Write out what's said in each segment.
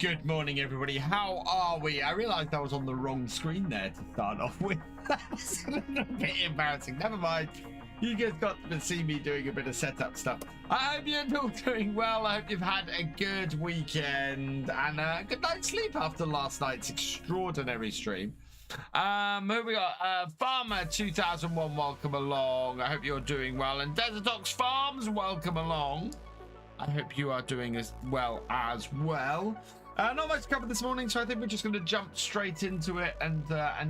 Good morning, everybody. How are we? I realized I was on the wrong screen there to start off with. That's a little bit embarrassing. Never mind. You guys got to see me doing a bit of setup stuff. I hope you're all doing well. I hope you've had a good weekend and a good night's sleep after last night's extraordinary stream. Who we got? Farmer 2001, welcome along. I hope you're doing well. And Desert Ox Farms, welcome along. I hope you are doing as well as well. Not much to cover this morning, so I think we're just going to jump straight into it and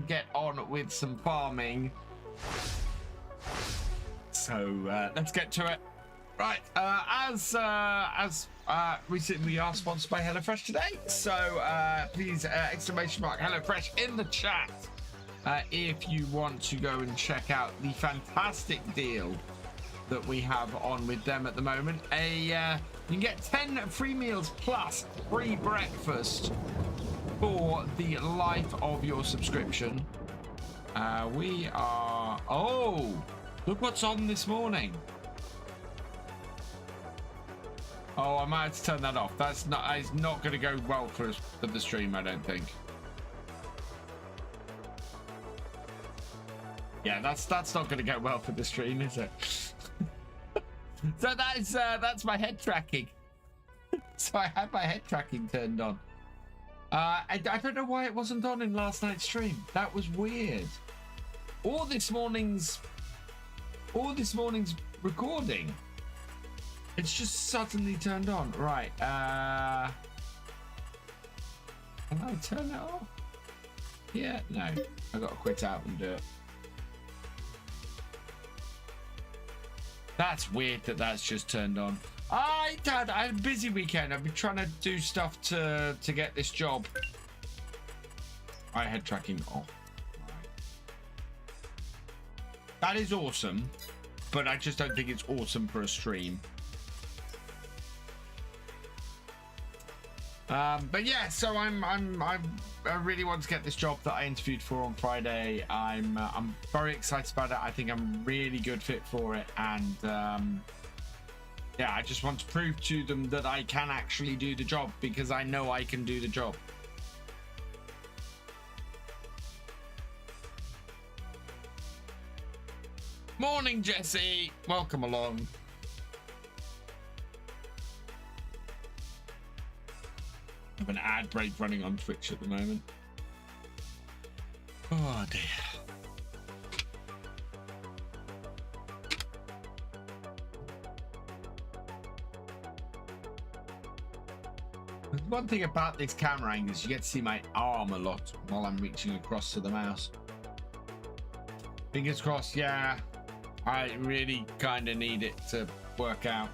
get on with some farming. So let's get to it. Right, as recently we are sponsored by HelloFresh today, so please exclamation mark HelloFresh in the chat if you want to go and check out the fantastic deal that we have on with them at the moment. You can get 10 free meals plus free breakfast for the life of your subscription. We are, oh, look what's on this morning. Oh, I might have to turn that off. It's not going to go well for the stream, I don't think. Yeah, that's not going to go well for the stream, is it? So that's my head tracking. So I had my head tracking turned on. I don't know why it wasn't on in last night's stream. That was weird. Or this morning's recording. It's just suddenly turned on. Right. Can I turn it off? Yeah, no. I gotta quit out and do it. That's weird that that's just turned on. I had a busy weekend. I've been trying to do stuff to get this job. I had tracking off. Right. That is awesome, but I just don't think it's awesome for a stream. But yeah, so I really want to get this job that I interviewed for on Friday. I'm very excited about it. I think I'm a really good fit for it, and yeah, I just want to prove to them that I can actually do the job, because I know I can do the job. Morning, Jesse. Welcome along. I have an ad break running on Twitch at the moment. Oh dear. One thing about this camera angle is you get to see my arm a lot while I'm reaching across to the mouse. Fingers crossed. Yeah, I really kind of need it to work out.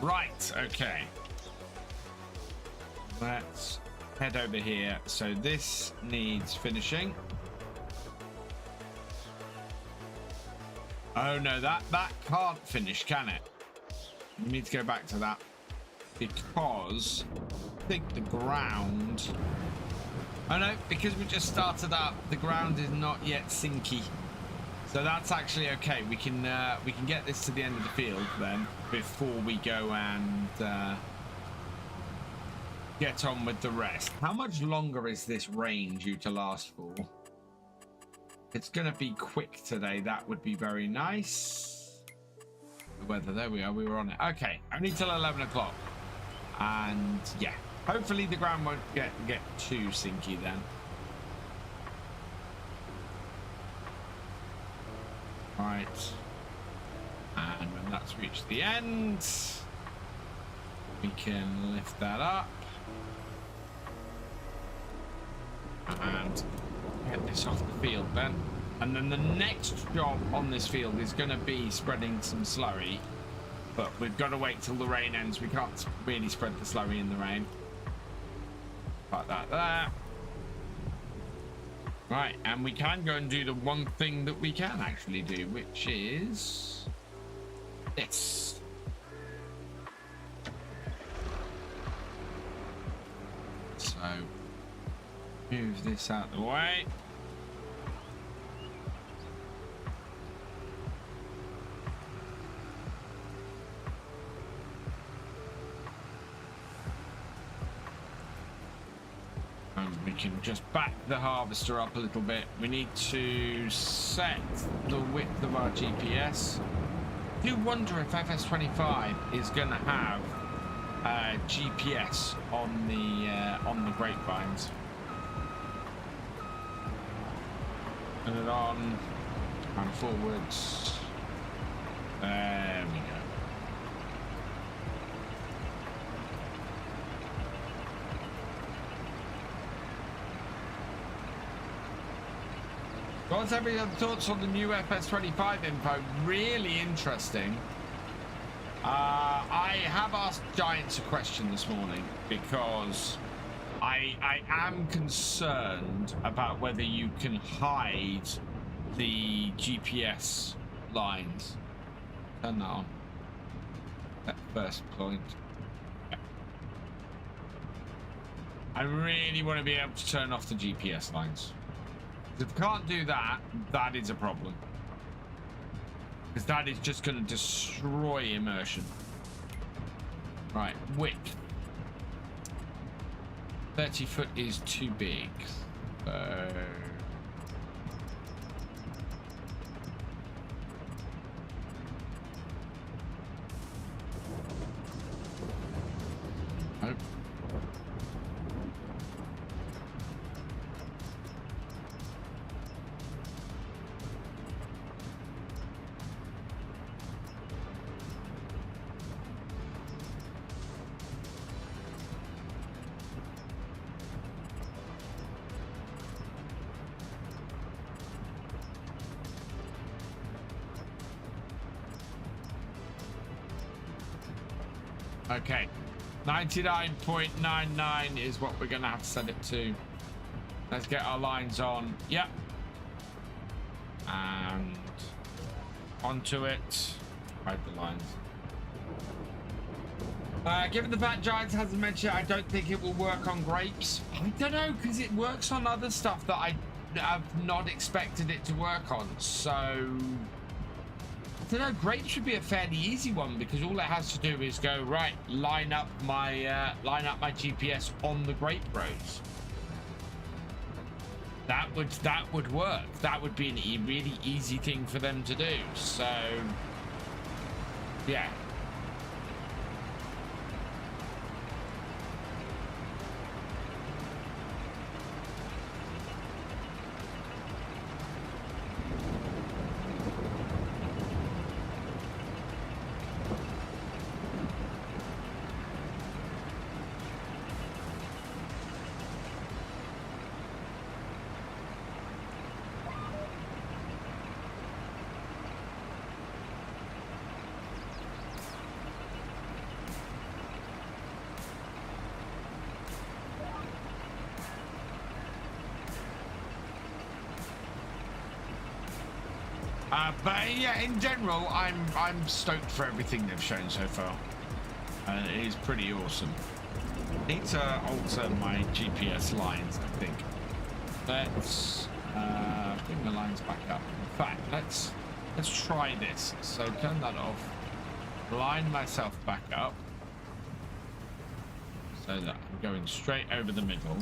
Right, okay. Let's head over here. So this needs finishing. Oh no, that can't finish, can it? We need to go back to that, because I think the ground, oh no, because we just started up, the ground is not yet sinky. So that's actually okay. We can get this to the end of the field then before we go and get on with the rest. How much longer is this rain due to last for? It's gonna be quick today. That would be very nice. The weather, there we are. We were on it. Okay, only till 11 o'clock. And yeah, hopefully the ground won't get too sinky then. Right, and when that's reached the end, we can lift that up and get this off the field then. And then the next job on this field is going to be spreading some slurry, but we've got to wait till the rain ends. We can't really spread the slurry in the rain. Like that there. Right, and we can go and do the one thing that we can actually do, which is this. So move this out of the way. can just back the harvester up a little bit. We need to set the width of our GPS. I do wonder if FS25 is going to have GPS on the grapevines. Turn it on and forwards. There we go. What's every other thoughts on the new FS25 info? Really interesting. I have asked Giants a question this morning because I am concerned about whether you can hide the GPS lines. Turn that on. That first point. Yeah. I really want to be able to turn off the GPS lines. If you can't do that, that is a problem. Because that is just going to destroy immersion. Right, width. 30 foot is too big. So... Nope. Okay, 99.99 is what we're gonna have to set it to. Let's get our lines on. Yep. And onto it. Hide the lines. Given the fact Giants hasn't mentioned it, I don't think it will work on grapes. I don't know, because it works on other stuff that I have not expected it to work on. So... I don't know, grapes should be a fairly easy one because all it has to do is go right, line up my GPS on the grape roads. That would work. That would be a really easy thing for them to do. So yeah. But yeah, in general, I'm stoked for everything they've shown so far. It is pretty awesome. Need to alter my GPS lines, I think. Let's bring the lines back up. In fact, let's try this. So turn that off. Line myself back up so that I'm going straight over the middle.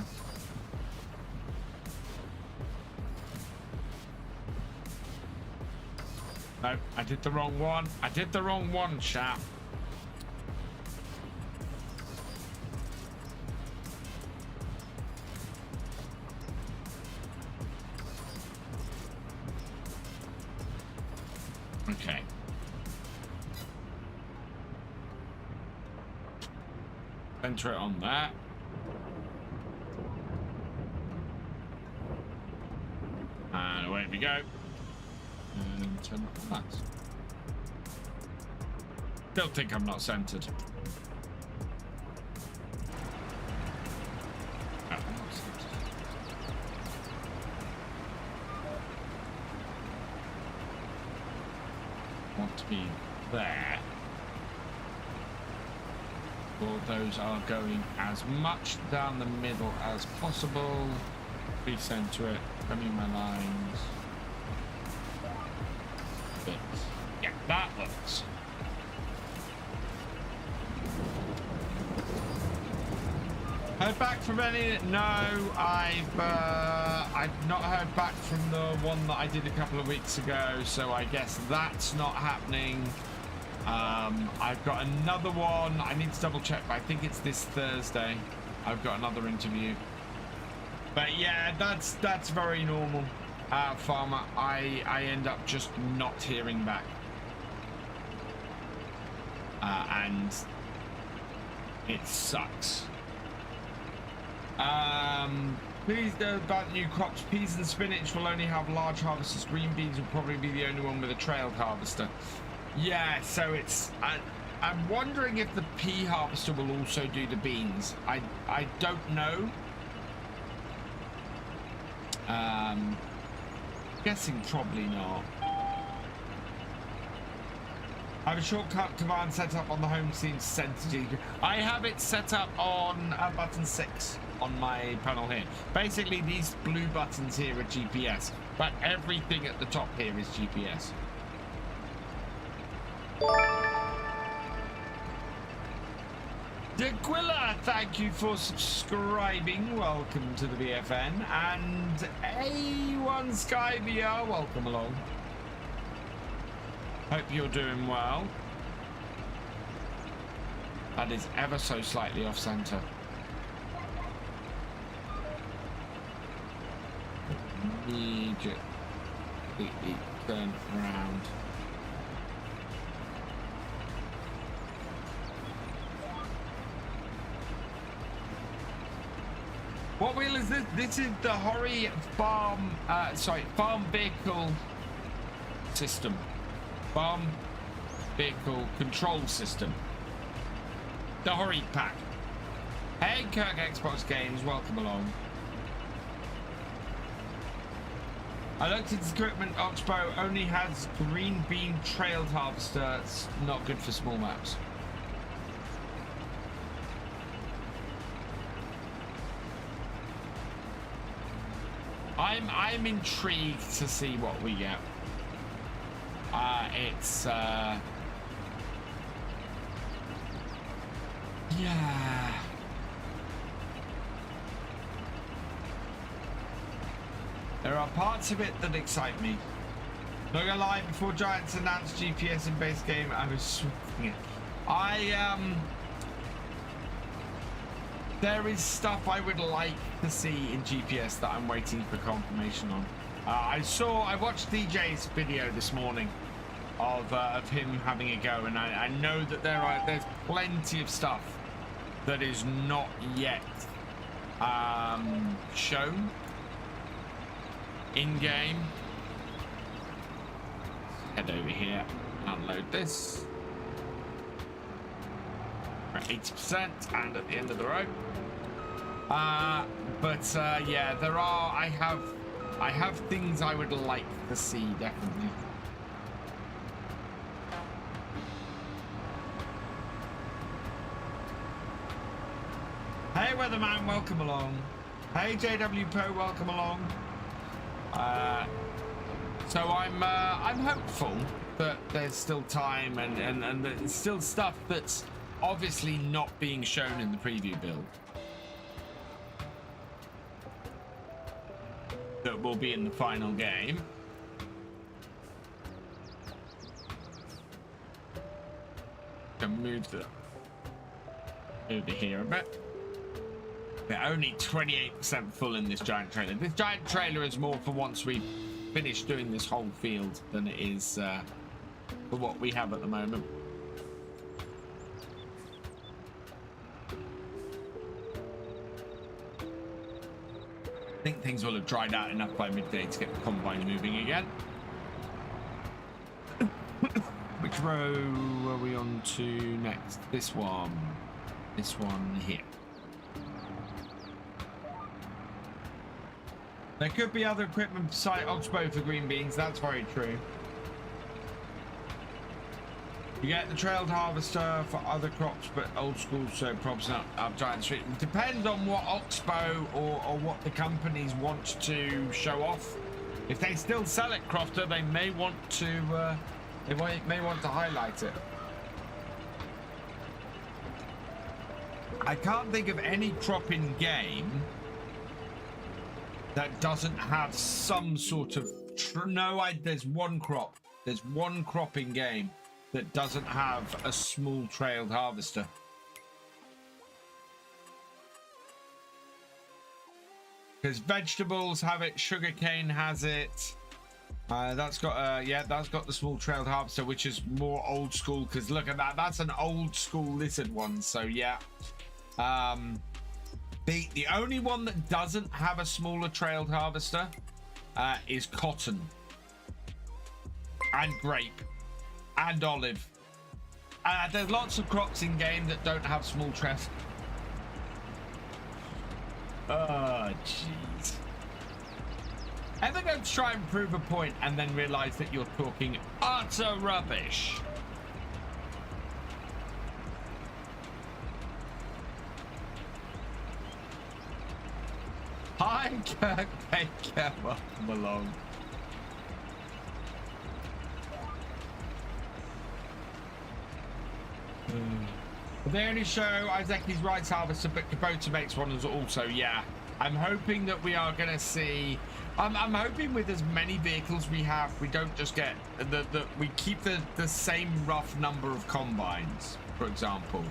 No, I did the wrong one. I did the wrong one, chap. Okay. Center it on that. And away we go. And turn up the lights. Still think I'm not centered. Oh, I'm not centered. Want to be there. All those are going as much down the middle as possible. Recenter it, trimming my lines. But yeah, that looks. Heard back from any? No, I've not heard back from the one that I did a couple of weeks ago, so I guess that's not happening. I've got another one. I need to double check, but I think it's this Thursday. I've got another interview. But yeah, that's very normal. Farmer, I end up just not hearing back. And it sucks. Please know about new crops. Peas and spinach will only have large harvesters. Green beans will probably be the only one with a trailed harvester. Yeah, so it's... I'm wondering if the pea harvester will also do the beans. I don't know. Guessing probably not. I have a shortcut command set up on the home scene center. I have it set up on button 6 on my panel here. Basically, these blue buttons here are GPS, but everything at the top here is GPS. Dequilla, thank you for subscribing. Welcome to the BFN. And A1 SkyVR, welcome along. Hope you're doing well. That is ever so slightly off center. Immediately turn around. What wheel is this? This is the Horsch farm vehicle system. Farm vehicle control system. The Horsch Pack. Hey, Kirk Xbox Games, welcome along. I looked at this equipment. Oxbo only has green bean trailed harvester. It's not good for small maps. I'm intrigued to see what we get. Yeah. There are parts of it that excite me. Not gonna lie, before Giants announced GPS in base game, I was switching it. There is stuff I would like to see in GPS that I'm waiting for confirmation on. I watched DJ's video this morning of him having a go, and I know that there's plenty of stuff that is not yet shown in game. Head over here, unload this. We're at 80% and at the end of the road. Yeah, there are. I have things I would like to see, definitely. Hey, Weatherman, welcome along. Hey, JW Pro, welcome along. So I'm hopeful that there's still time and there's still stuff that's obviously not being shown in the preview build that will be in the final game. Can move the over here a bit. They're only 28% full in this giant trailer. This giant trailer is more for once we finish doing this whole field than it is for what we have at the moment. I think things will have dried out enough by midday to get the combine moving again. Which row are we on to next? This one. This one here. There could be other equipment beside Oxbo for green beans. That's very true. You get the trailed harvester for other crops, but old school, so props up Giant Street. It depends on what Oxbo or what the companies want to show off. If they still sell it, Crofter, they may want to highlight it. I can't think of any crop in game that doesn't have some sort of there's one crop. There's one crop in game that doesn't have a small trailed harvester. Because vegetables have it, sugarcane has it. That's got that's got the small trailed harvester, which is more old school. Because look at that, that's an old school lizard one. So yeah, the only one that doesn't have a smaller trailed harvester is cotton and grape and olive. There's lots of crops in game that don't have small trails. Oh jeez. Ever go to try and prove a point and then realize that you're talking utter rubbish? Hi, Kirk Baker. Welcome along. They only show Isaac's rice harvester, but Kubota makes one as also. Yeah, I'm hoping that we are going to see. I'm hoping with as many vehicles we have, we don't just get we keep the same rough number of combines, for example,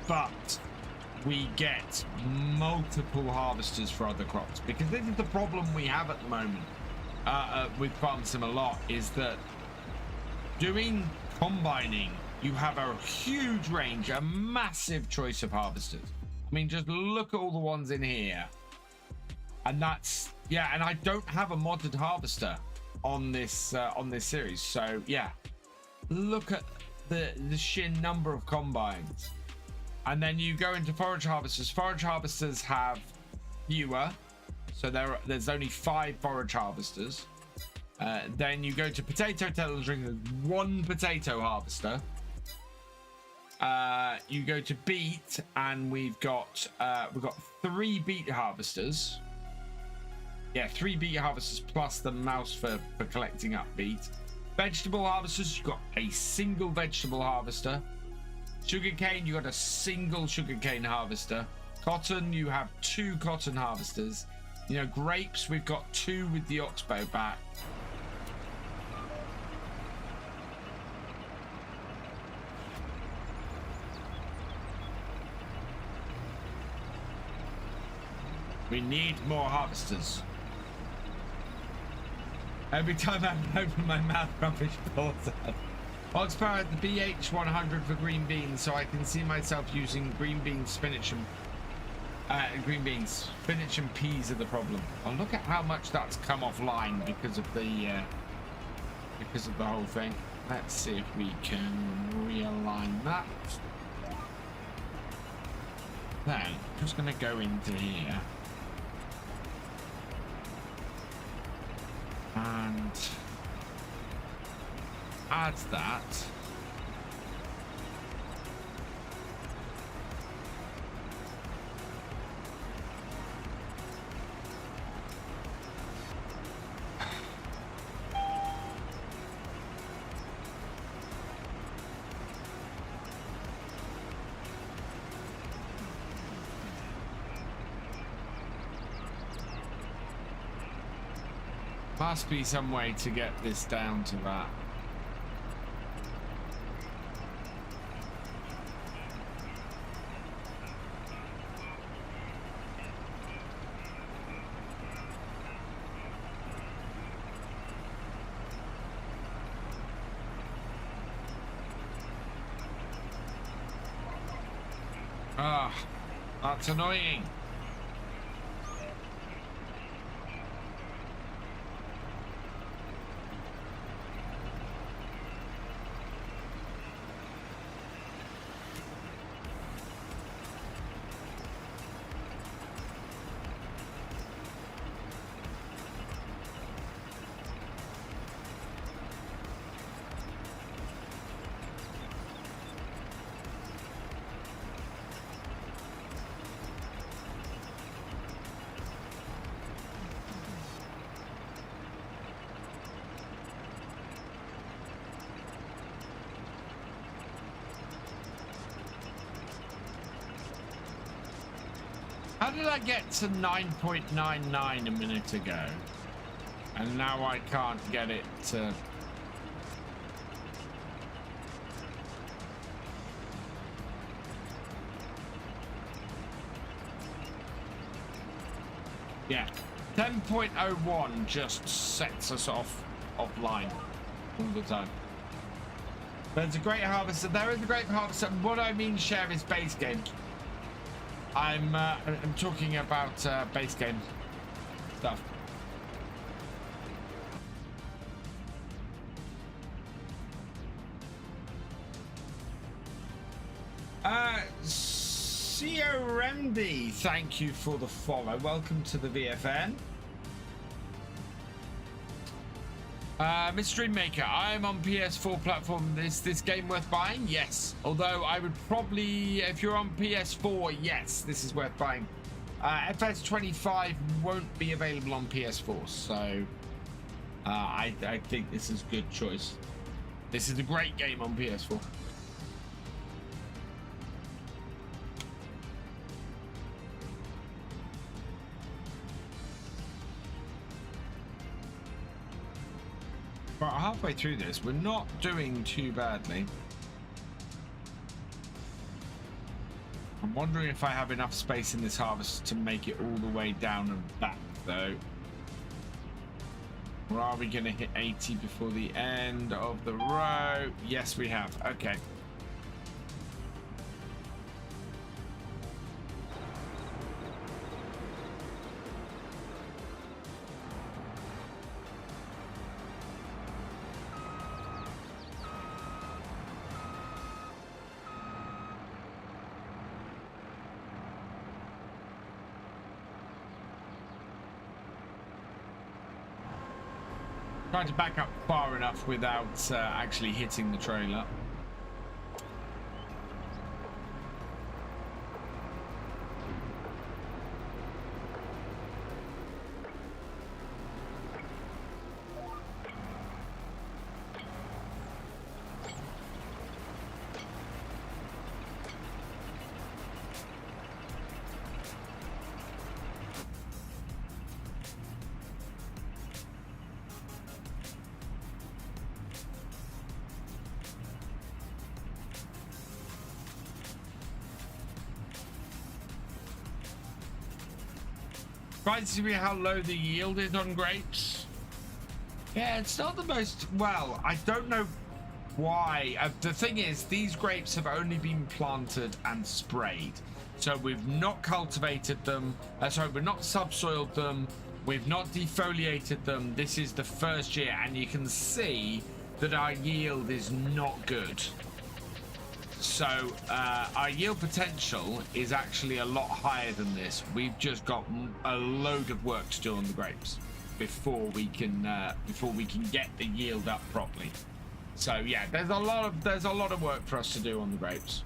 but we get multiple harvesters for other crops, because this is the problem we have at the moment with Farm Sim a lot, is that doing combining, you have a huge range, a massive choice of harvesters. I mean, just look at all the ones in here. And that's, yeah, and I don't have a modded harvester on this series. So yeah, look at the sheer number of combines. And then you go into forage harvesters. Forage harvesters have fewer, so there's only 5 forage harvesters. Then you go to potato tillaging, there's 1 potato harvester. You go to beet, and we've got 3 beet harvesters. Yeah, 3 beet harvesters plus the mouse for collecting up beet. Vegetable harvesters, you've got a single vegetable harvester. Sugarcane, you got a single sugarcane harvester. Cotton, you have 2 cotton harvesters. You know, grapes, we've got 2 with the Oxbo Pack. We need more harvesters. Every time I open my mouth, rubbish falls out. Oxbo had the BH100 for green beans, so I can see myself using green beans, spinach, and spinach and peas are the problem. Oh, look at how much that's come offline because of the whole thing. Let's see if we can realign that. Then I'm just gonna go into here and add that. Must be some way to get this down to that. Ah, that's annoying. How did I get to 9.99 a minute ago? And now I can't get it to... Yeah, 10.01 just sets us offline all the time. There's a great harvester. There is a great harvester. What I mean, share is base game. I'm talking about base game stuff. Cioremdi, thank you for the follow. Welcome to the VFN. Mr. Dreammaker, I'm on PS4 platform. Is this game worth buying? Yes. Although I would probably, if you're on PS4, yes, this is worth buying. FS25 won't be available on PS4, so I think this is a good choice. This is a great game on PS4. But halfway through this, we're not doing too badly. I'm wondering if I have enough space in this harvest to make it all the way down and back, though. Or are we going to hit 80 before the end of the row? Yes, we have. Okay. Trying to back up far enough without actually hitting the trailer. Trying to see how low the yield is on grapes. Yeah, it's not the most, well, I don't know why. The thing is, these grapes have only been planted and sprayed. So we've not cultivated them. Sorry, we've not subsoiled them. We've not defoliated them. This is the first year, and you can see that our yield is not good. So our yield potential is actually a lot higher than this. We've just got a load of work to do on the grapes before we can get the yield up properly. So yeah, there's a lot of work for us to do on the grapes.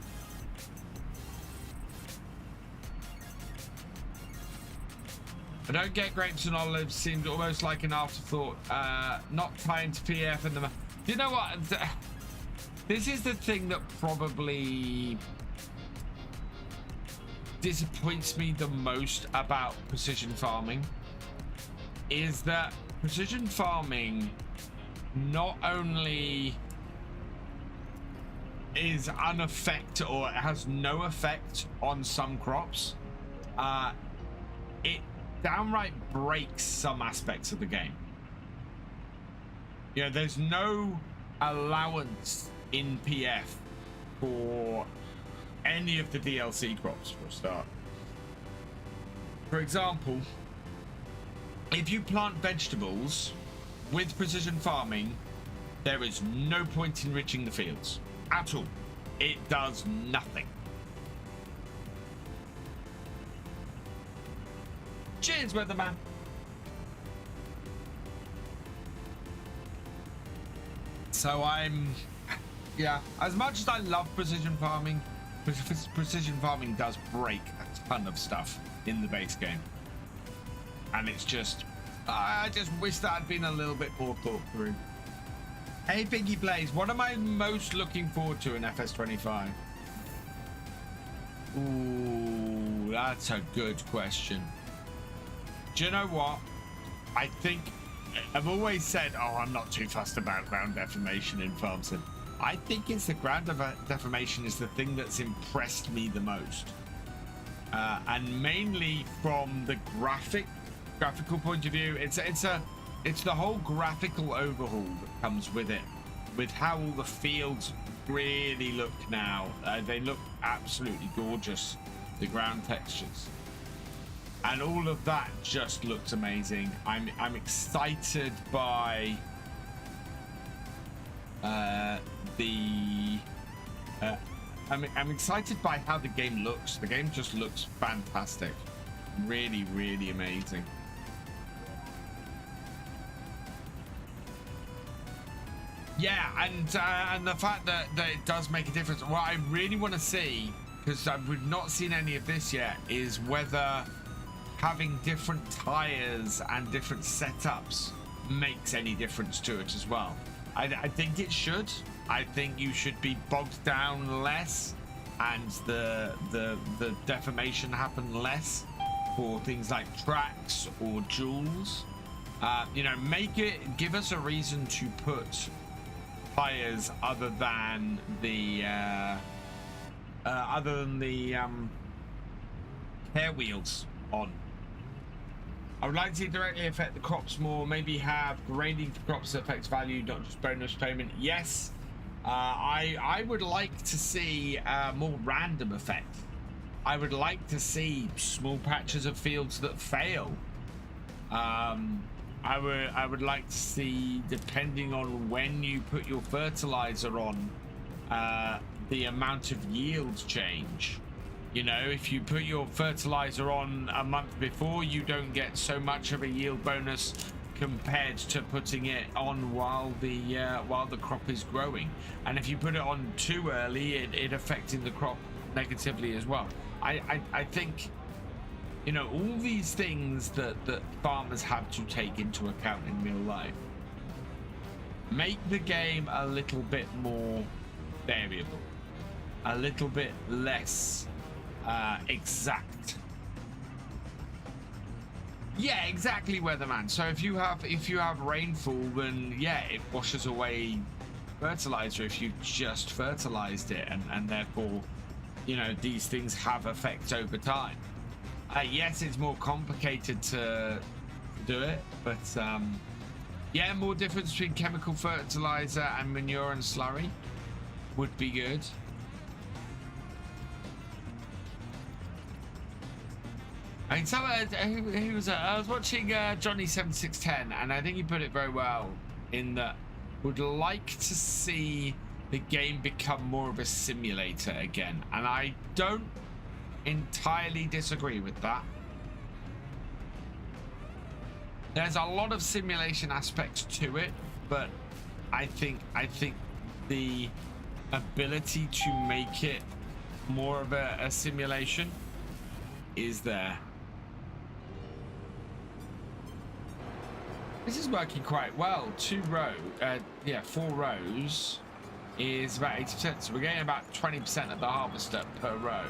I don't get grapes and olives. Seems almost like an afterthought. Not trying to PF in the. You know what? This is the thing that probably disappoints me the most about precision farming, is that precision farming not only is unaffected or has no effect on some crops, it downright breaks some aspects of the game. You know, there's no allowance in PF for any of the DLC crops for a start. For example, if you plant vegetables with precision farming, there is no point in enriching the fields at all. It does nothing. Cheers, weatherman. So yeah, as much as I love precision farming, precision farming does break a ton of stuff in the base game. And it's just, I just wish that had been a little bit more thought through. Hey, Piggy Blaze, what am I most looking forward to in FS25? Ooh, that's a good question. Do you know what? I think I've always said, oh, I'm not too fussed about ground deformation in farm sim. I think it's the ground deformation is the thing that's impressed me the most. And mainly from the graphical point of view, it's the whole graphical overhaul that comes with it, with how all the fields really look now. They look absolutely gorgeous, the ground textures, and all of that just looks amazing. I'm excited by I'm excited by how the game looks. The game just looks fantastic, really, really amazing. Yeah, and the fact that it does make a difference. What I really want to see, because we've not seen any of this yet, is whether having different tires and different setups makes any difference to it as well. I think it should. I think you should be bogged down less, and the deformation happen less for things like tracks or jewels. You know, give us a reason to put tires other than the hair wheels on. I would like to see it directly affect the crops more. Maybe have grading for crops that affects value, not just bonus payment. Yes, I would like to see more random effect. I would like to see small patches of fields that fail. I would like to see, depending on when you put your fertilizer on, the amount of yield change. You know, if you put your fertilizer on a month before, you don't get so much of a yield bonus compared to putting it on while the crop is growing. And if you put it on too early, it affecting the crop negatively as well. I think, you know, all these things that farmers have to take into account in real life make the game a little bit more variable, a little bit less exact. Yeah, exactly, weatherman. So if you have rainfall, then yeah, it washes away fertilizer if you just fertilized it, and therefore, you know, these things have effects over time. Yes, it's more complicated to do it, but yeah, more difference between chemical fertilizer and manure and slurry would be good. I was watching Johnny7610, and I think he put it very well in that would like to see the game become more of a simulator again, and I don't entirely disagree with that. There's a lot of simulation aspects to it, but I think the ability to make it more of a simulation is there. This is working quite well. 4 rows is about 80%, so we're getting about 20% of the harvester per row.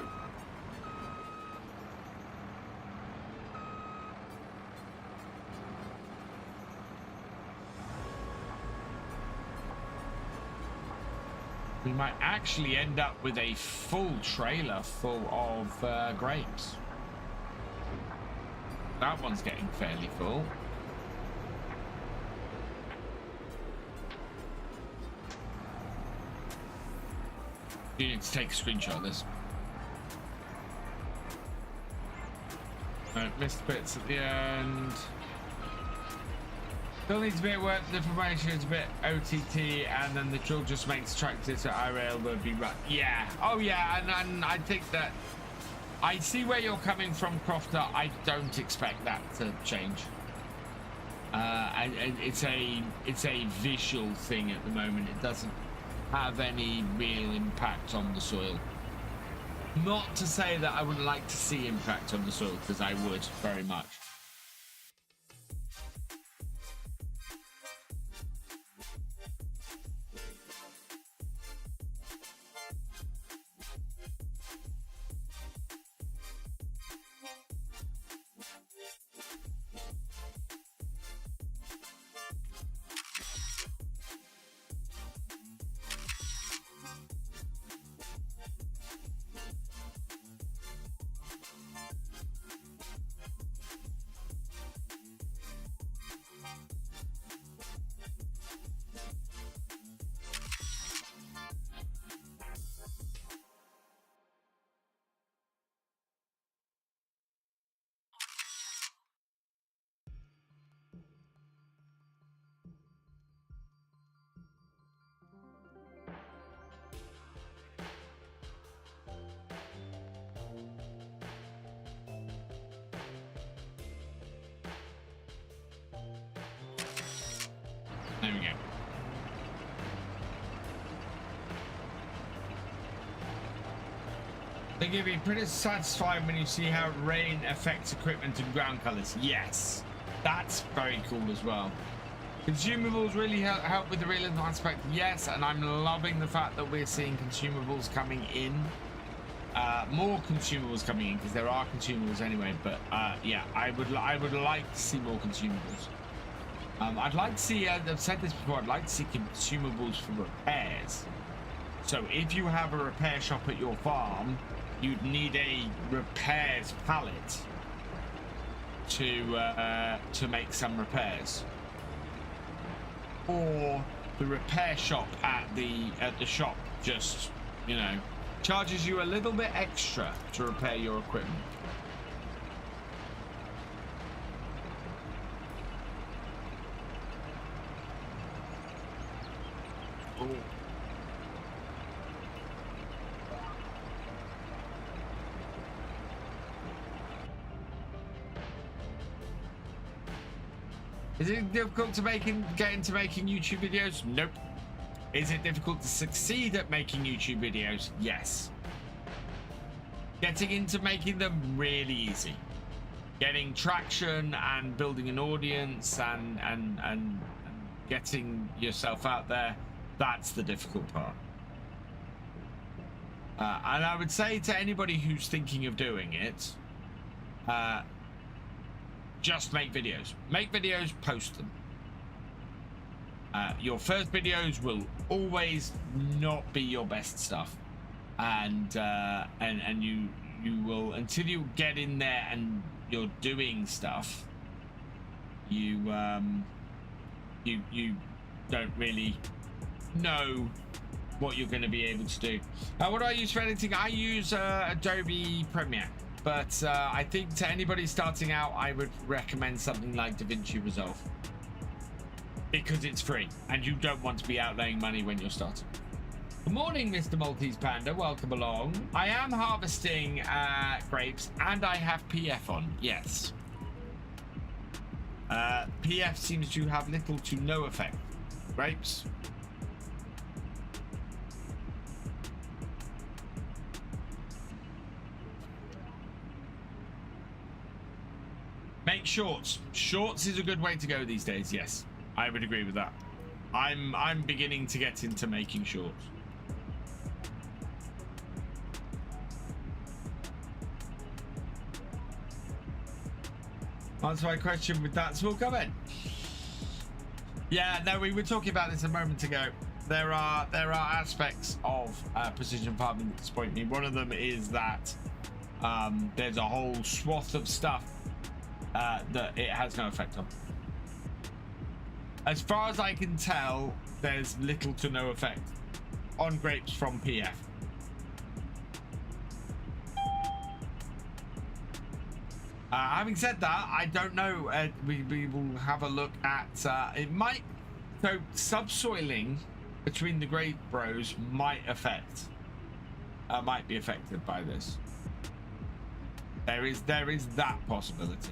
We might actually end up with a full trailer full of grapes. That one's getting fairly full. You need to take a screenshot of this. Right, missed bits at the end. Still needs a bit of work. The information is a bit OTT, and then the drill just makes tractor to IRL would be right. Yeah. Oh yeah, and I think that I see where you're coming from, Crofter. I don't expect that to change. It's a visual thing at the moment. It doesn't have any real impact on the soil. Not to say that I wouldn't like to see impact on the soil, because I would very much. They give you pretty satisfied when you see how rain affects equipment and ground colors. Yes, that's very cool as well. Consumables really help with the realism aspect. Yes, and I'm loving the fact that we're seeing consumables coming in. More consumables coming in, because there are consumables anyway. But yeah, I would like to see more consumables. I'd like to see, I've said this before, I'd like to see consumables for repairs. So if you have a repair shop at your farm, you'd need a repairs pallet to make some repairs. Or the repair shop at the shop just, you know, charges you a little bit extra to repair your equipment. Ooh. Is it difficult to get into making YouTube videos? Nope. Is it difficult to succeed at making YouTube videos? Yes. Getting into making them really easy. Getting traction and building an audience and getting yourself out there, that's the difficult part. And I would say to anybody who's thinking of doing it, just make videos. Make videos, post them. Your first videos will always not be your best stuff, and you will, until you get in there and you're doing stuff, you don't really know what you're going to be able to do. What do I use for editing? I use Adobe Premiere. But I think to anybody starting out, I would recommend something like DaVinci Resolve, because it's free and you don't want to be outlaying money when you're starting. Good morning, Mr. Maltese Panda. Welcome along. I am harvesting grapes and I have PF on. Yes. PF seems to have little to no effect. Grapes. Make shorts. Shorts is a good way to go these days. Yes, I would agree with that. I'm beginning to get into making shorts. Answer my question with that small comment. Yeah, no, we were talking about this a moment ago. There are aspects of precision farming that disappoint me. One of them is that there's a whole swath of stuff that it has no effect on. As far as I can tell, there's little to no effect on grapes from PF. Having said that, I don't know. We will have a look at it. Might, so subsoiling between the grape rows might be affected by this. There is that possibility.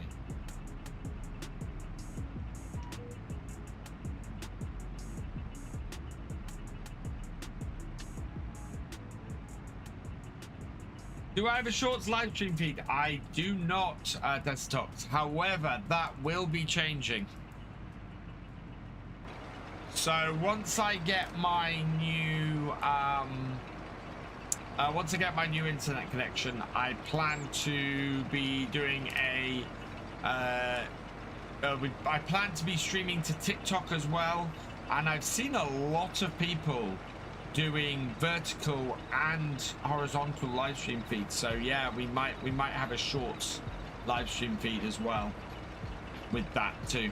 Do I have a shorts live stream feed? I do not, desktops. However, that will be changing. So once I get my new internet connection, I plan to be doing I plan to be streaming to TikTok as well, and I've seen a lot of people doing vertical and horizontal live stream feeds. So yeah, we might have a shorts live stream feed as well with that too.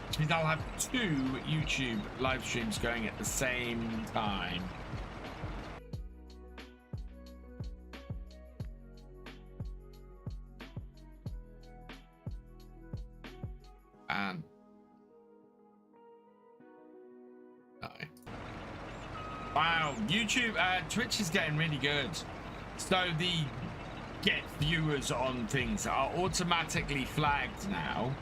Which means I'll have 2 YouTube live streams going at the same time. And no. Wow, YouTube, Twitch is getting really good. So the get viewers on things are automatically flagged now,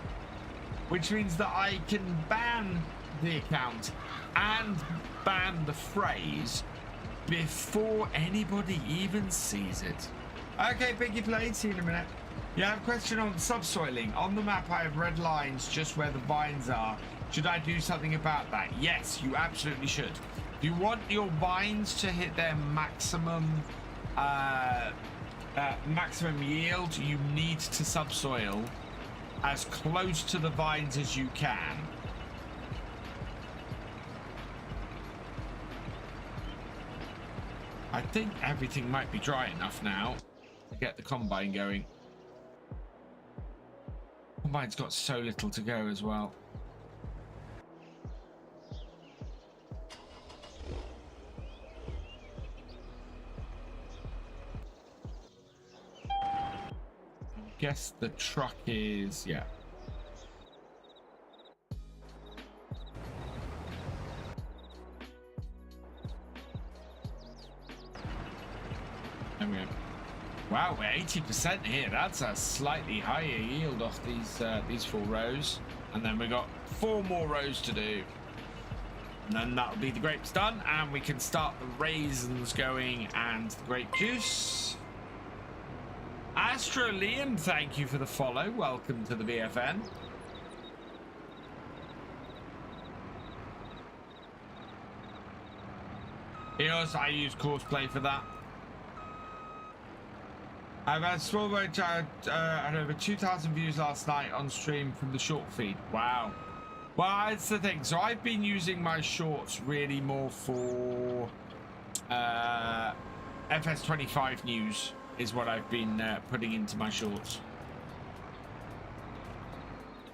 which means that I can ban the account and ban the phrase before anybody even sees it. Okay, Piggy Plate, see you in a minute. You have a question on subsoiling. On the map, I have red lines just where the vines are. Should I do something about that? Yes, you absolutely should. If you want your vines to hit their maximum maximum yield, you need to subsoil as close to the vines as you can. I think everything might be dry enough now to get the combine going. Combine's got so little to go as well. I guess the truck is, yeah. There we go. Wow, we're 80% here. That's a slightly higher yield off these 4 rows. And then we got 4 more rows to do. And then that'll be the grapes done. And we can start the raisins going and the grape juice. Astro Liam, thank you for the follow. Welcome to the BFN. Eos, I use Courseplay for that. I've had small boat had over 2,000 views last night on stream from the short feed. Wow. Well, it's the thing. So I've been using my shorts really more for FS25 news is what I've been putting into my shorts.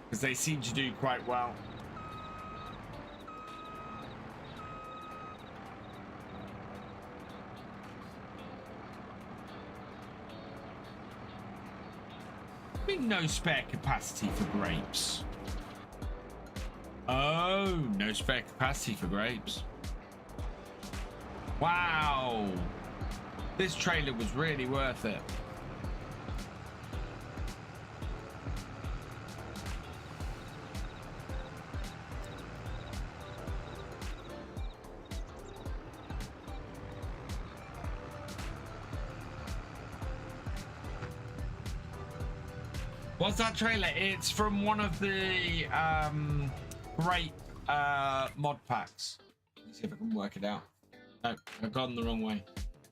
Because they seem to do quite well. No spare capacity for grapes. Oh, no spare capacity for grapes. Wow. This trailer was really worth it. What's that trailer? It's from one of the grape mod packs. Let me see if I can work it out. No, I've gone the wrong way.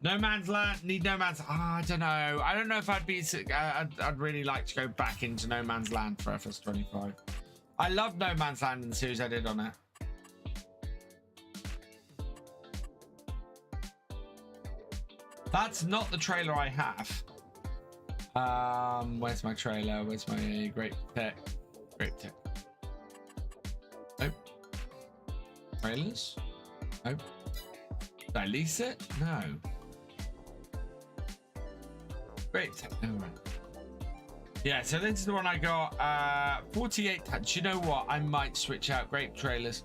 No Man's Land, need No Man's. I don't know. I don't know if I'd be. I'd really like to go back into No Man's Land for FS25. I love No Man's Land in the series I did on it. That's not the trailer I have. Where's my trailer? Where's my grape tech? Grape tech. Nope. Trailers? Nope. Did I lease it? No. Grape tech. No, right. Yeah, so this is the one I got. 48. Do you know what? I might switch out grape trailers.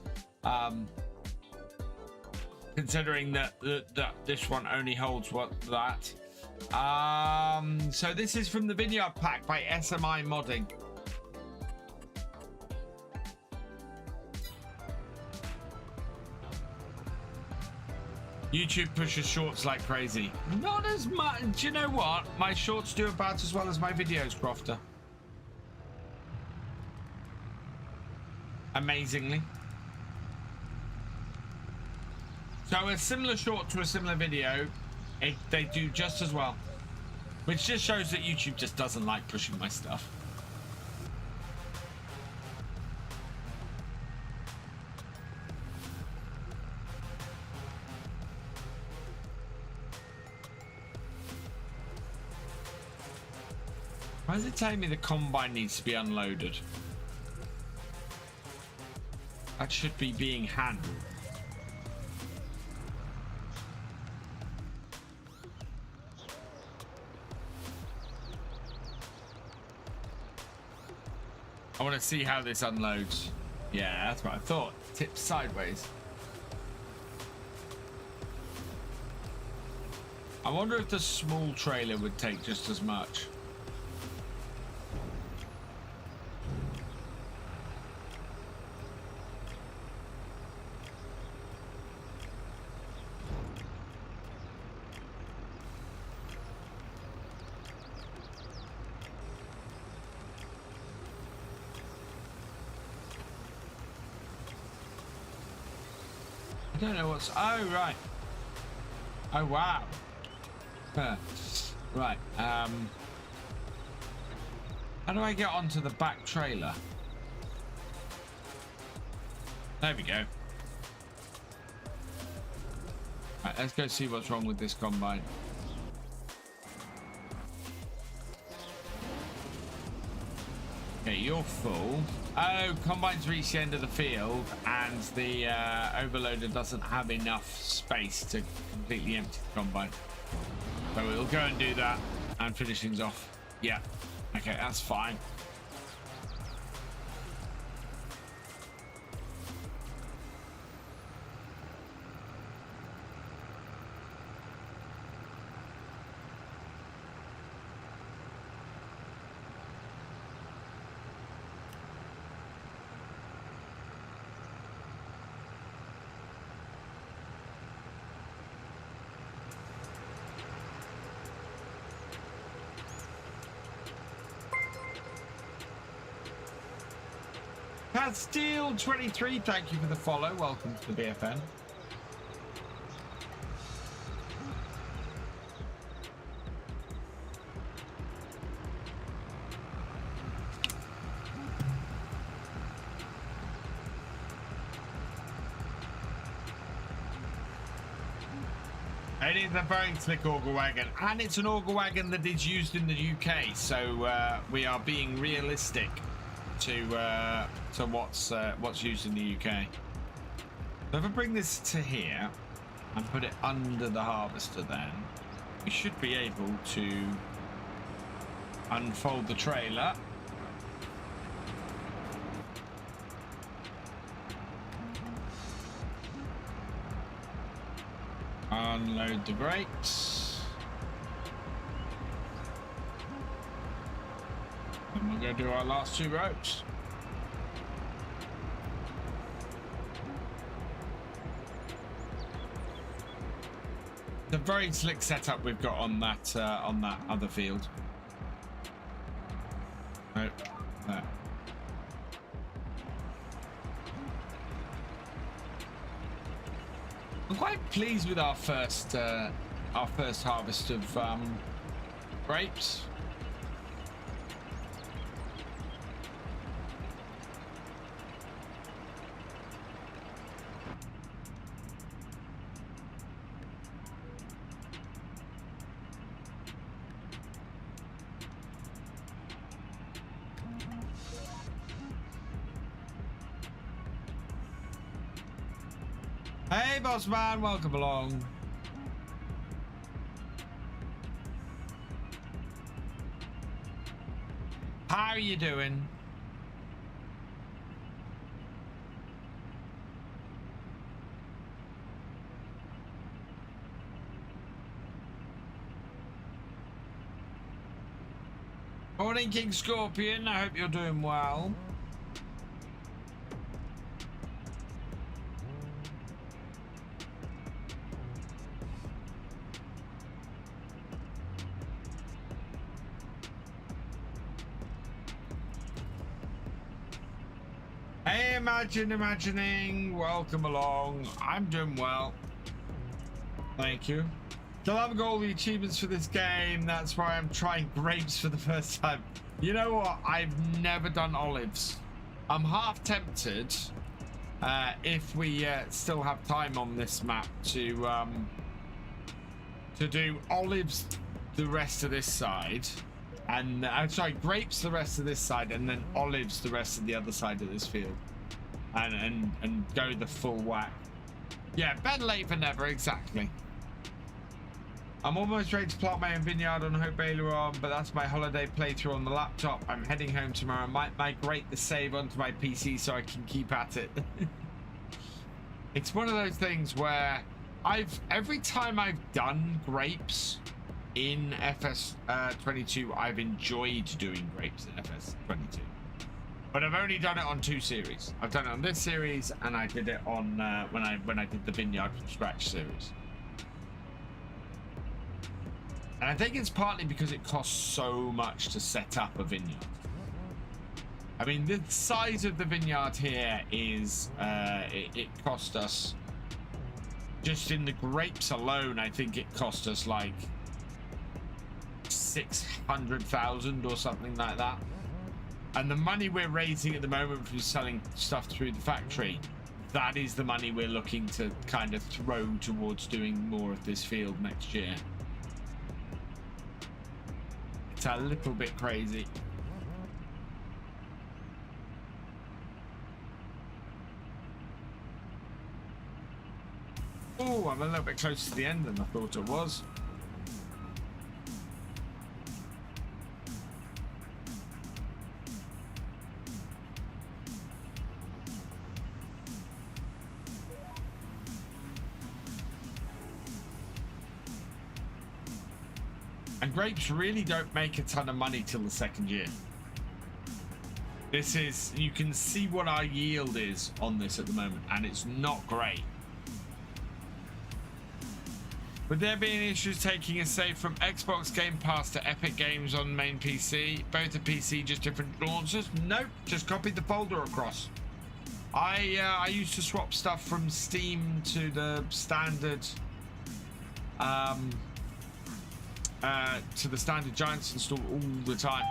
Considering that this one only holds that. So this is from the Vineyard Pack by SMI Modding. YouTube pushes shorts like crazy. Not as much. Do you know what? My shorts do about as well as my videos, Crofter. Amazingly. So a similar short to a similar video, they do just as well. Which just shows that YouTube just doesn't like pushing my stuff. Why is it telling me the combine needs to be unloaded? That should be being handled. I want to see how this unloads. Yeah, that's what I thought. Tips sideways. I wonder if the small trailer would take just as much. I don't know what's... Oh, right. Oh, wow. Huh. Right. How do I get onto the back trailer? There we go. Right, let's go see what's wrong with this combine. Okay, you're full. Oh, combines reach the end of the field and the overloader doesn't have enough space to completely empty the combine. So it'll go and do that and finish things off. Yeah. Okay, that's fine. Steel 23, thank you for the follow. Welcome to the BFN. It is a very slick auger wagon, and it's an auger wagon that is used in the UK, so we are being realistic to what's used in the UK. So if I bring this to here and put it under the harvester, then we should be able to unfold the trailer. Unload the grapes. And we're going to do our last 2 rows. It's a very slick setup we've got on that other field. Oh, there. I'm quite pleased with our first harvest of grapes. Hey, boss man, welcome along. How are you doing? Morning, King Scorpion. I hope you're doing well. Hey, imagining, welcome along. I'm doing well. Thank you. Still haven't got all the achievements for this game. That's why I'm trying grapes for the first time. You know what? I've never done olives. I'm half tempted, if we still have time on this map, to do olives the rest of this side. And I'm sorry, grapes the rest of this side, and then olives the rest of the other side of this field, and go the full whack. Yeah, better late than never. Exactly. I'm almost ready to plant my own vineyard on Hope Aileron, but that's my holiday playthrough on the laptop. I'm heading home tomorrow. I might migrate the save onto my PC so I can keep at it. It's one of those things where every time I've done grapes in FS22, I've enjoyed doing grapes in FS22, but I've only done it on 2 series. I've done it on this series, and I did it on when I did the Vineyard from Scratch series. And I think it's partly because it costs so much to set up a vineyard. I mean, the size of the vineyard here is it cost us Just in the grapes alone, I think it cost us like 600,000 or something like that. And the money we're raising at the moment from selling stuff through the factory, that is the money we're looking to kind of throw towards doing more of this field next year. It's a little bit crazy. Oh, I'm a little bit closer to the end than I thought it was. And grapes really don't make a ton of money till the second year. This is, you can see what our yield is on this at the moment, and it's not great. Would there be any issues taking a save from Xbox Game Pass to Epic Games on main PC? Both a PC, just different launchers? Nope, just copy the folder across. I used to swap stuff from Steam to the standard Giants install all the time.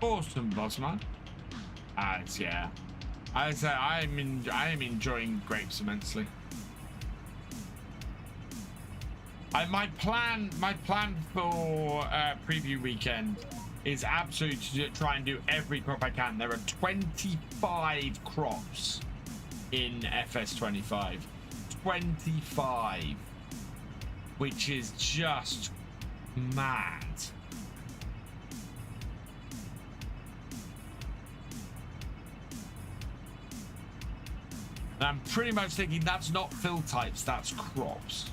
Awesome, Bossman. Yeah. I say I am enjoying grapes immensely. My plan for preview weekend is absolutely to try and do every crop I can. There are 25 crops in FS25. 25, which is just mad. And I'm pretty much thinking that's not fill types, that's crops.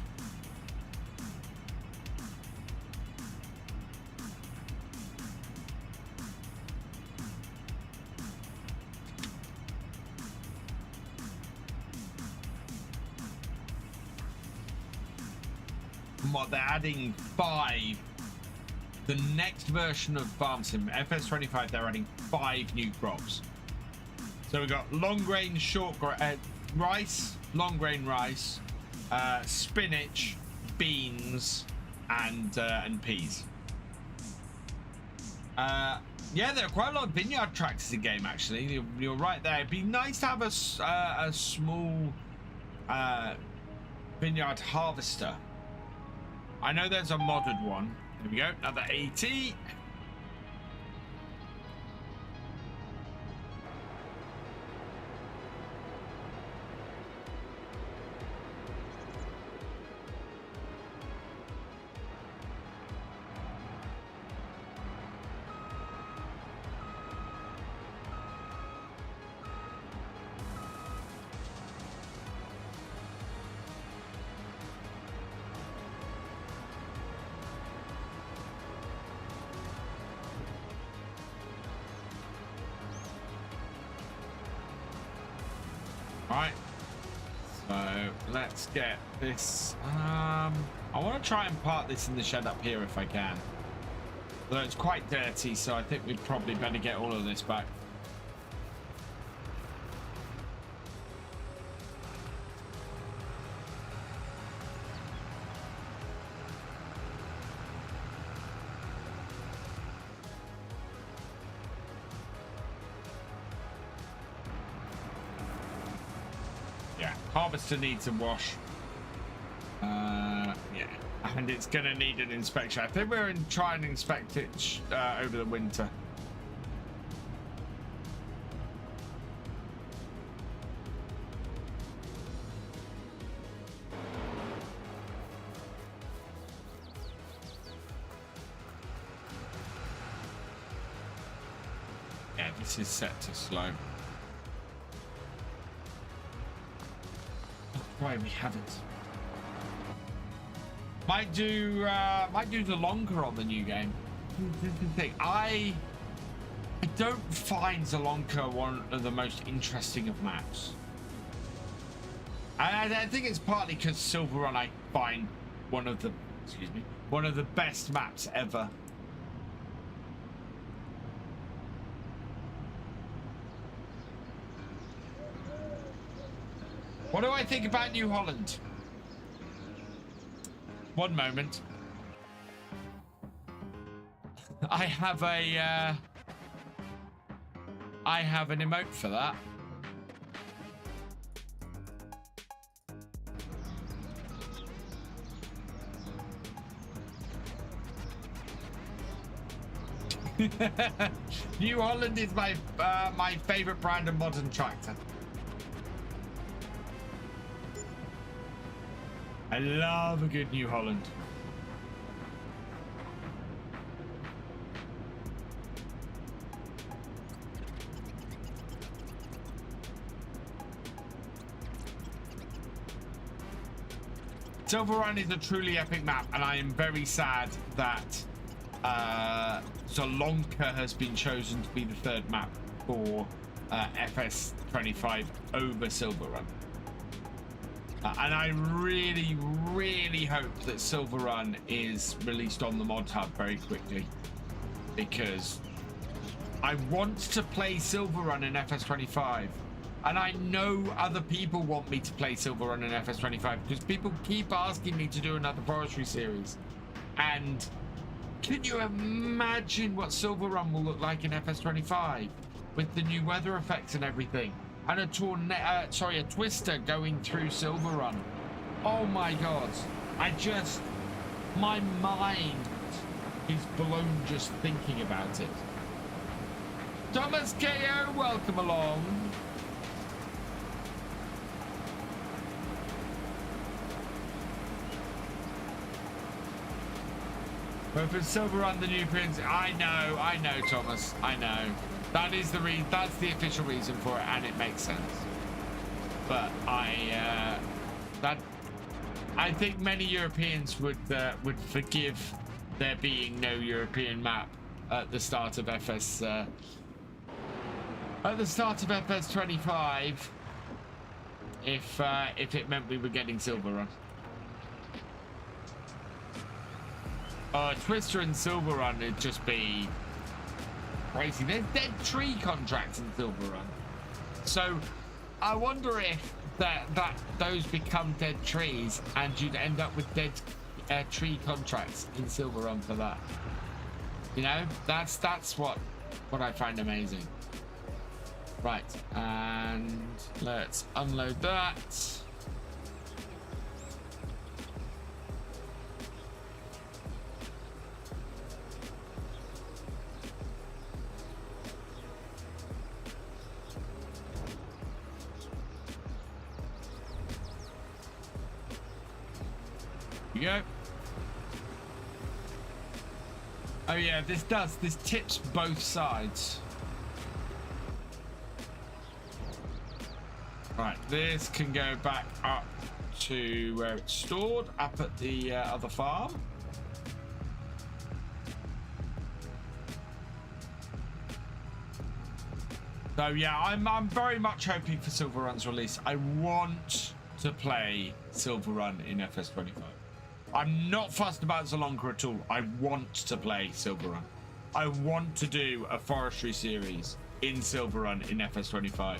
And what they're adding 5. The next version of Farm Sim, FS25, they're adding 5 new crops. So we've got long grain, short grain, rice, long grain rice, spinach, beans, and peas. Yeah, there are quite a lot of vineyard tractors in game. Actually, you're right there. It'd be nice to have a small vineyard harvester. I know there's a modded one. Here we go, another 80. Right, so let's get this. I want to try and park this in the shed up here if I can. Although it's quite dirty, so I think we'd probably better get all of this back. Harvester needs a wash. Yeah, and it's gonna need an inspection. I think we're try and inspect it over the winter. This is set to slow. Oh, why we haven't. Might do the longer on the new game. This is the thing. I don't find Zelonka one of the most interesting of maps. And I think it's partly because Silver Run I find one of the best maps ever. What do I think about New Holland? One moment. I have an emote for that. New Holland is my favorite brand of modern tractor. I love a good New Holland. Silver Run is a truly epic map, and I am very sad that Zelonka has been chosen to be the third map for FS25 over Silver Run. And I really, really hope that Silver Run is released on the Mod Hub very quickly, because I want to play Silver Run in FS25. And I know other people want me to play Silver Run in FS25 because people keep asking me to do another forestry series. And can you imagine what Silver Run will look like in FS25 with the new weather effects and everything? And a twister going through Silver Run. Oh my god. My mind is blown just thinking about it. Thomas KO, welcome along. But for Silver Run, the new prince, I know, Thomas, I know. That is that's the official reason for it, and it makes sense. But I think many Europeans would forgive there being no European map at the start of FS25 if it meant we were getting Silver Run. Twister and Silver Run would just be crazy. There's dead tree contracts in Silver Run, so I wonder if those become dead trees and you'd end up with dead tree contracts in Silver Run for that. You know, that's what I find amazing. Right, and let's unload that. You go. Oh yeah, this tips both sides. Right, this can go back up to where it's stored, up at the other farm. So yeah, I'm very much hoping for Silver Run's release. I want to play Silver Run in FS25. I'm not fussed about Zelonka at all. I want to play Silver Run. I want to do a forestry series in Silver Run in FS25.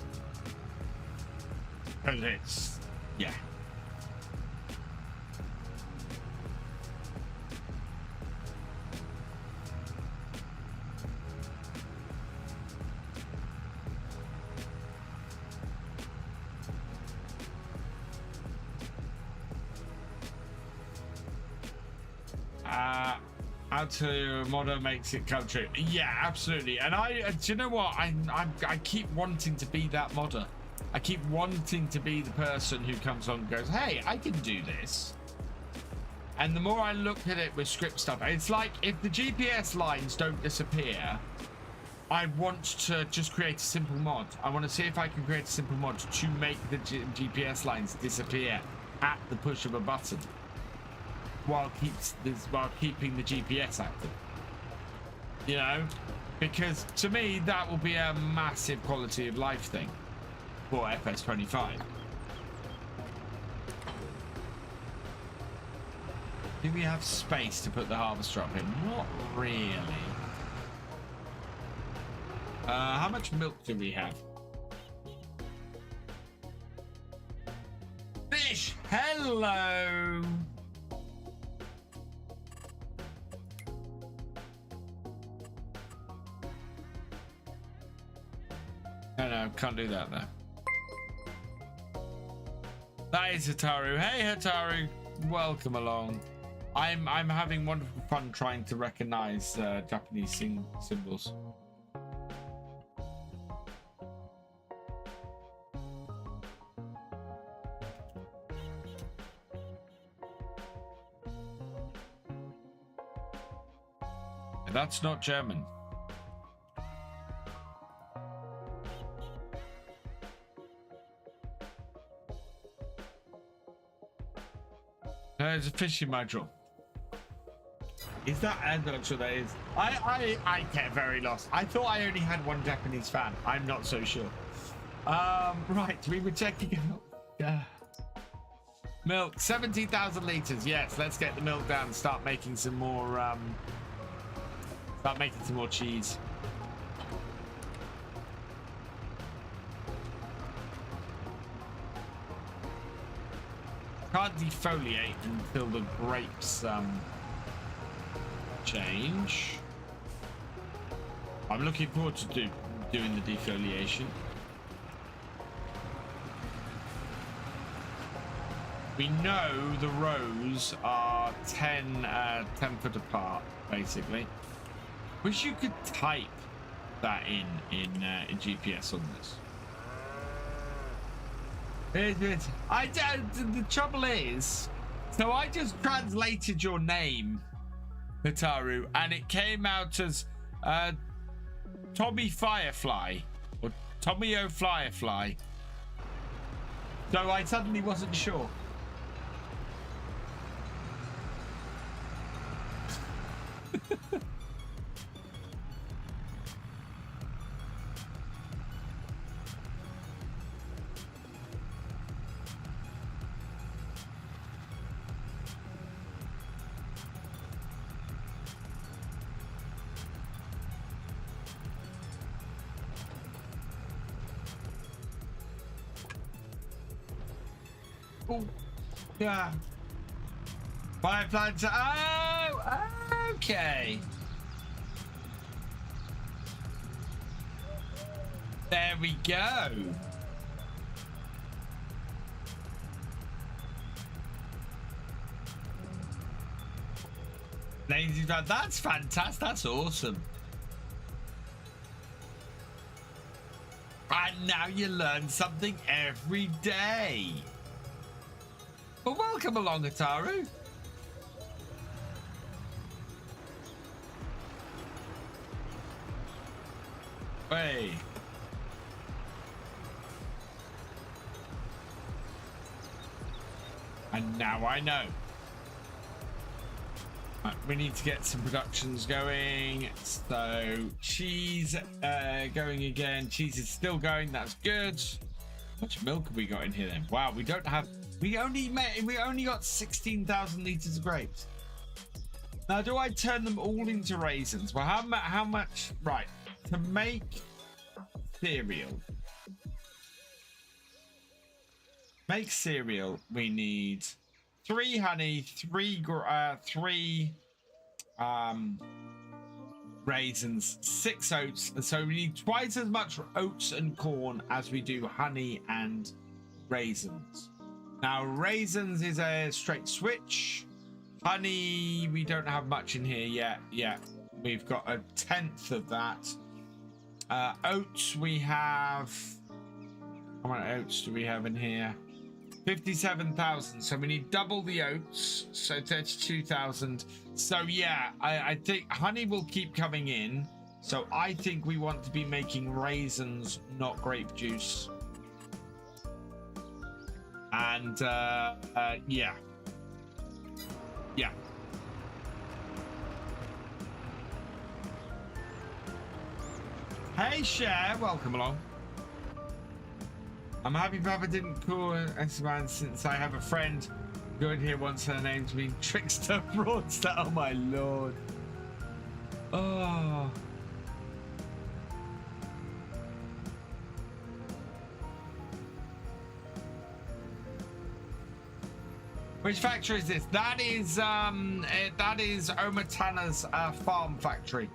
Because it's, yeah. Out to Modo makes it come true. Yeah, absolutely. And do you know what? I keep wanting to be that modder. I keep wanting to be the person who comes on and goes, hey, I can do this. And the more I look at it with script stuff, it's like if the GPS lines don't disappear, I want to just create a simple mod. I want to see if I can create a simple mod to make the GPS lines disappear at the push of a button while keeping the GPS active. You know, because to me that will be a massive quality of life thing for FS25. Do we have space to put the harvest drop in? Not really. How much milk do we have? Fish, hello. No, can't do that though. That is Hataru. Hey Hataru, welcome along. I'm having wonderful fun trying to recognize Japanese symbols. That's not German. There's a fishing module. Is that? I'm not sure that is. I get very lost. I thought I only had one Japanese fan. I'm not so sure. Right, we were checking out. Milk, 17,000 liters. Yes, let's get the milk down and start making some more. Start making some more cheese. Can't defoliate until the grapes change. I'm looking forward to doing the defoliation. We know the rows are 10 foot apart, basically. Wish you could type that in GPS on this. The trouble is, so I just translated your name, Hitaru, and it came out as Tommy Firefly or Tommy O'Flyerfly. So I suddenly wasn't sure. Oh, yeah. Firefly. Oh, okay. There we go. Lazy, that's fantastic. That's awesome. And now you learn something every day. Well, welcome along, Hitaru. Hey. And now I know. Right, we need to get some productions going. So cheese going again. Cheese is still going. That's good. How much milk have we got in here then? Wow, we don't have. We only got 16,000 liters of grapes. Now, do I turn them all into raisins? Well, how much? Right, to make cereal. Make cereal, we need 3 honey, 3 raisins, 6 oats. So we need twice as much oats and corn as we do honey and raisins. Now, raisins is a straight switch. Honey, we don't have much in here yet. Yeah, we've got 1/10 of that. Oats, we have. How many oats do we have in here? 57,000. So we need double the oats. So 32,000. So yeah, I think honey will keep coming in. So I think we want to be making raisins, not grape juice. And yeah. Yeah. Hey, Cher, welcome along. I'm happy Papa didn't call Esteban since I have a friend going here once her name's been Trickster Fraudster. Oh my lord. Oh. Which factory is this? That is Omatana's farm factory.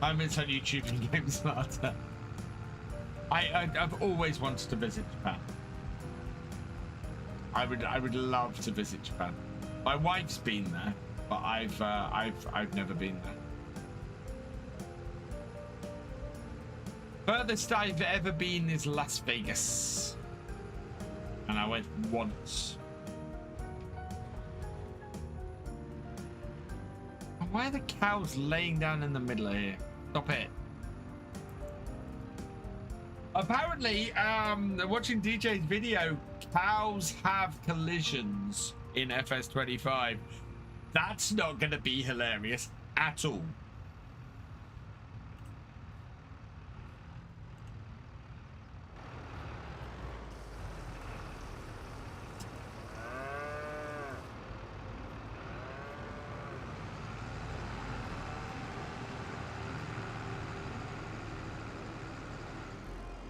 I miss on YouTube and Game Smarter. I've always wanted to visit Japan. I would love to visit Japan. My wife's been there, but I've never been there. Furthest I've ever been is Las Vegas, and I went once. Why are the cows laying down in the middle of here? Stop it. Apparently, watching DJ's video, cows have collisions in FS25. That's not going to be hilarious at all.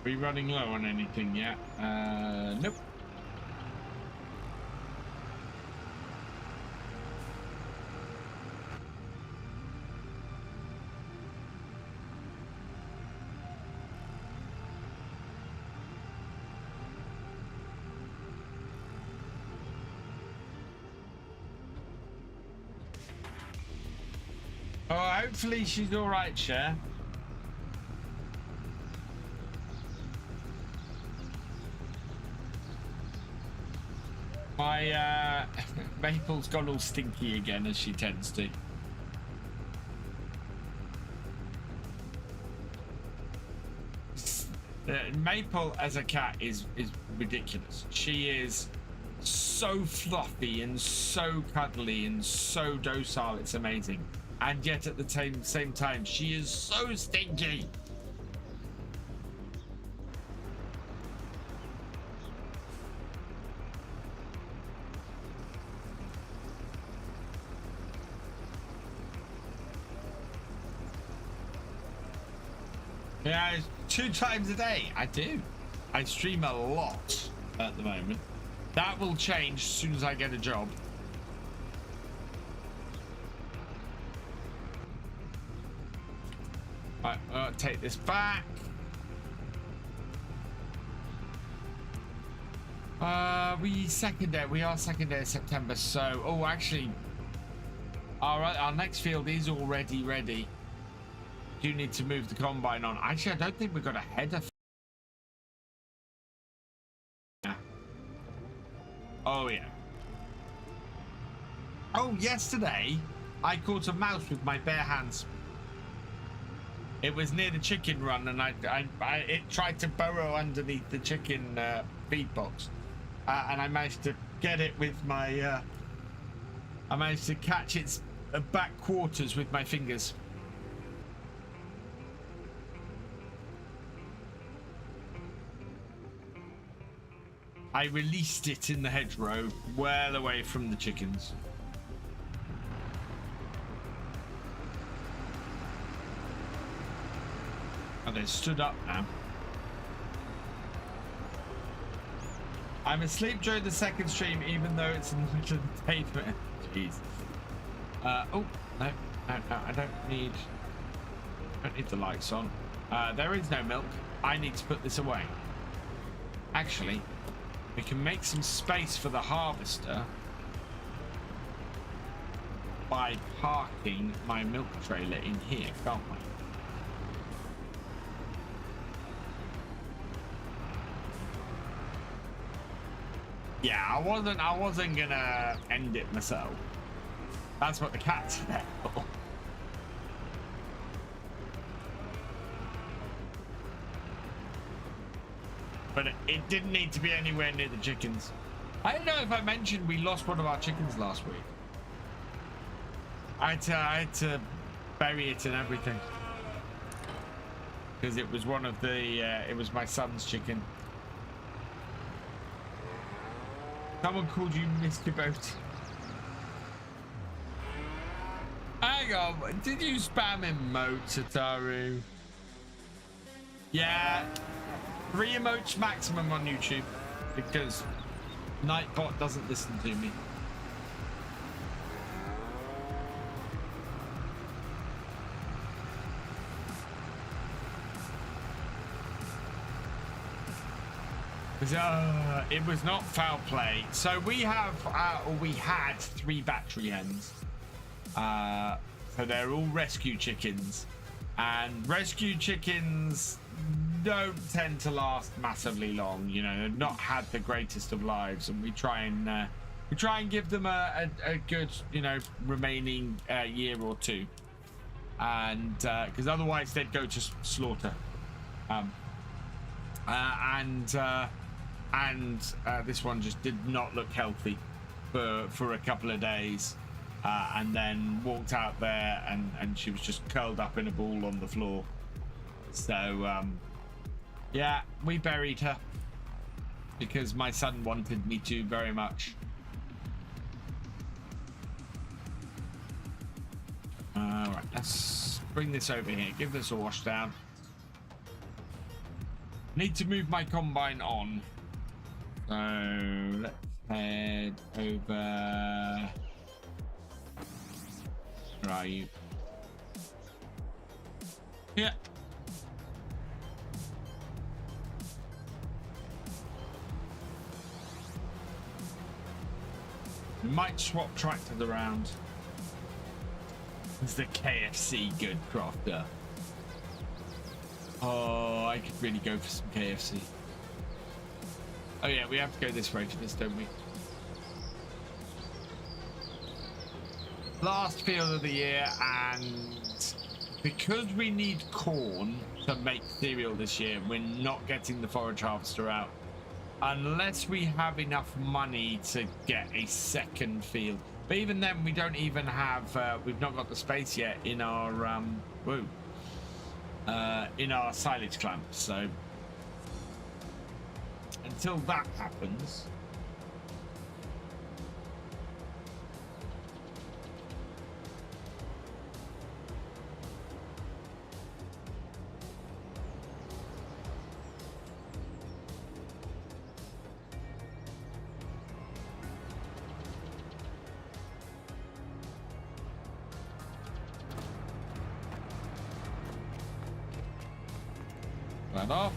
Are we running low on anything yet? Nope. Oh, hopefully she's all right, Cher. My Maple's gone all stinky again, as she tends to. Maple as a cat is ridiculous. She is so fluffy and so cuddly and so docile, it's amazing. And yet at the same time, she is so stinky. Yeah, 2 times a day. I do. I stream a lot at the moment. That will change as soon as I get a job. Right, I'll take this back. We are second day of September, so actually our next field is already ready. Do need to move the combine on. Actually, I don't think we've got a header. Yeah. Oh yeah. Oh, yesterday I caught a mouse with my bare hands. It was near the chicken run, and it tried to burrow underneath the chicken feed box, and I managed to get it with my. I managed to catch its back quarters with my fingers. I released it in the hedgerow, well away from the chickens. Oh, they stood up now. I'm asleep during the second stream, even though it's in the middle of the day. Jeez. Oh, no, I don't need the lights on. There is no milk. I need to put this away. Actually, we can make some space for the harvester by parking my milk trailer in here, can't we? Yeah, I wasn't gonna end it myself. That's what the cats are there for. But it didn't need to be anywhere near the chickens. I don't know if I mentioned we lost one of our chickens last week. I had to bury it and everything. Because it was one of the, it was my son's chicken. Someone called you Mr. Boat. Hang on, did you spam emotes, Ataru? Yeah, 3 emotes maximum on YouTube because Nightbot doesn't listen to me. It was not foul play. So we have, or we had 3 battery hens. So they're all rescue chickens, and rescue chickens don't tend to last massively long. You know, they've not had the greatest of lives, and we try and give them a good, you know, remaining year or 2, and because otherwise they'd go to slaughter. This one just did not look healthy for a couple of days, and then walked out there and she was just curled up in a ball on the floor. So yeah, we buried her because my son wanted me to very much. All right, let's bring this over here, give this a wash down. Need to move my combine on. So let's head over. Where are you? Yeah. We might swap tractors around. Is the KFC good, Crofter? Oh, I could really go for some KFC. Oh yeah, we have to go this way for this, don't we? Last field of the year, and because we need corn to make cereal this year, we're not getting the forage harvester out unless we have enough money to get a second field. But even then, we don't even have, we've not got the space yet in our, in our silage clamp. So until that happens, that off.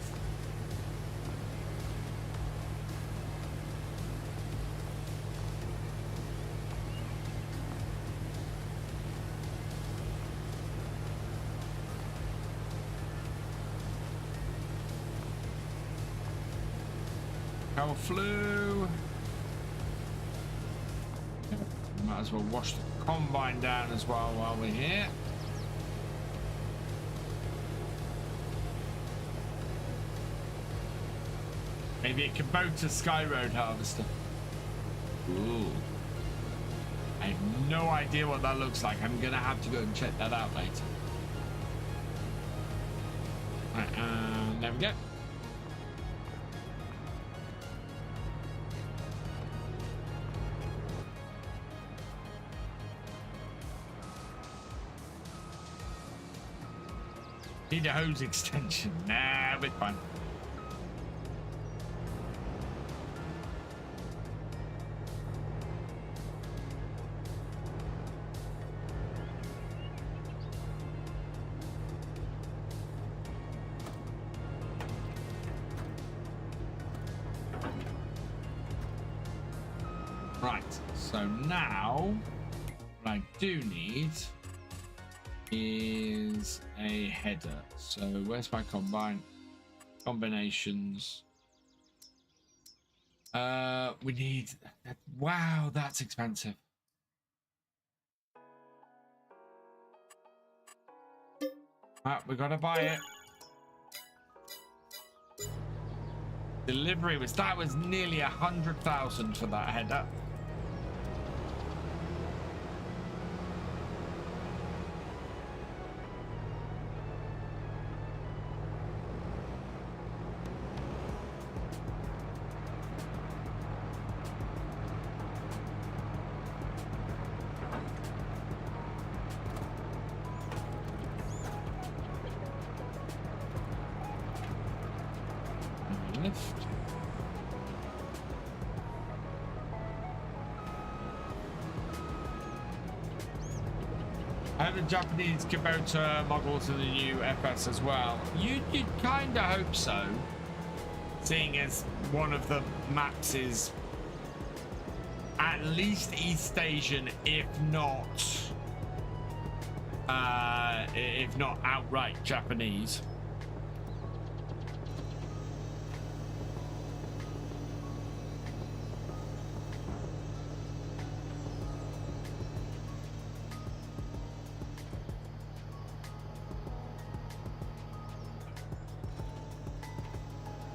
Cow flew. Might as well wash the combine down as well while we're here. Maybe it can boat a Sky Road harvester. Ooh. I have no idea what that looks like. I'm gonna have to go and check that out later. Right, there we go. Need a hose extension. Nah, but fine. Right, so now what I do need is a header. So where's my combine? Combinations. We need... Wow, that's expensive. We gotta buy it. Delivery was... That was nearly 100,000 for that header. I have the Japanese Kubota model to the new FS as well. You'd kind of hope so, seeing as one of the maps is at least East Asian, if not outright Japanese.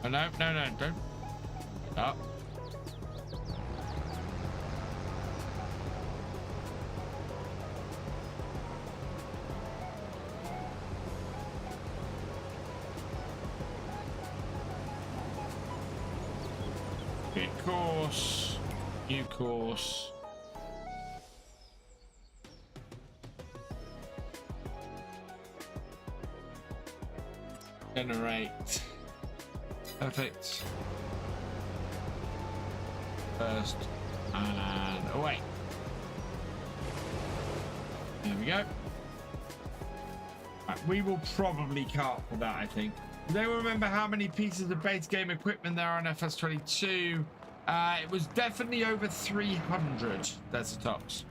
Oh, no, don't. Oh. Okay, course. New course. Generate. Perfect. First and away. There we go. Right, we will probably cart for that, I think. Do you remember how many pieces of base game equipment there are on FS22? It was definitely over 300 desktops.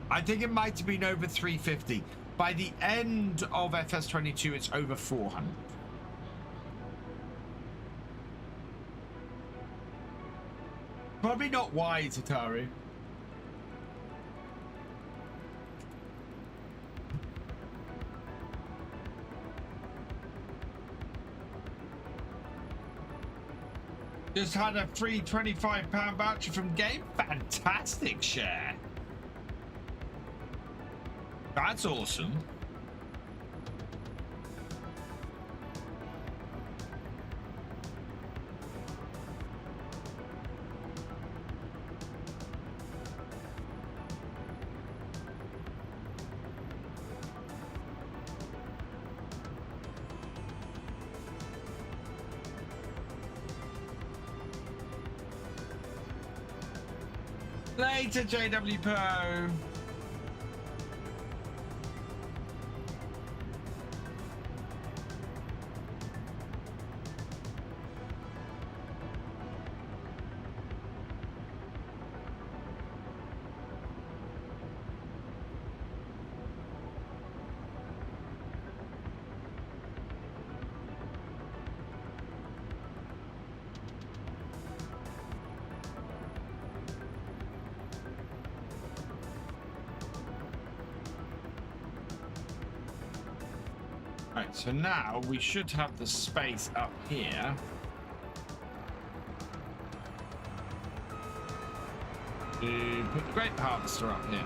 I think it might have been over 350. By the end of FS22, it's over 400. Probably not wise, Atari. Just had a free £25 voucher from Game. Fantastic share. That's awesome. Later, JW Pro. Right, so now we should have the space up here. To put the grape harvester up here.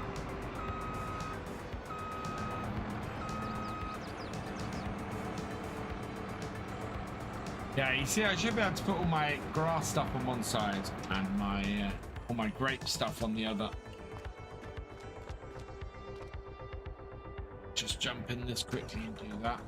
Yeah, you see, I should be able to put all my grass stuff on one side and my all my grape stuff on the other. Just jump in this quickly and do that.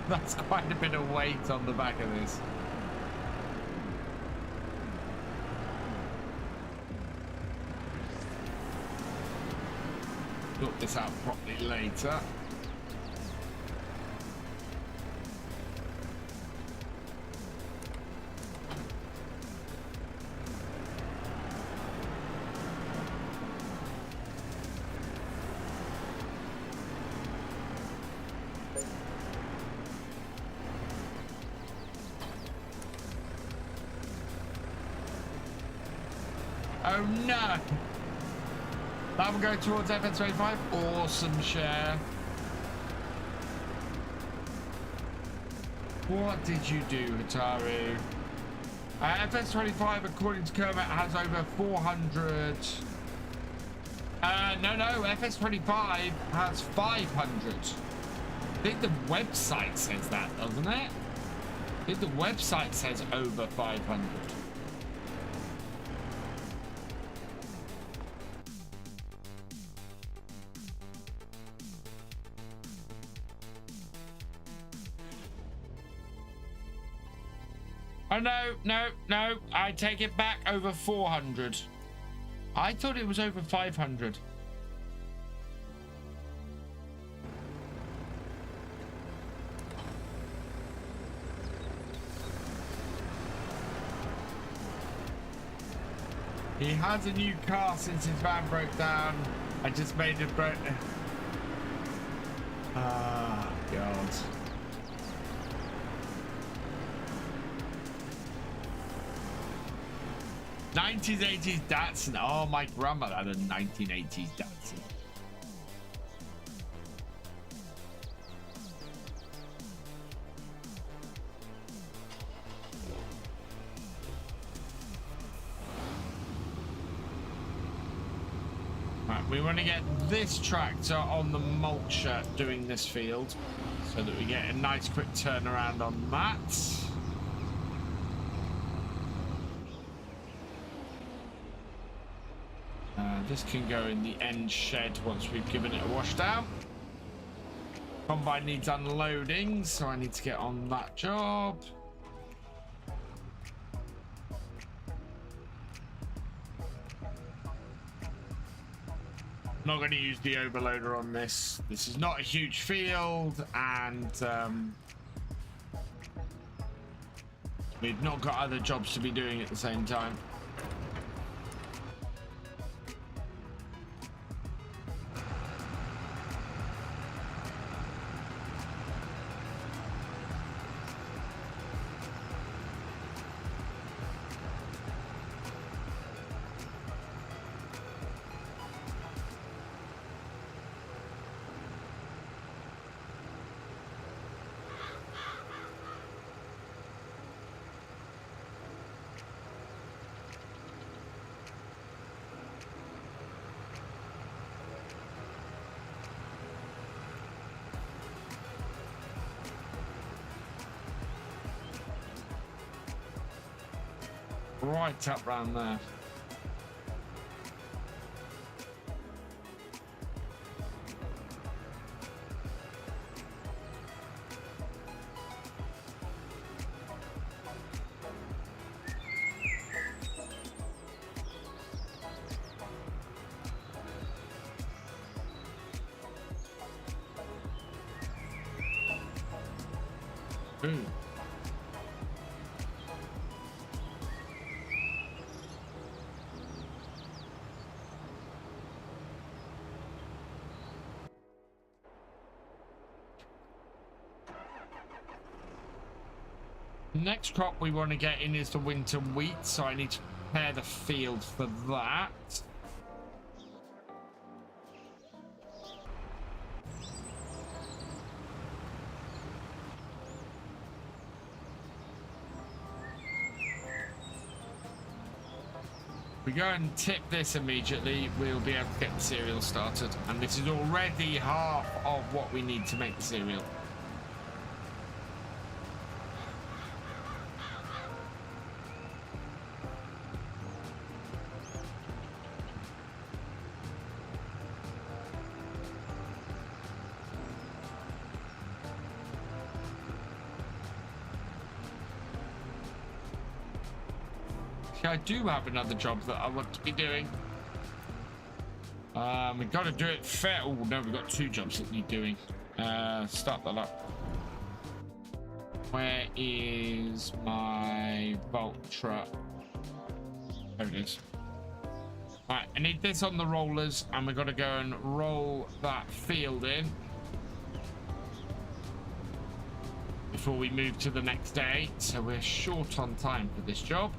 That's quite a bit of weight on the back of this. Sort this out properly later. Oh no! That will go towards FS25. Awesome share. What did you do, Hitaru? FS25, according to Kermit, has over 400. No, FS25 has 500. I think the website says that, doesn't it? I think the website says over 500. Oh, no, I take it back, over 400. I thought it was over 500. He has a new car since his van broke down. I just made it broke. Ah, God. 90s, 80s Datsun. Oh, my grandmother had a 1980s Datsun. Right, we want to get this tractor on the mulcher doing this field so that we get a nice quick turnaround on that. This can go in the end shed once we've given it a wash down. Combine needs unloading, so I need to get on that job. Not going to use the overloader on this. This is not a huge field, and we've not got other jobs to be doing at the same time. Right up round there. Ooh. Next crop we want to get in is the winter wheat, so I need to prepare the field for that. If we go and tip this immediately, we'll be able to get the cereal started, and this is already half of what we need to make the cereal. I do have another job that I want to be doing. We've got to do it fair. Oh no, we've got 2 jobs that need doing. Start that up. Where is my bolt truck? There it is. Right, I need this on the rollers, and we've got to go and roll that field in before we move to the next day. So we're short on time for this job.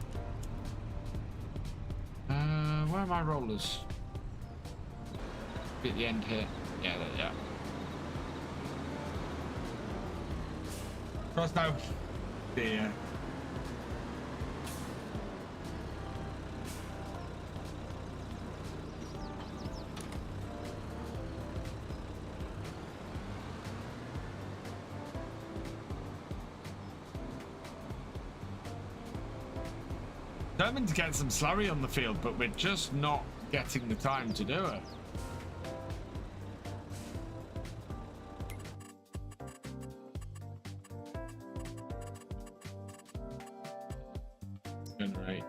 Where are my rollers? At the end here. Yeah, there they are. Cross now. Dear. Determined to get some slurry on the field, but we're just not getting the time to do it. Generate.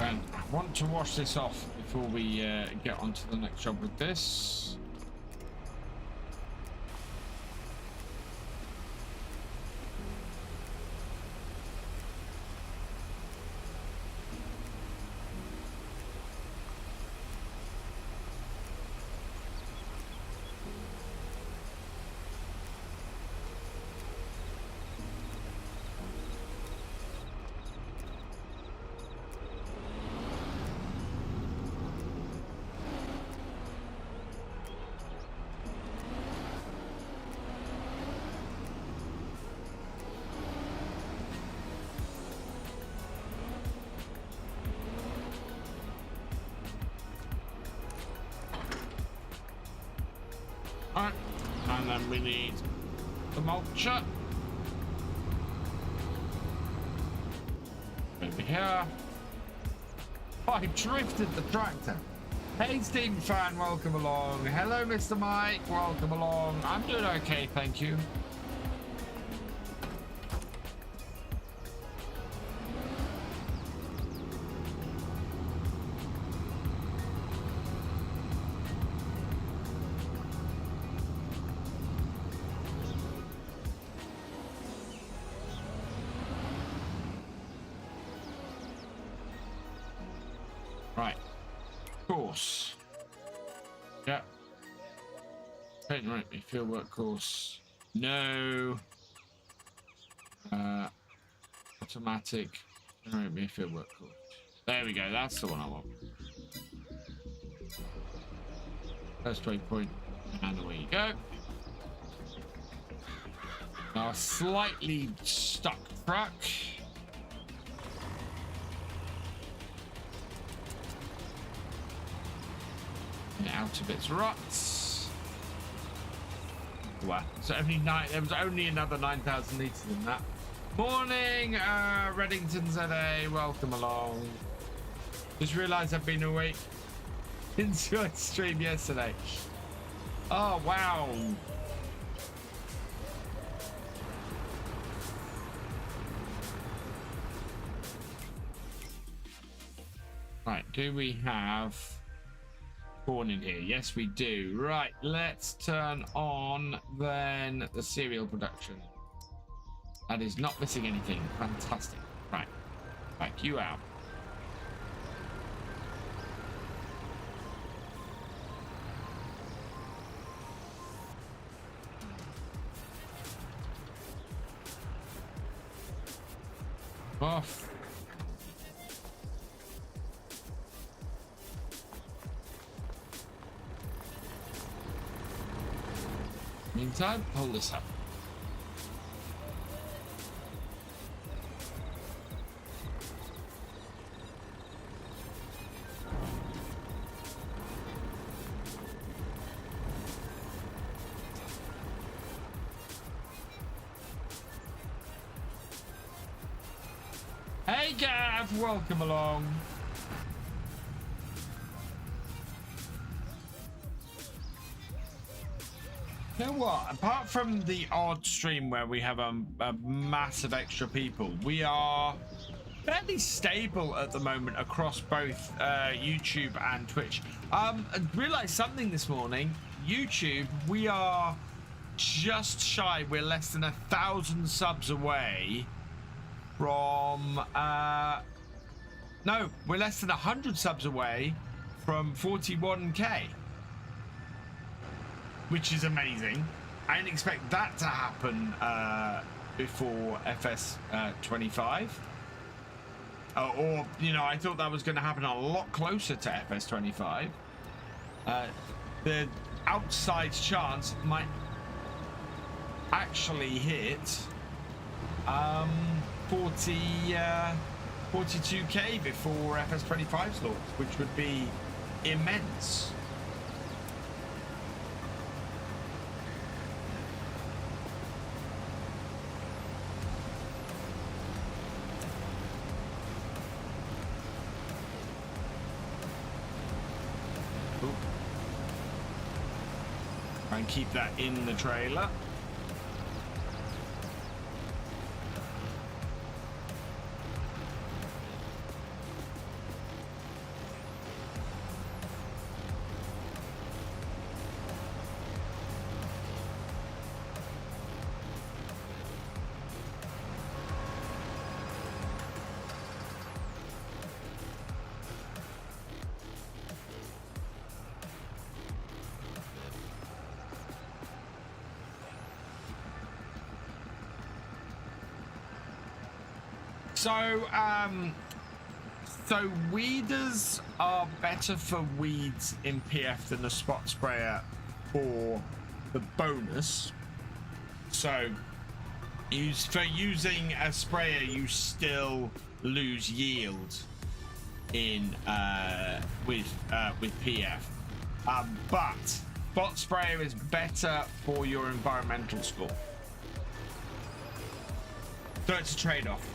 I want to wash this off before we get on to the next job with this. Alright, and then we need the mulcher. Over here. Oh, I drifted the tractor. Hey, Steam fan, welcome along. Hello, Mr. Mike, welcome along. I'm doing okay, thank you. Right, course. Yeah. Right, field work course. No. Automatic. Generate me a field work course. There we go. That's the one I want. First waypoint, and away you go. Now, a slightly stuck truck. Out of its ruts. Wow, so only 9. There was only another 9,000 litres in that. Morning, Reddington ZA, welcome along. Just realised I've been awake since your stream yesterday. Oh wow. Right, do we have corn in here? Yes, we do. Right, let's turn on then the cereal production. That is not missing anything. Fantastic. Right, back you out. Off. Meantime, hold this up. Hey Gav, welcome along. You know what? Apart from the odd stream where we have a massive extra people, we are fairly stable at the moment across both YouTube and Twitch. I realized something this morning. YouTube, we are just shy. We're less than 1,000 subs away from no, we're less than 100 subs away from 41k, which is amazing. I didn't expect that to happen before FS 25. Or, you know, I thought that was going to happen a lot closer to FS 25. The outside chance might actually hit 42k before FS 25's launch, which would be immense. Try and keep that in the trailer. So weeders are better for weeds in PF than a spot sprayer for the bonus. So for using a sprayer, you still lose yield in with PF, but spot sprayer is better for your environmental score. So it's a trade-off.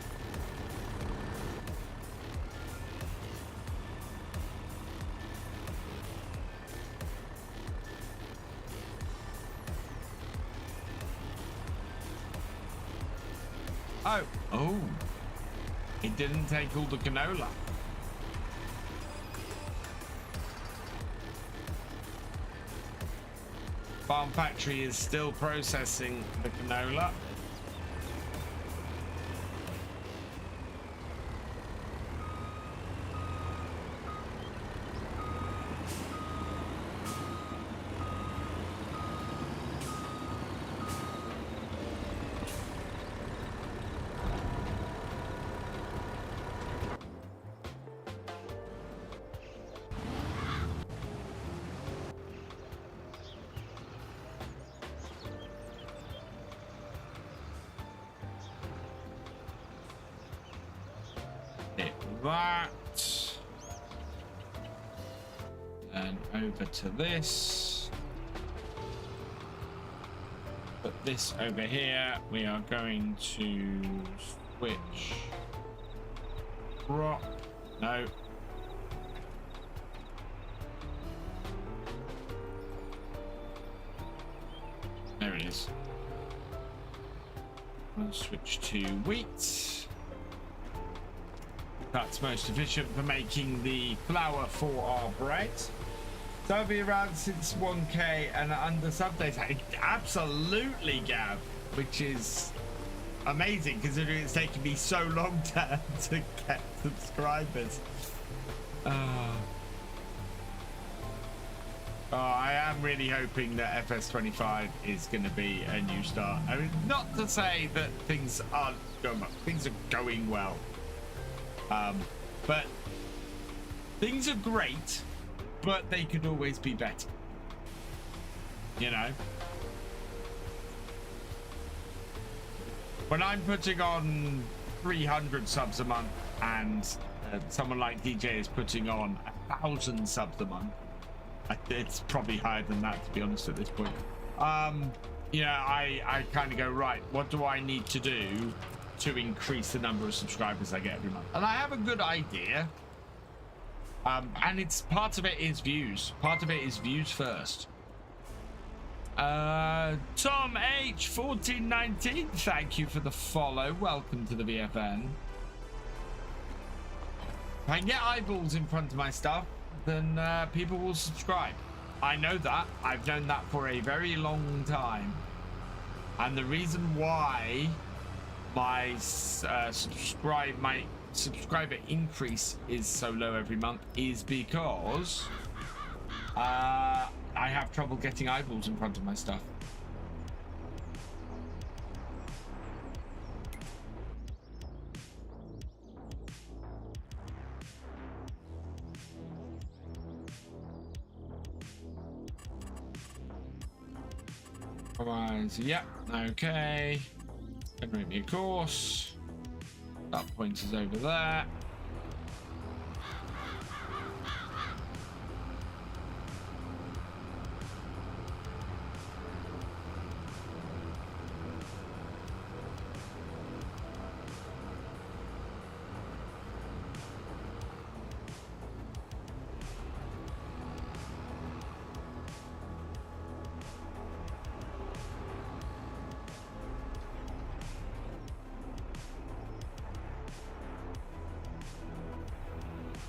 Oh, it didn't take all the canola. Farm factory is still processing the canola. That and over to this, put this over here. We are going to switch crop. No, there it is. I'll switch to wheat. That's most efficient for making the flour for our bread. So I'll be around since 1k and under sub days. Absolutely, Gav, which is amazing considering it's taken me so long to get subscribers. I am really hoping that FS25 is going to be a new start. I mean, not to say that things aren't going well. Things are going well. But things are great, but they could always be better, you know. When I'm putting on 300 subs a month and someone like DJ is putting on 1,000 subs a month, it's probably higher than that, to be honest, at this point. You know, I kind of go, right, what do I need to do to increase the number of subscribers I get every month. And I have a good idea. And it's part of it is views. Part of it is views first. Tom H 1419, thank you for the follow. Welcome to the VFN. If I can get eyeballs in front of my stuff, then people will subscribe. I know that. I've known that for a very long time. And the reason why my subscriber increase is so low every month is because I have trouble getting eyeballs in front of my stuff. Otherwise, yep, okay. Generate me a course. That point is over there.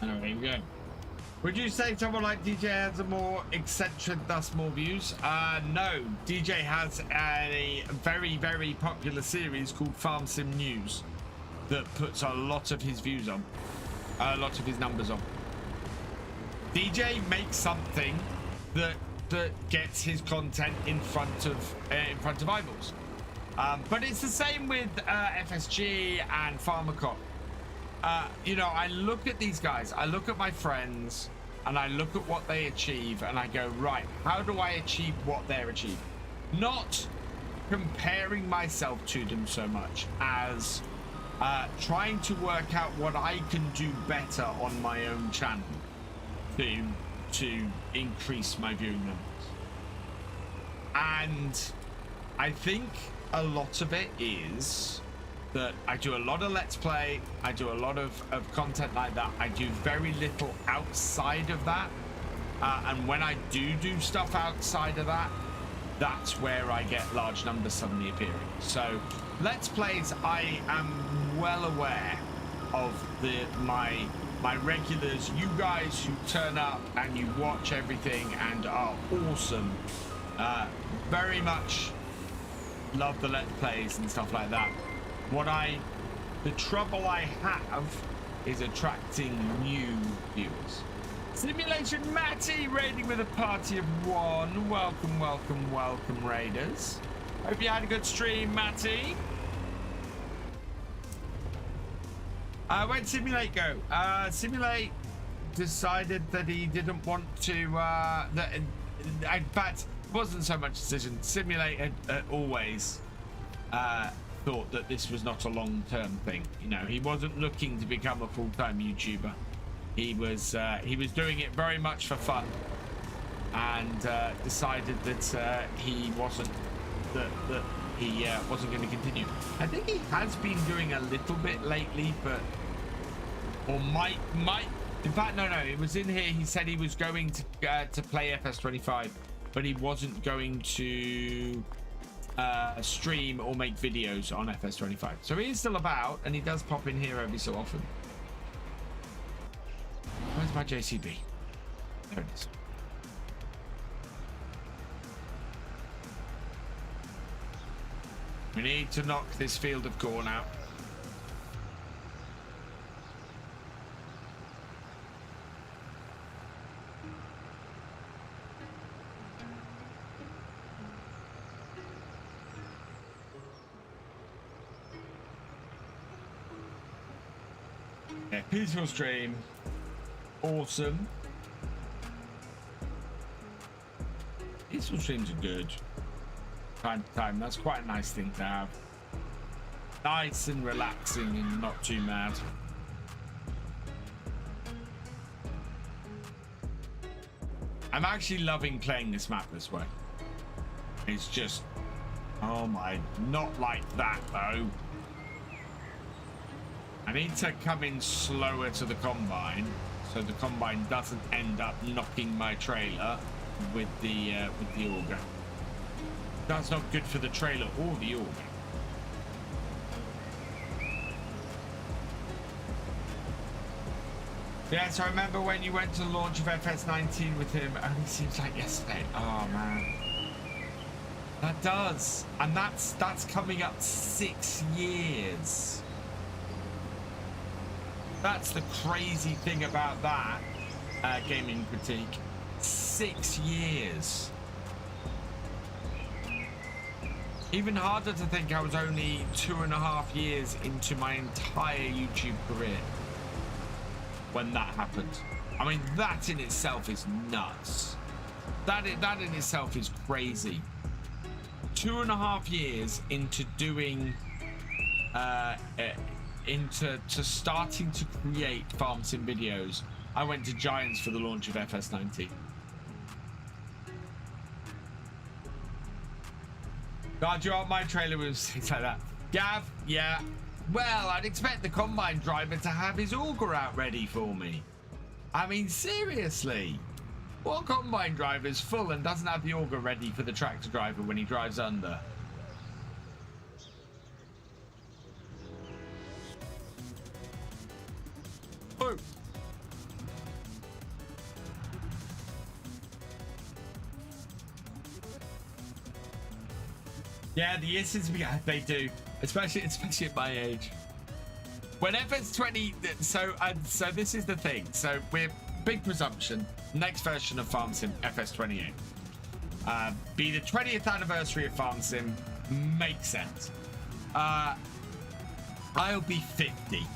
There you go. Would you say someone like DJ has a more eccentric, thus more views? No. DJ has a very, very popular series called Farm Sim News that puts a lot of his views on, a lot of his numbers on. DJ makes something that gets his content in front of eyeballs. But it's the same with FSG and Farmercop. You know, I look at these guys, I look at my friends, and I look at what they achieve, and I go, right, how do I achieve what they're achieving? Not comparing myself to them so much as trying to work out what I can do better on my own channel to increase my viewing numbers. And I think a lot of it is that I do a lot of Let's Play, I do a lot of content like that. I do very little outside of that. And when I do stuff outside of that, that's where I get large numbers suddenly appearing. So Let's Plays, I am well aware of my regulars, you guys who turn up and you watch everything and are awesome. Very much love the Let's Plays and stuff like that. The trouble I have is attracting new viewers. Simulation Matty raiding with a party of one. Welcome, welcome, welcome, raiders. Hope you had a good stream, Matty. Where'd Simulate go? Simulate decided that he didn't want to. In fact, it wasn't so much a decision. Simulate had always thought that this was not a long-term thing. You know, he wasn't looking to become a full-time YouTuber. He was doing it very much for fun, and decided that he wasn't going to continue. I think he has been doing a little bit lately, but might. In fact, no. It was in here. He said he was going to play FS25, but he wasn't going to stream or make videos on FS25. So he is still about, and he does pop in here every so often. Where's my JCB? There it is. We need to knock this field of corn out. Yeah, peaceful stream. Awesome. Peaceful streams are good. Time to time, that's quite a nice thing to have. Nice and relaxing and not too mad. I'm actually loving playing this map this way. It's just, oh my, not like that though. I need to come in slower to the combine, so the combine doesn't end up knocking my trailer with the auger. That's not good for the trailer or the auger. Yes, I remember when you went to the launch of FS19 with him. It only seems like yesterday. Oh man, that does, and that's coming up 6 years. That's the crazy thing about that gaming critique. 6 years. Even harder to think I was only 2.5 years into my entire YouTube career when that happened. I mean, that in itself is nuts. That in itself is crazy. 2.5 years into doing into starting to create farm sim videos. I went to Giants for the launch of FS19. God, you are my trailer with things like that. Gav, yeah. Well, I'd expect the combine driver to have his auger out ready for me. I mean, seriously. What combine driver is full and doesn't have the auger ready for the tractor driver when he drives under? Oh. Yeah, the issues they do, especially at my age. When FS20, so this is the thing. So we're big presumption. Next version of Farm Sim, FS28. Be the 20th anniversary of Farm Sim. Makes sense. I'll be 50.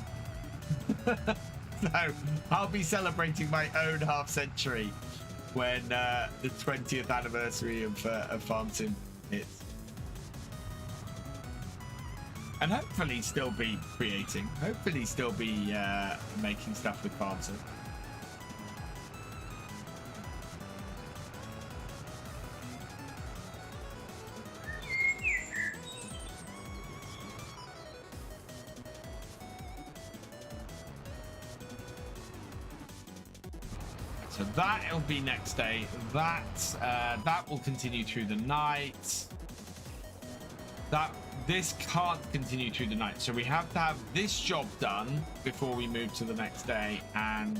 So I'll be celebrating my own half century when the 20th anniversary of Farm Sim hits. And hopefully still be creating. Hopefully still be making stuff with Farm Sim. So that'll be next day. That will continue through the night. This can't continue through the night, so we have to have this job done before we move to the next day, and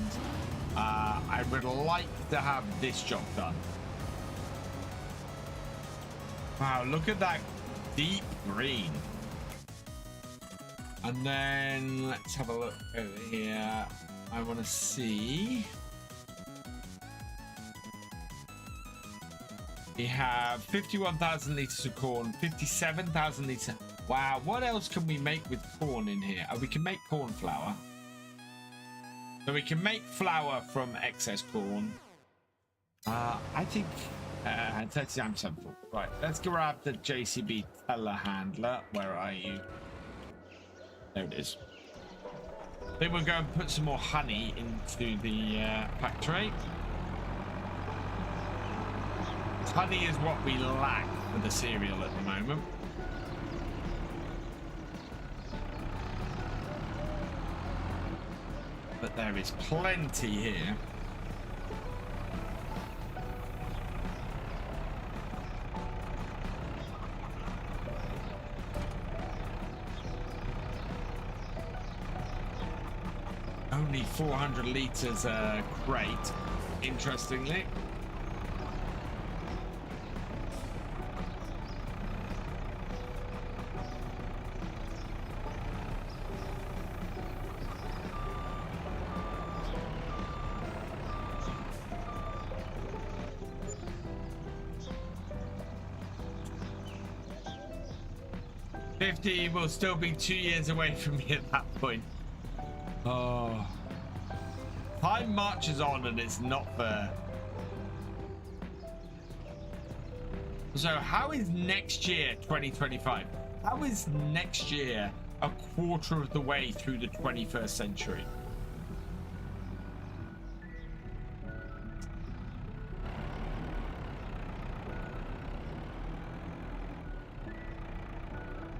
I would like to have this job done. Wow, look at that deep green. And then let's have a look over here. I want to see. We have 51,000 litres of corn, 57,000 litres. Wow, what else can we make with corn in here? Oh, we can make corn flour. So we can make flour from excess corn. I think 39% full. Right, let's grab the JCB telehandler. Where are you? There it is. Then we'll go and put some more honey into the pack tray. Honey is what we lack for the cereal at the moment. But there is plenty here. Only 400 litres a crate, interestingly. Will still be 2 years away from me at that point. Oh, time marches on and it's not fair. So how is next year 2025? How is next year a quarter of the way through the 21st century?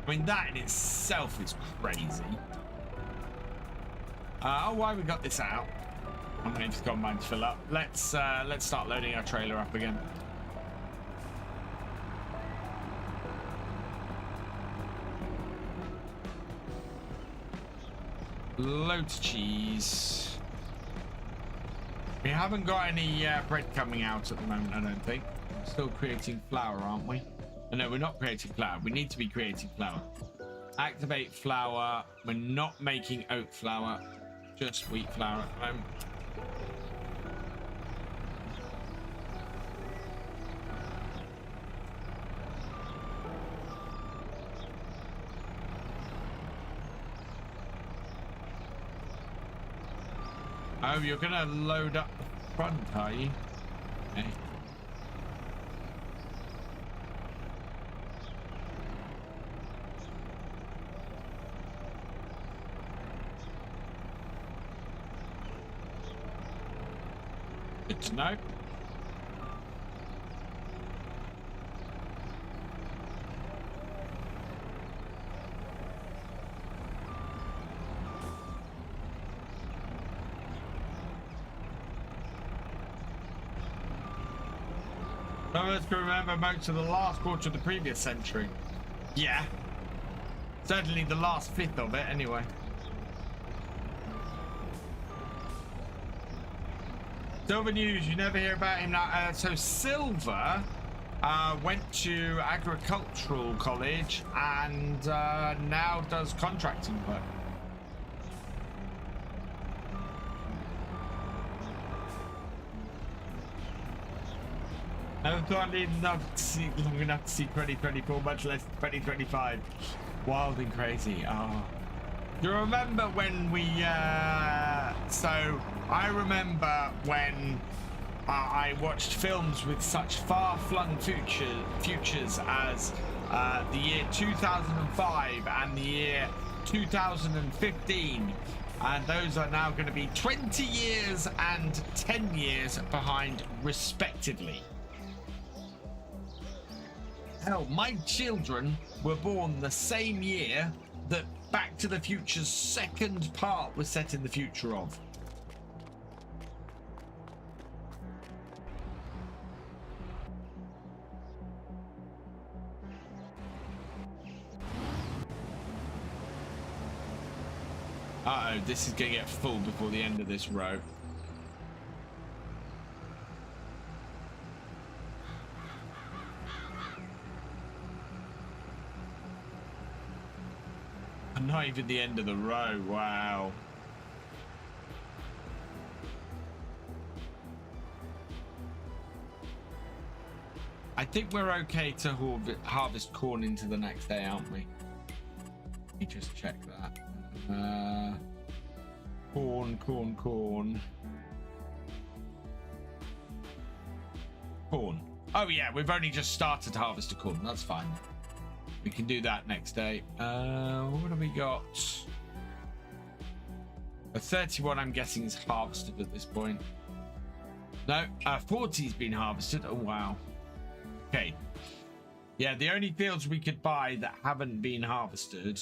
I mean, that in itself is crazy. Oh, why we got this out? I'm waiting for the combine to fill up. Let's start loading our trailer up again. Loads of cheese. We haven't got any bread coming out at the moment, I don't think. We're still creating flour, aren't we? Oh, no, we're not creating flour. We need to be creating flour. Activate flour. We're not making oat flour, just wheat flour at the moment. Oh, you're gonna load up the front, are you? Okay. Good to know. Some of us can remember most of the last quarter of the previous century. Yeah. Certainly the last fifth of it, anyway. Silver news, you never hear about him now. So Silver went to agricultural college and now does contracting work. I thought I didn't long enough to see 2024, much less 2025. Wild and crazy. Oh. Do you remember when we so I remember when I watched films with such far-flung futures as the year 2005 and the year 2015, and those are now going to be 20 years and 10 years behind respectively. Hell, my children were born the same year that Back to the Future's second part was set in the future of. Uh-oh, this is going to get full before the end of this row. Not even the end of the row. Wow. I think we're okay to harvest corn into the next day, aren't we? Let me just check that. Corn. Oh yeah, we've only just started to harvest a corn. That's fine. We can do that next day. What have we got? A 31, I'm guessing, is harvested at this point. No, 40's been harvested. Oh, wow. Okay. Yeah, the only fields we could buy that haven't been harvested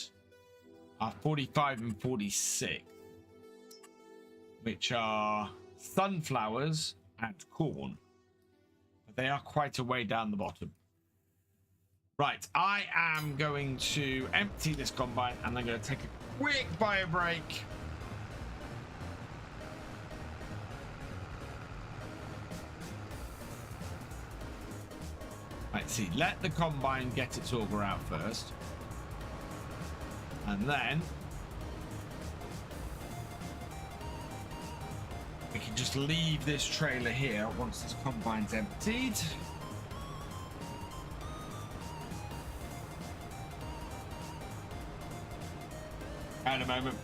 are 45 and 46, which are sunflowers and corn. But they are quite a way down the bottom. Right, I am going to empty this combine and I'm going to take a quick bio break. Right, see, let the combine get its auger out first. And then we can just leave this trailer here once this combine's emptied. In a moment.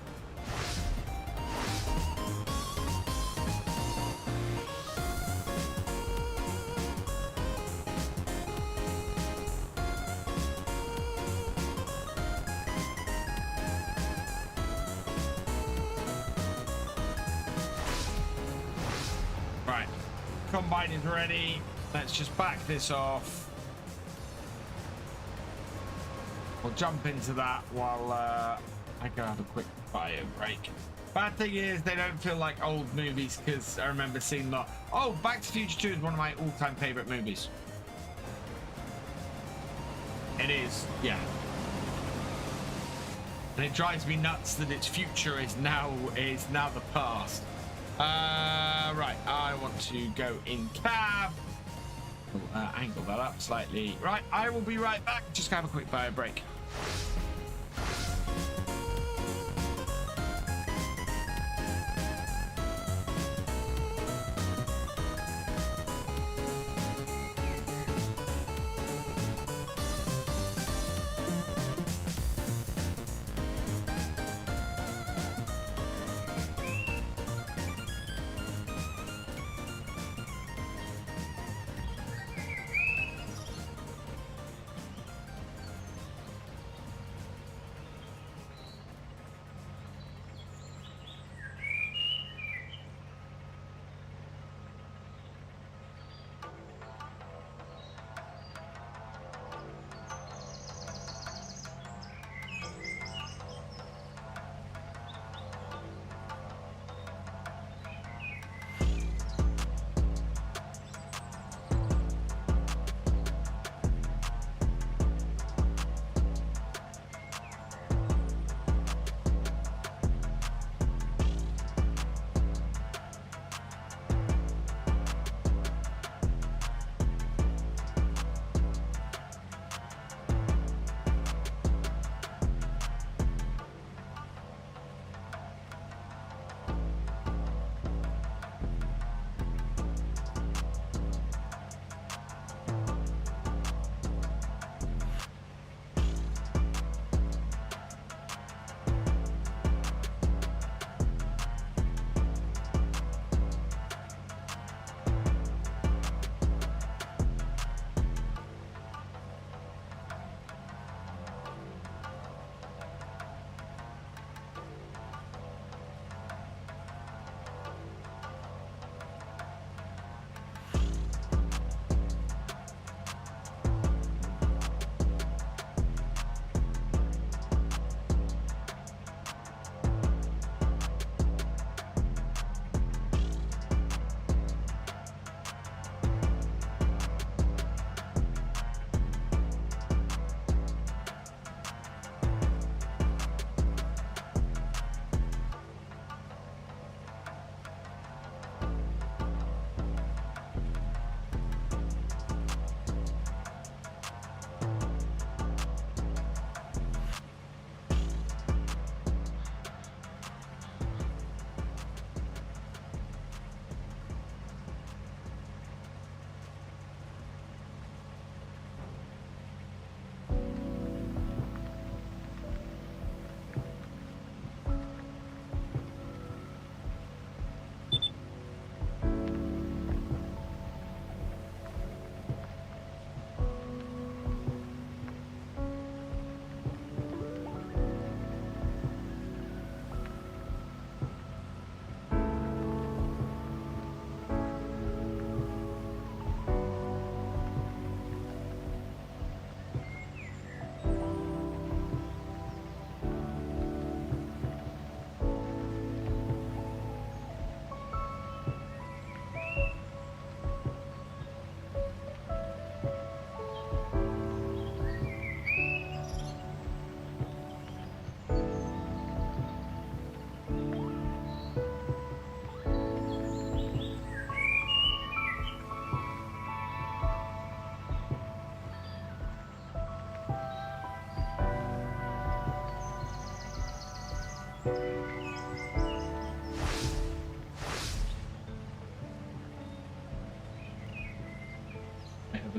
Right, combine is ready. Let's just back this off. We'll jump into that while I go have a quick bio break. Bad thing is they don't feel like old movies because I remember seeing that. Oh, Back to the Future 2 is one of my all-time favorite movies. It is, yeah. And it drives me nuts that its future is now the past. Right, I want to go in cab. Angle that up slightly. Right, I will be right back. Just have a quick bio break.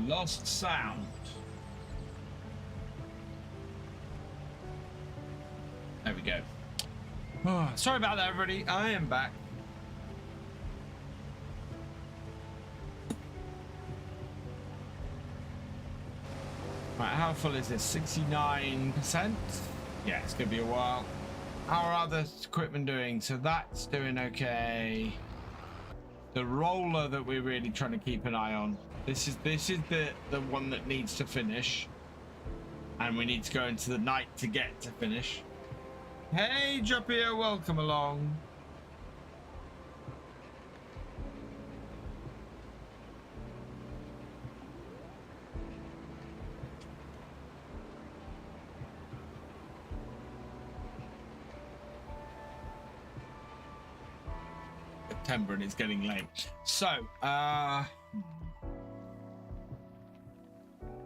Lost sound. There we go. Oh, sorry about that, everybody. I am back. Right, how full is this? 69%? Yeah, it's gonna be a while. How are other equipment doing? So that's doing okay. The roller that we're really trying to keep an eye on. This is the one that needs to finish, and we need to go into the night to get to finish. Hey, Jopio, welcome along. September and it's getting late. So,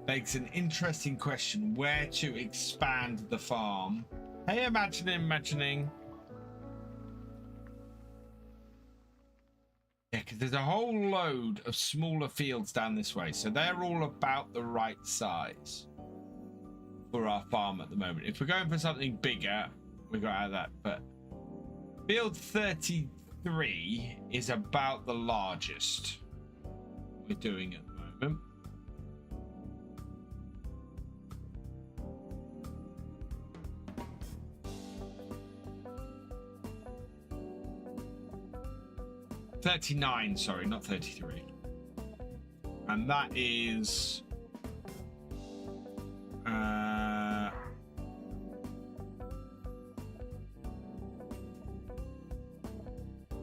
begs an interesting question: where to expand the farm? Hey, imagining. Yeah, because there's a whole load of smaller fields down this way, so they're all about the right size for our farm at the moment. If we're going for something bigger, we got out of that. But field 33 is about the largest we're doing at the moment. $39, sorry, not 33. And that is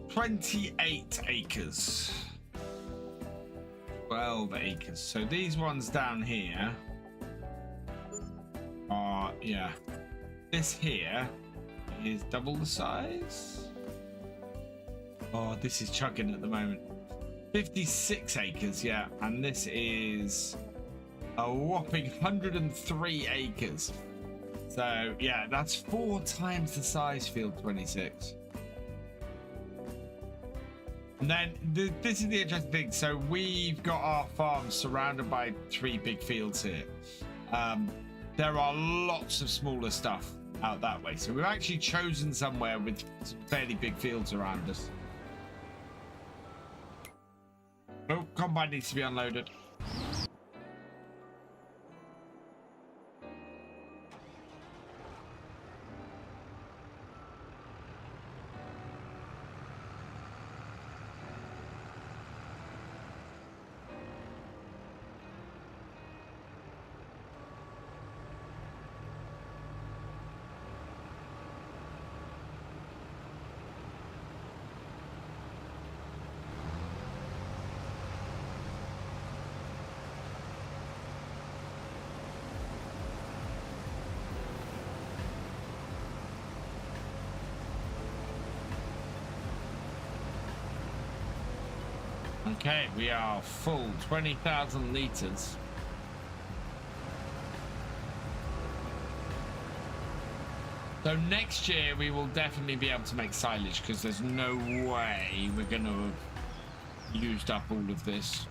28 acres. 12 acres. So these ones down here are, yeah. This here is double the size. Oh, this is chugging at the moment. 56 acres, yeah. And this is a whopping 103 acres. So, yeah, that's 4 times the size field 26. And then this is the interesting thing. So we've got our farm surrounded by 3 big fields here. There are lots of smaller stuff out that way. So we've actually chosen somewhere with some fairly big fields around us. Oh, combine needs to be unloaded. Okay, we are full, 20,000 litres. So next year we will definitely be able to make silage because there's no way we're going to have used up all of this.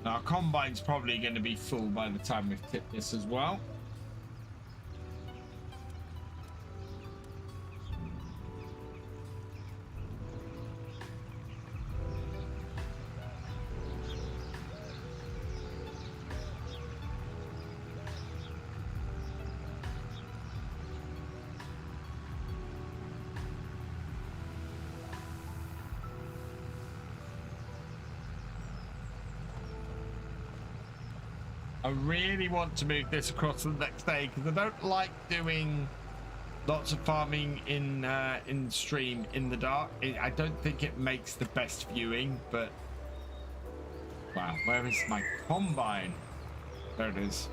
Our combine's probably going to be full by the time we've tipped this as well. I really want to move this across to the next day because I don't like doing lots of farming in stream in the dark. I don't think it makes the best viewing, but wow, where is my combine? There it is.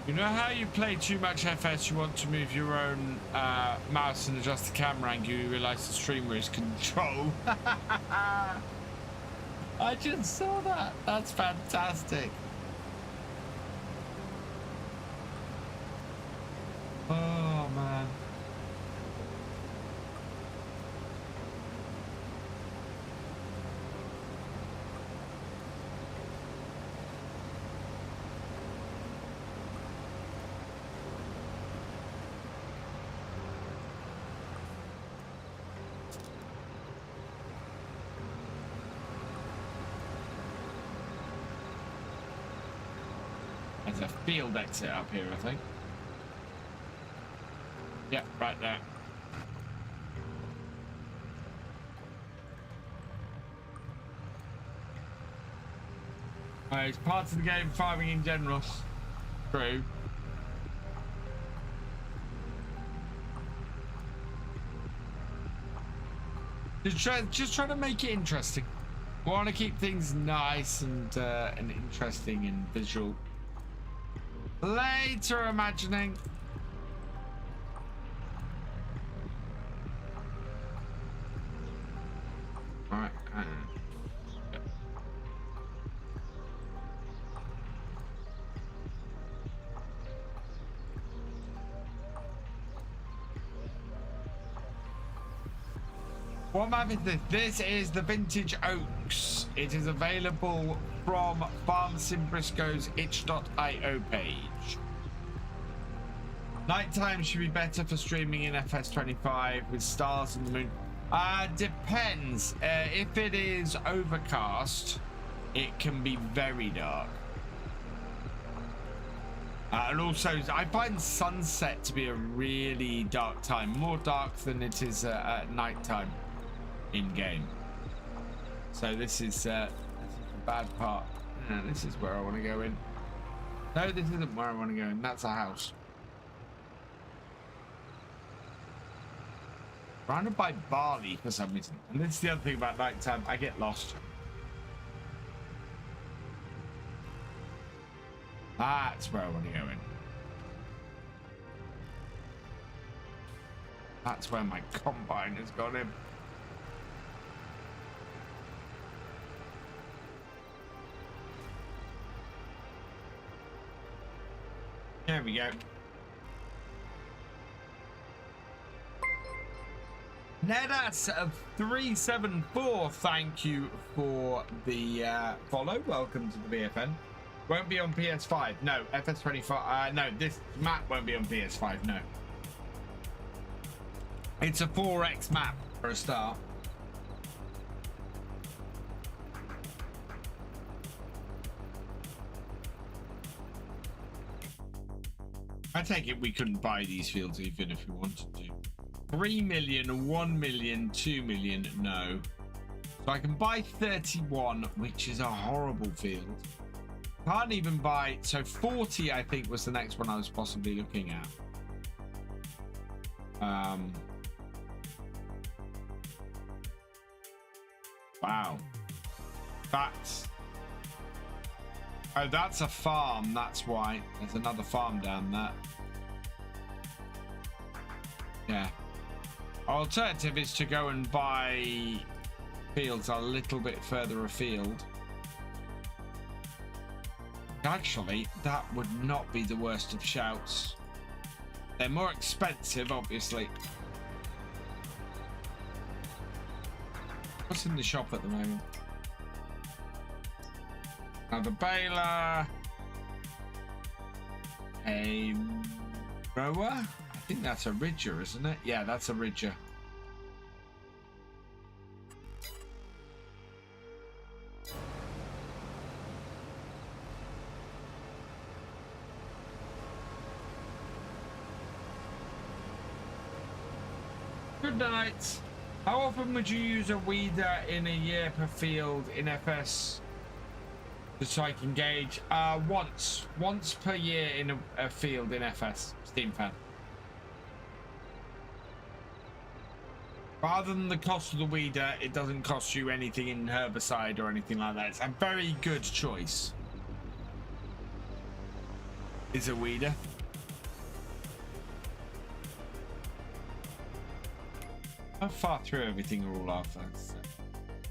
You know how you play too much FS, you want to move your own mouse and adjust the camera angle, you realise the streamer is control. I just saw that. That's fantastic. Oh, man. field exit up here, I think. Yep, right there. It's part of the game, farming in general. True. Just trying to make it interesting. We want to keep things nice and interesting and visual. Later imagining. All right. What map is this? This is the Vintage Oaks. It is available from Farm Simbrisco's itch.io page. Nighttime should be better for streaming in FS25 with stars and the moon. Depends. If it is overcast, it can be very dark. And also, I find sunset to be a really dark time, more dark than it is at nighttime in game. So this is the bad part. No, this is where I want to go in. No, this isn't where I want to go in. That's a house. Surrounded by barley for some reason. And this is the other thing about nighttime. I get lost. That's where I want to go in. That's where my combine has gone in. There we go. Nedas of 374, thank you for the follow. Welcome to the BFN. Won't be on PS5. No, FS25. No, this map won't be on PS5. No. It's a 4X map for a start. I take it we couldn't buy these fields even if we wanted to. 3 million, 1 million, 2 million, no. So I can buy 31, which is a horrible field. Can't even buy, so 40 I think was the next one I was possibly looking at. Wow. Oh, that's a farm, that's why. There's another farm down there. Yeah. Alternative is to go and buy fields a little bit further afield. Actually, that would not be the worst of shouts. They're more expensive, obviously. What's in the shop at the moment? Another baler. A rower? I think that's a ridger, isn't it? Yeah, that's a ridger. Good night. How often would you use a weeder in a year per field in FS? Just so I can gauge. Once per year in a field in FS. Steam fan. Rather than the cost of the weeder, it doesn't cost you anything in herbicide or anything like that. It's a very good choice. Is a weeder. How far through everything are all after?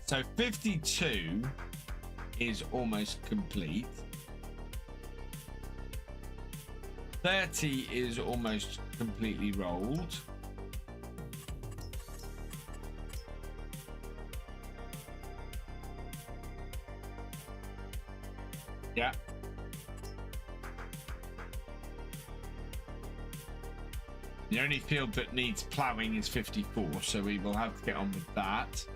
So 52 is almost complete. 30 is almost completely rolled. Yeah. The only field that needs ploughing is 54, so we will have to get on with that.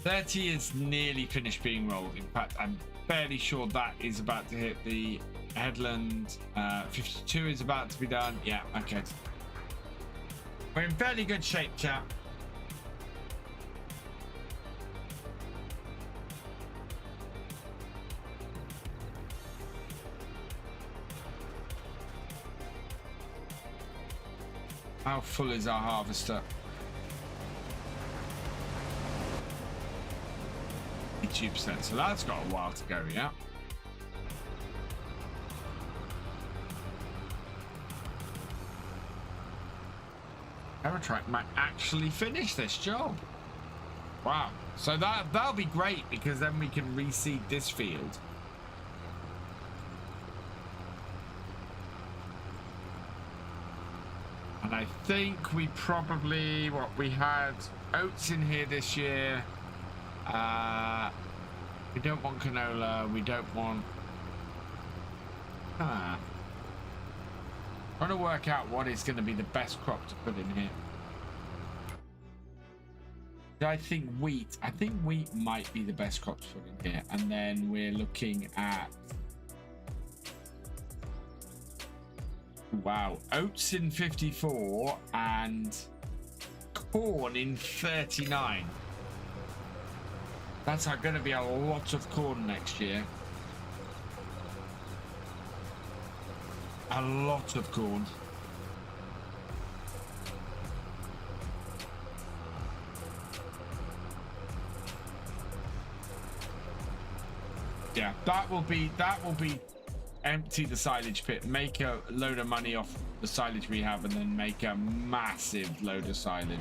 30 is nearly finished being rolled. In fact, I'm fairly sure that is about to hit the headland. 52 is about to be done. Yeah, okay. We're in fairly good shape, chap. How full is our harvester? 82%, so that's got a while to go, yeah. Aerotrack might actually finish this job. Wow, so that'll be great because then we can reseed this field. And I think we probably, we had oats in here this year. We don't want canola. We don't want. Trying to work out what is going to be the best crop to put in here. I think wheat. I think wheat might be the best crop to put in here. And then we're looking at. Wow, oats in 54 and corn in 39. That's going to be a lot of corn next year. A lot of corn. Yeah, that will be empty the silage pit, make a load of money off the silage we have, and then make a massive load of silage.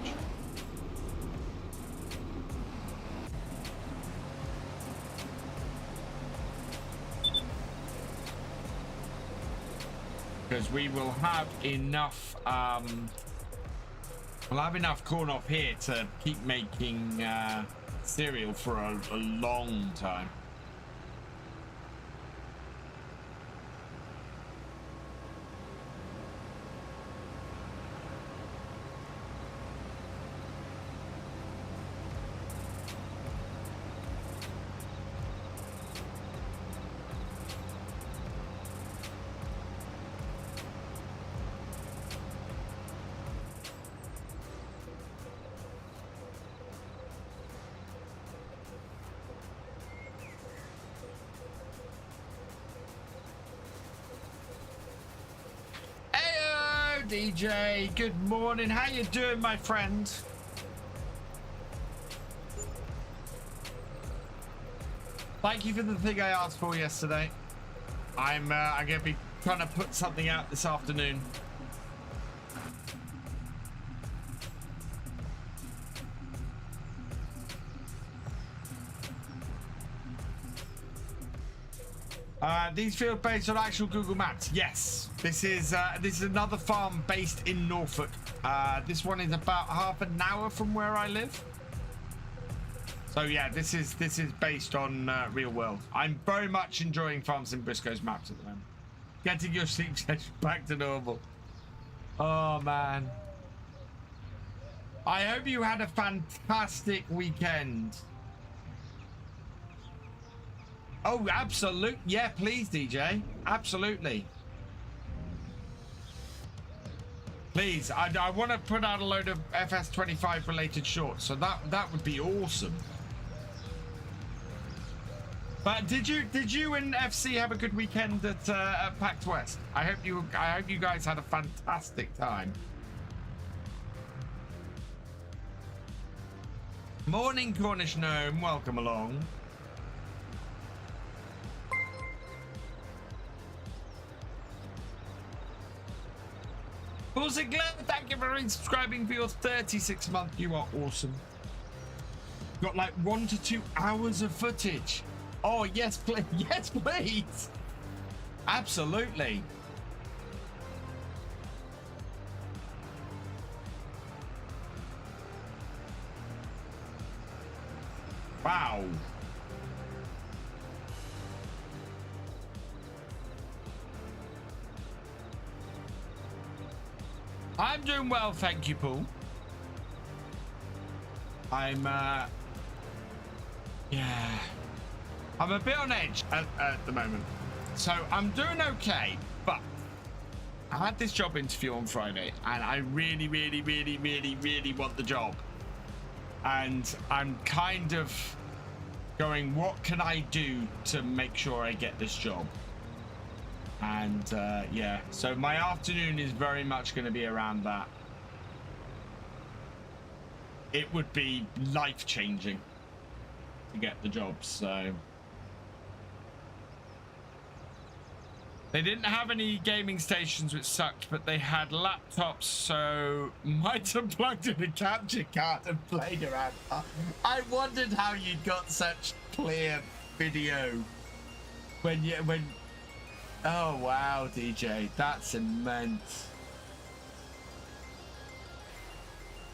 Because we will have enough we'll have enough corn off here to keep making cereal for a long time. DJ, good morning. How you doing, my friend? Thank you for the thing I asked for yesterday. I'm gonna be trying to put something out this afternoon. These fields based on actual Google Maps. Yes, this is another farm based in Norfolk. This one is about half an hour from where I live. So yeah, this is based on real world. I'm very much enjoying Farms in Briscoe's maps at the moment. Getting your sleep session back to normal. Oh man. I hope you had a fantastic weekend. Oh, absolutely. Yeah, please, DJ. Absolutely. Please, I want to put out a load of FS25 related shorts, so that would be awesome. But did you and FC have a good weekend at PAX West? I hope you guys had a fantastic time. Morning, Cornish Gnome. Welcome along. Also, Glenn, thank you for subscribing for your 36th month. You are awesome. Got like 1 to 2 hours of footage. Oh, yes, please. Yes, please. Absolutely. Wow. I'm doing well, thank you, Paul. I'm Yeah. I'm a bit on edge at the moment. So I'm doing okay, but I had this job interview on Friday and I really, really, really, really, really want the job. And I'm kind of going, what can I do to make sure I get this job? And yeah, so my afternoon is very much going to be around that. It would be life-changing to get the job, so. They didn't have any gaming stations, which sucked, but they had laptops, so might have plugged in a capture card and played around. I wondered how you got such clear video when. Oh wow, DJ, that's immense.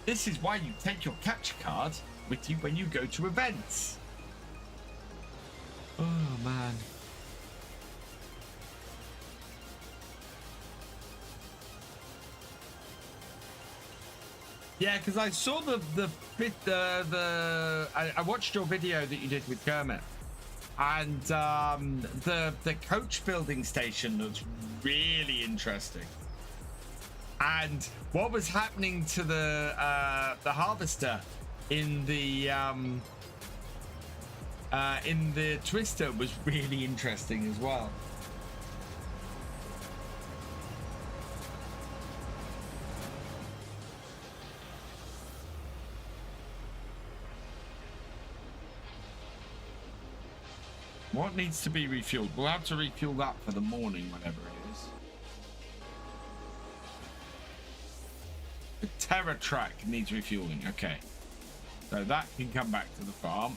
This is why you take your capture card with you when you go to events. Oh man. Yeah, because I saw I watched your video that you did with Kermit, and the coach building station looks really interesting. And what was happening to the harvester in the twister was really interesting as well. What needs to be refueled? We'll have to refuel that for the morning, whatever it is. The Terra track needs refueling. Okay. So that can come back to the farm.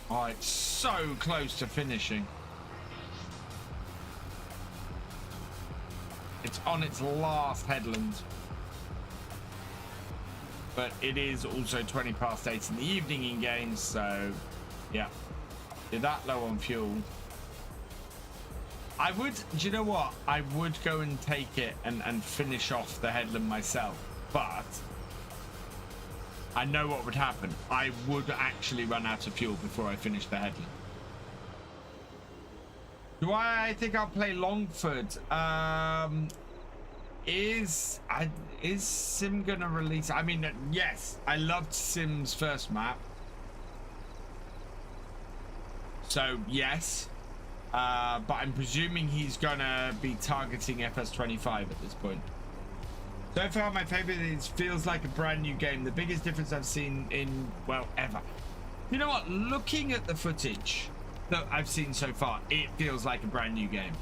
Oh, it's so close to finishing. It's on its last headland. But it is also 20 past 8 in the evening in games, so yeah. You're that low on fuel. I would, do you know what? I would go and take it and finish off the headland myself, but I know what would happen. I would actually run out of fuel before I finish the headland. Do I think I'll play Longford? Is Sim gonna release? I mean, yes, I loved Sim's first map, so yes, but I'm presuming he's gonna be targeting FS25 at this point. So far, my favorite is feels like a brand new game. The biggest difference I've seen in, well, ever. You know what? Looking at the footage that I've seen so far, it feels like a brand new game.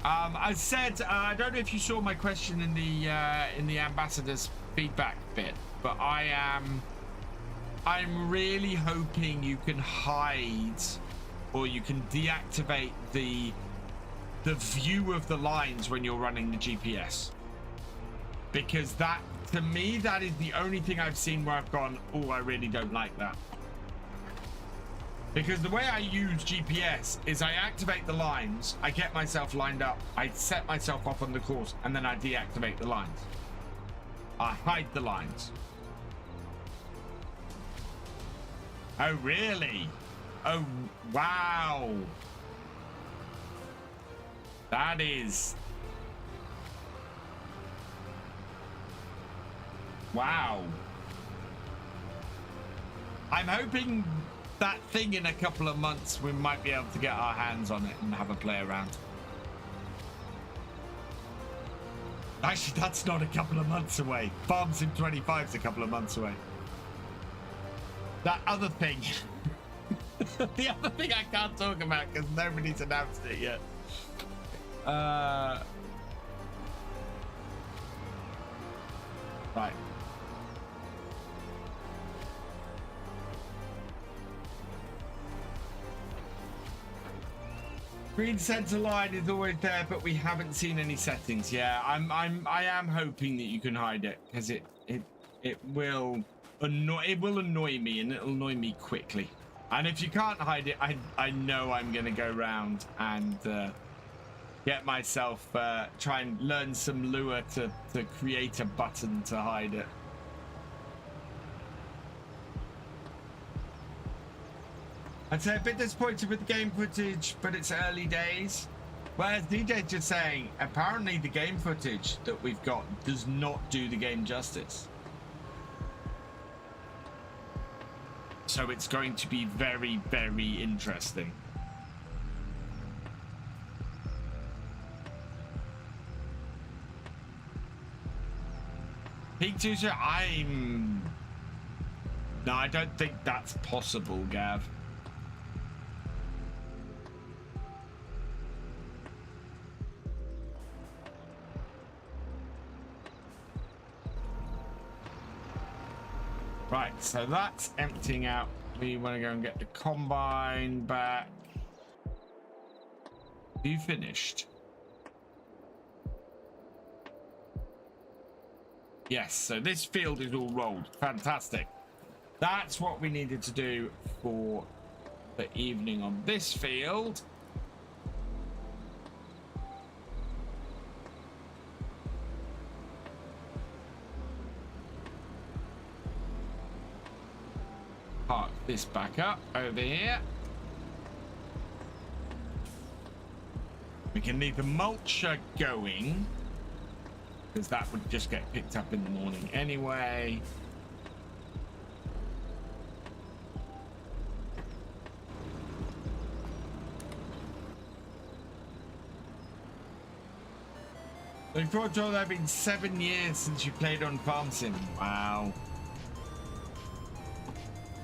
I said, I don't know if you saw my question in the ambassador's feedback bit, but I'm really hoping you can hide or you can deactivate the view of the lines when you're running the GPS, because that, to me, that is the only thing I've seen where I've gone, oh, I really don't like that. Because the way I use GPS is I activate the lines, I get myself lined up, I set myself up on the course, and then I deactivate the lines. I hide the lines. Oh, really? Oh, wow. That is... Wow. I'm hoping that thing in a couple of months we might be able to get our hands on it and have a play around. Actually, that's not a couple of months away. Farm Sim 25 is a couple of months away. That other thing. The other thing I can't talk about because nobody's announced it yet. Right. Green center line is always there, but we haven't seen any settings. Yeah, I am hoping that you can hide it, because it will annoy me, and it'll annoy me quickly. And if you can't hide it, I know I'm gonna go round and get myself try and learn some lure to create a button to hide it. I'd say a bit disappointed with the game footage, but it's early days. Whereas DJ's just saying, apparently the game footage that we've got does not do the game justice. So it's going to be very, very interesting. Peak 2, so no, I don't think that's possible, Gav. Right, so that's emptying out. We want to go and get the combine back. You finished? Yes, so this field is all rolled. Fantastic. That's what we needed to do for the evening on this field. Park this back up over here. We can leave the mulcher going, because that would just get picked up in the morning anyway. So before Joel, there have been 7 years since you played on Farm Sim. Wow.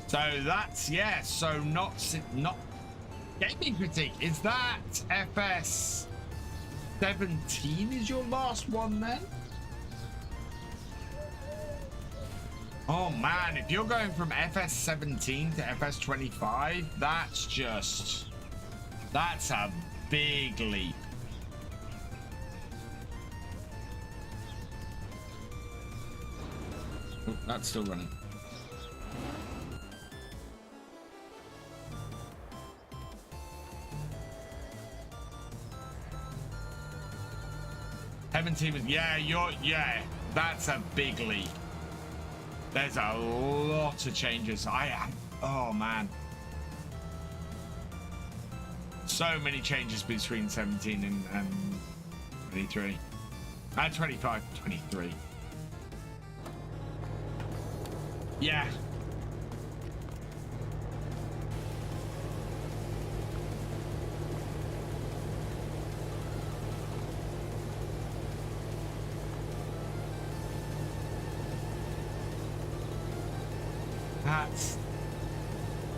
So that's, yeah, so not gaming critique. Is that FS 17 is your last one then? Oh man, if you're going from FS 17 to FS 25, that's a big leap. Oh, that's still running. Yeah, that's a big leap. There's a lot of changes. Oh man. So many changes between 17 and 23. 25, 23. Yeah.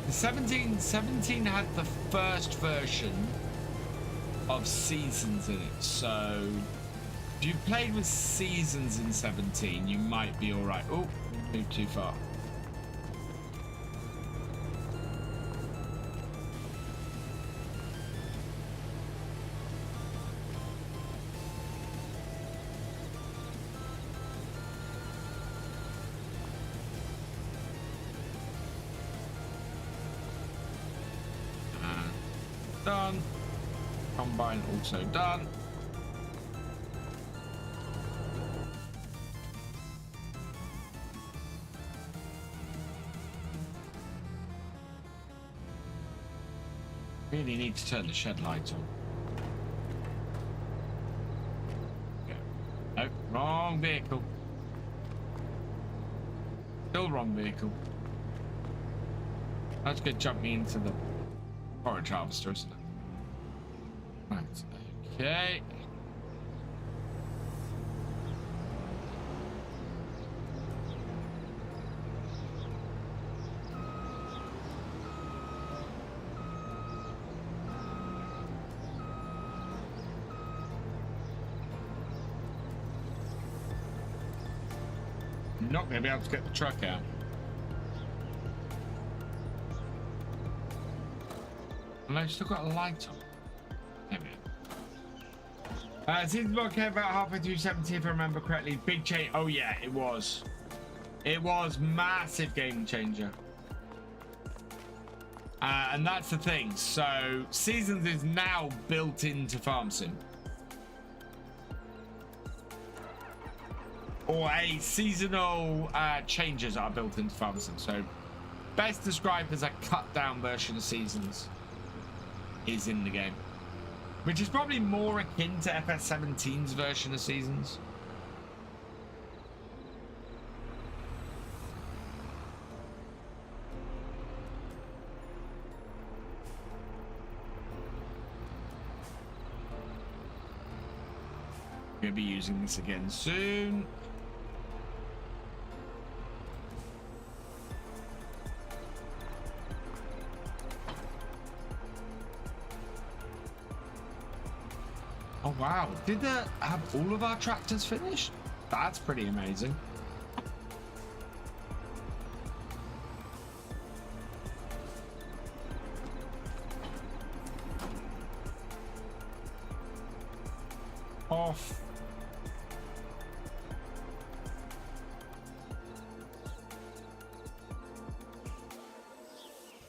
The 17 had the first version of seasons in it, so if you played with seasons in 17, you might be all right. Oh, moved too far. Done. Combine also done. Really need to turn the shed lights on. Yeah. Nope, wrong vehicle. Still wrong vehicle. That's good jumping into the forage harvester, isn't it? Right, okay. I'm not going to be able to get the truck out. And I've still got a light on. There we go. Seems like came about halfway through 17, if I remember correctly. Big change. Oh yeah, it was. It was massive game changer. And that's the thing. So Seasons is now built into Farm Sim. Or a seasonal changes are built into Farm Sim. So best described as a cut down version of Seasons is in the game, which is probably more akin to FS17's version of Seasons. Going to be using this again soon. Oh wow, did have all of our tractors finished? That's pretty amazing. Off.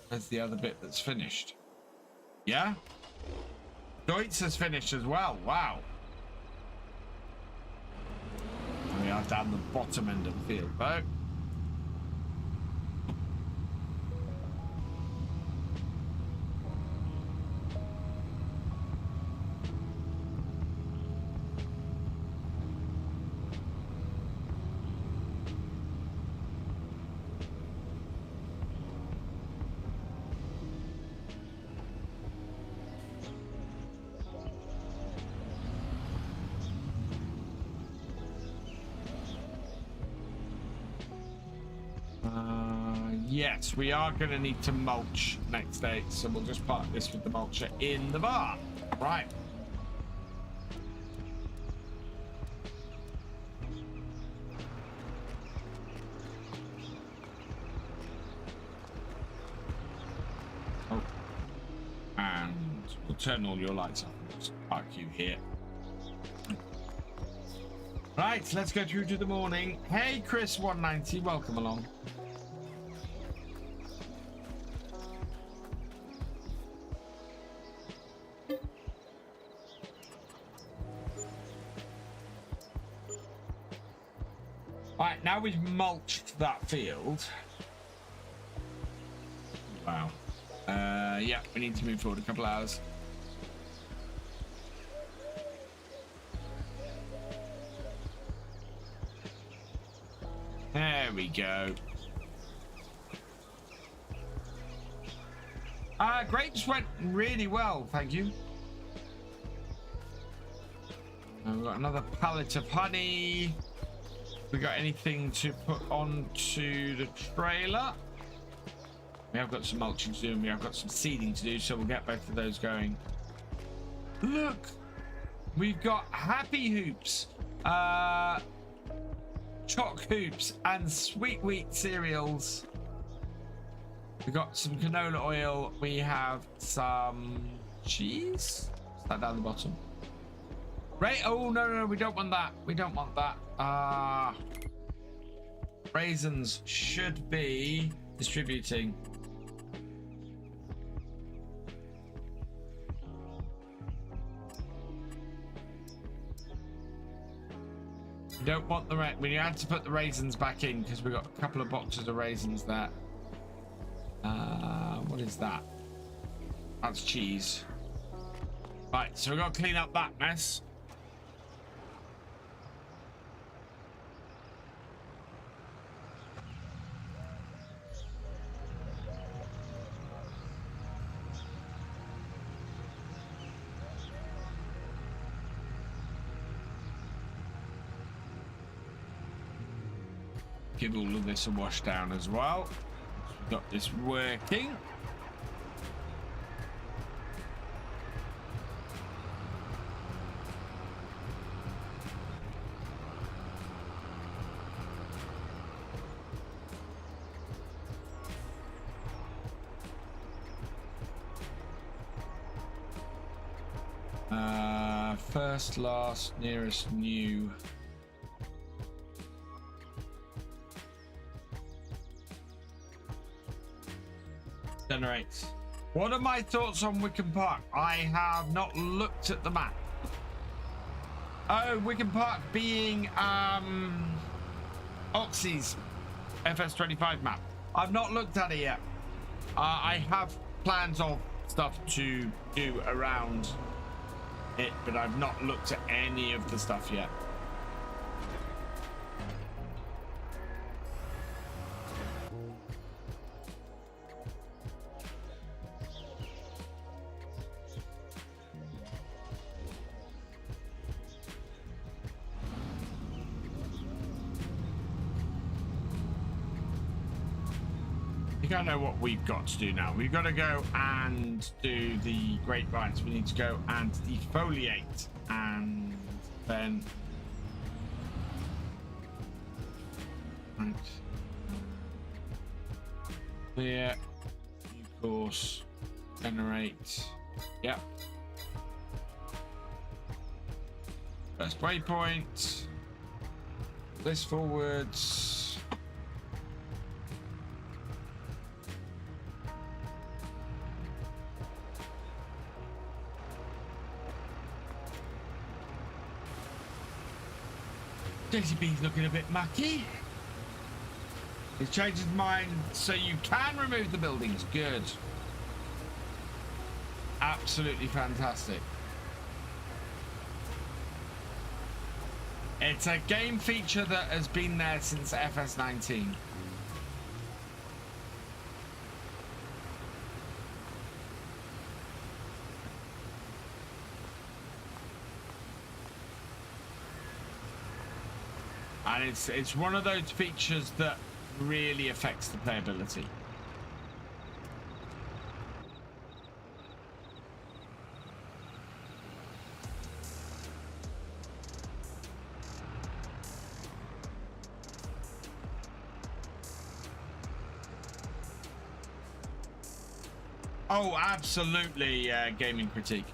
There's the other bit that's finished. Yeah? Deutz has finished as well. Wow. We are down the bottom end of the field, though. Yes, we are going to need to mulch next day, so we'll just park this with the mulcher in the bar. Right. Oh. And we'll turn all your lights off and just park you here. Right, let's go through to the morning. Hey, Chris190, welcome along. Right, now we've mulched that field. Wow. Yeah, we need to move forward a couple hours. There we go. Grapes went really well, thank you. We've got another pallet of honey. We got anything to put onto the trailer? We have got some mulching to do, and we have got some seeding to do, so we'll get both of those going. Look, we've got happy hoops, choc hoops, and sweet wheat cereals. We've got some canola oil. We have some cheese. Is that down the bottom? Right. Oh no, we don't want that. We don't want that. Raisins should be distributing. We don't want the we had to put the raisins back in because we got a couple of boxes of raisins there. What is that? That's cheese. Right, so we've got to clean up that mess. Give all of this a wash down as well. We've got this working. First, last, nearest, new. Generates. What are my thoughts on Wickham Park? I have not looked at the map. Oh, Wickham Park being Oxy's FS25 map. I've not looked at it yet. I have plans of stuff to do around it, but I've not looked at any of the stuff yet. I know what we've got to do now. We've got to go and do the grapevines. We need to go and defoliate, and then right clear, new course, generate. Yep. First waypoint. This forwards. JCB's looking a bit mucky. He's changed his mind so you can remove the buildings. Good. Absolutely fantastic. It's a game feature that has been there since FS19. And it's one of those features that really affects the playability. Oh, absolutely, gaming critique.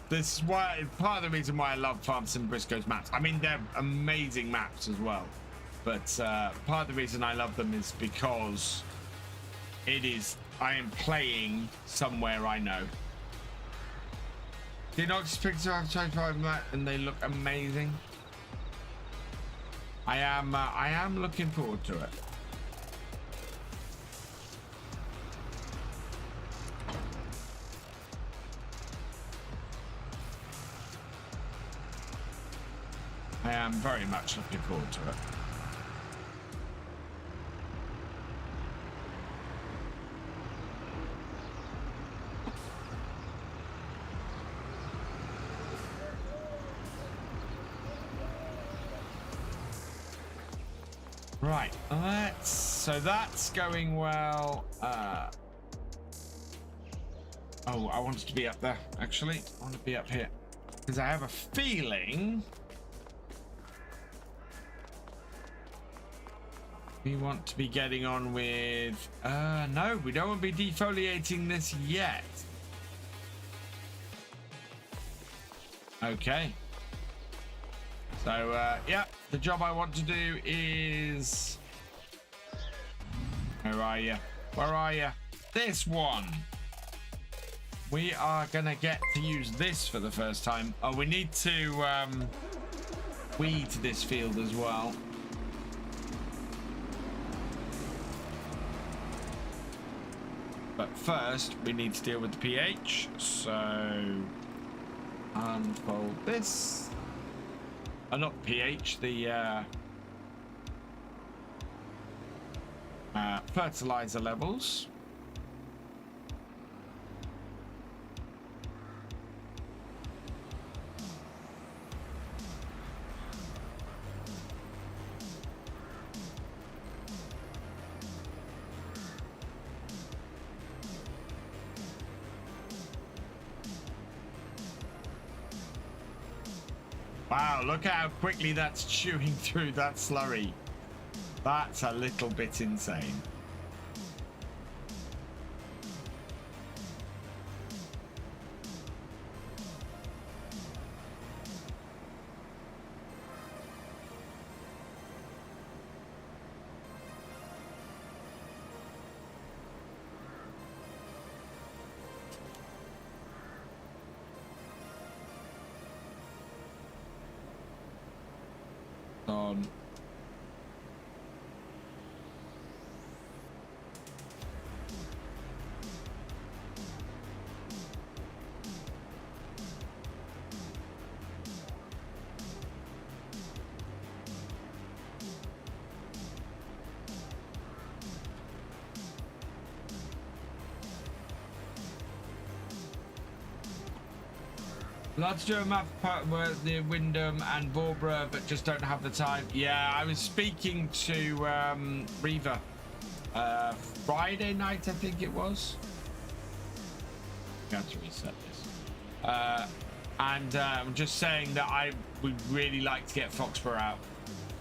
This is why part of the reason why I love Farm Sim Briscoe's maps. I mean, they're amazing maps as well, but part of the reason I love them is because I am playing somewhere I know. Did not just pick 25 map and they look amazing. I am looking forward to it. I am very much looking forward to it. Right, so that's going well. Oh, I wanted to be up there, actually. I want to be up here because I have a feeling we want to be getting on with no, we don't want to be defoliating this yet. Okay, so yeah, the job I want to do is, where are you, this one. We are gonna get to use this for the first time. Oh, we need to weed this field as well. But first, we need to deal with the pH. So, unfold this. Not pH, the fertilizer levels. Wow, look at how quickly that's chewing through that slurry. That's a little bit insane. Let's do a map with the Wyndham and Barbara, but just don't have the time. Yeah, I was speaking to Reva Friday night, I think it was. I have to reset this. And I'm just saying that I would really like to get Foxborough out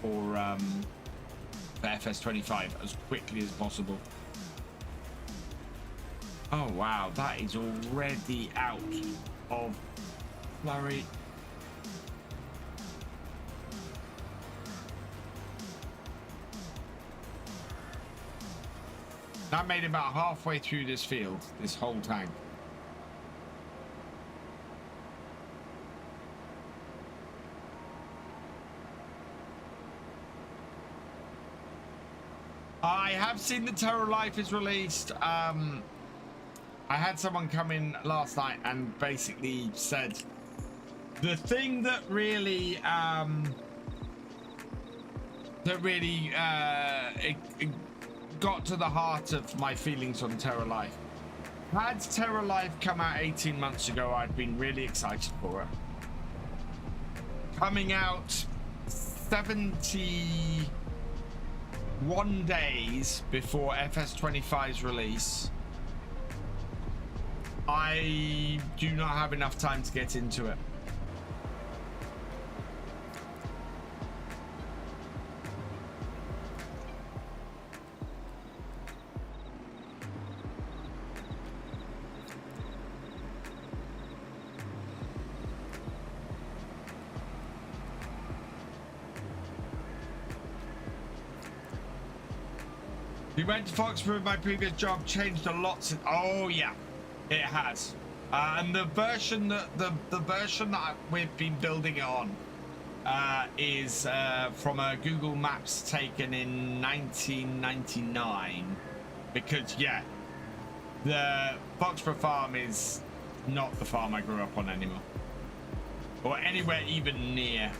for FS25 as quickly as possible. Oh wow, that is already out of flurry. That made about halfway through this field, this whole tank. I have seen the Terror Life is released. I had someone come in last night and basically said the thing that really it got to the heart of my feelings on Terror Life. Had Terror Life come out 18 months ago, I'd been really excited for it. Coming out 71 days before FS25's release, I do not have enough time to get into it. We went to Foxborough, my previous job changed a lot since. Oh yeah, it has. And the version that we've been building it on is from a Google Maps taken in 1999. Because yeah, the Foxborough farm is not the farm I grew up on anymore, or anywhere even near.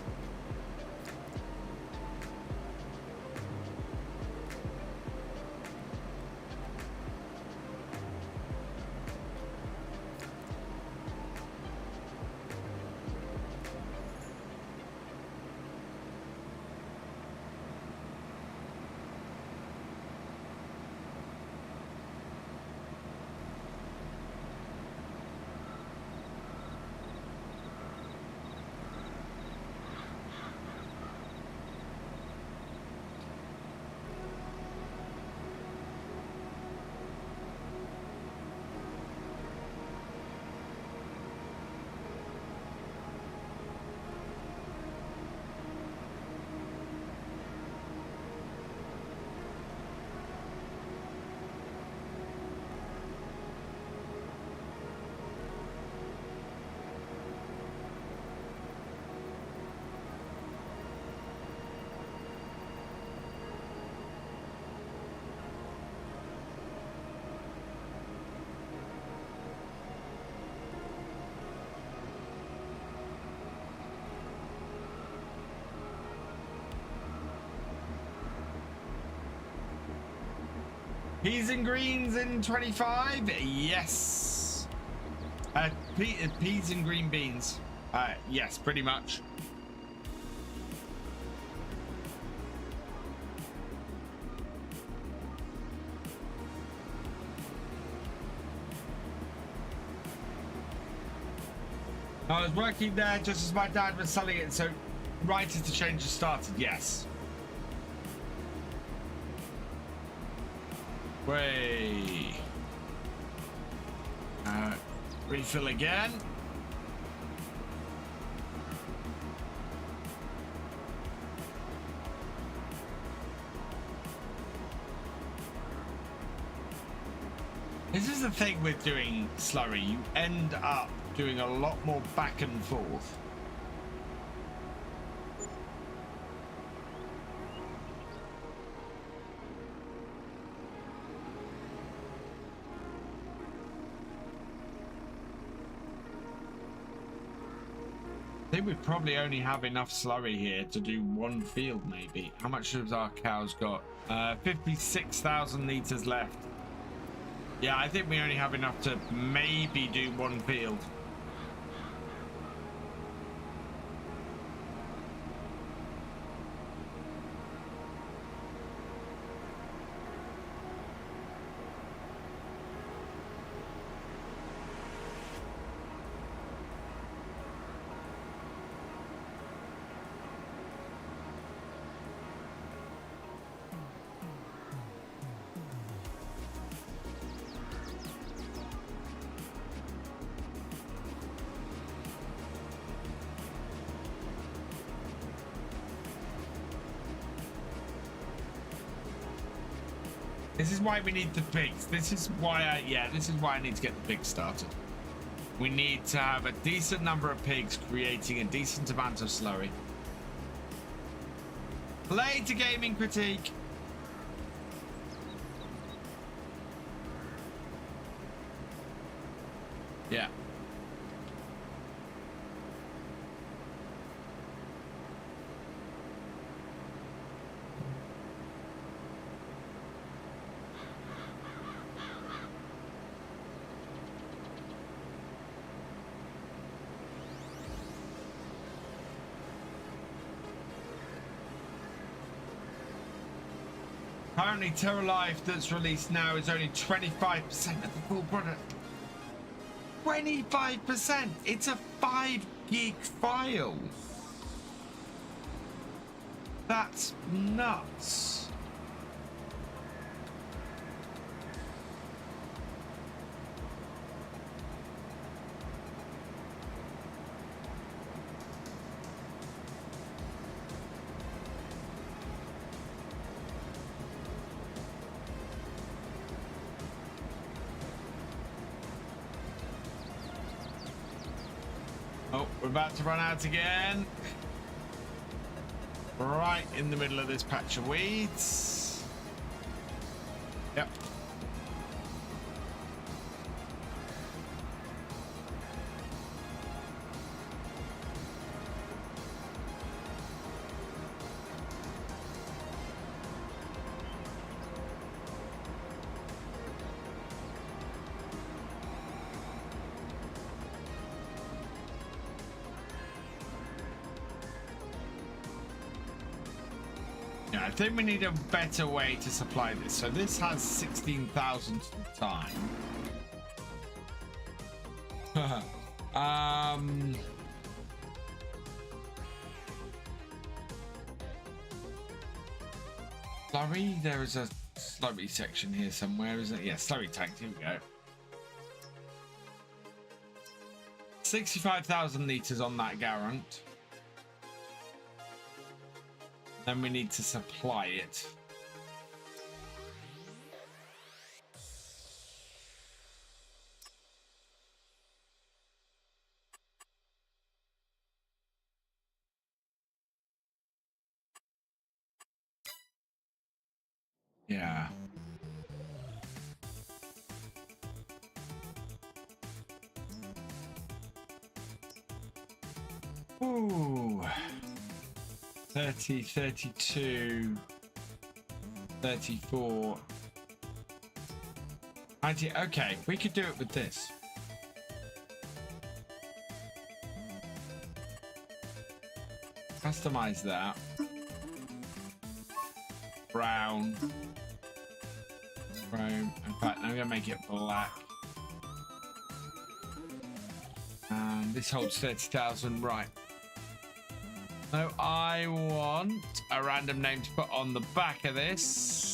Peas and greens in 25? Yes. Peas and green beans. Yes, pretty much. I was working there just as my dad was selling it, so right as the change has started, yes. Way. Refill again. This is the thing with doing slurry. You end up doing a lot more back and forth. I think we probably only have enough slurry here to do one field, maybe. How much has our cows got? 56,000 litres left. Yeah, I think we only have enough to maybe do one field. This is why we need the pigs. This is why this is why I need to get the pigs started. We need to have a decent number of pigs creating a decent amount of slurry. Play to gaming critique. Yeah. Currently, Terra Life that's released now is only 25% of the full product. 25%! It's a 5 gig file. That's nuts. Oh, we're about to run out again. Right in the middle of this patch of weeds. Yep. I think we need a better way to supply this. So this has 16,000 time. Slurry, there is a slurry section here somewhere, isn't it? Yeah, slurry tank, here we go. 65,000 litres on that Garant. Then we need to supply it. Yeah. Ooh. 30, 32, 34. Okay, we could do it with this. Customize that. Brown. Chrome. In fact, I'm going to make it black. And this holds 30,000. Right. So I want a random name to put on the back of this.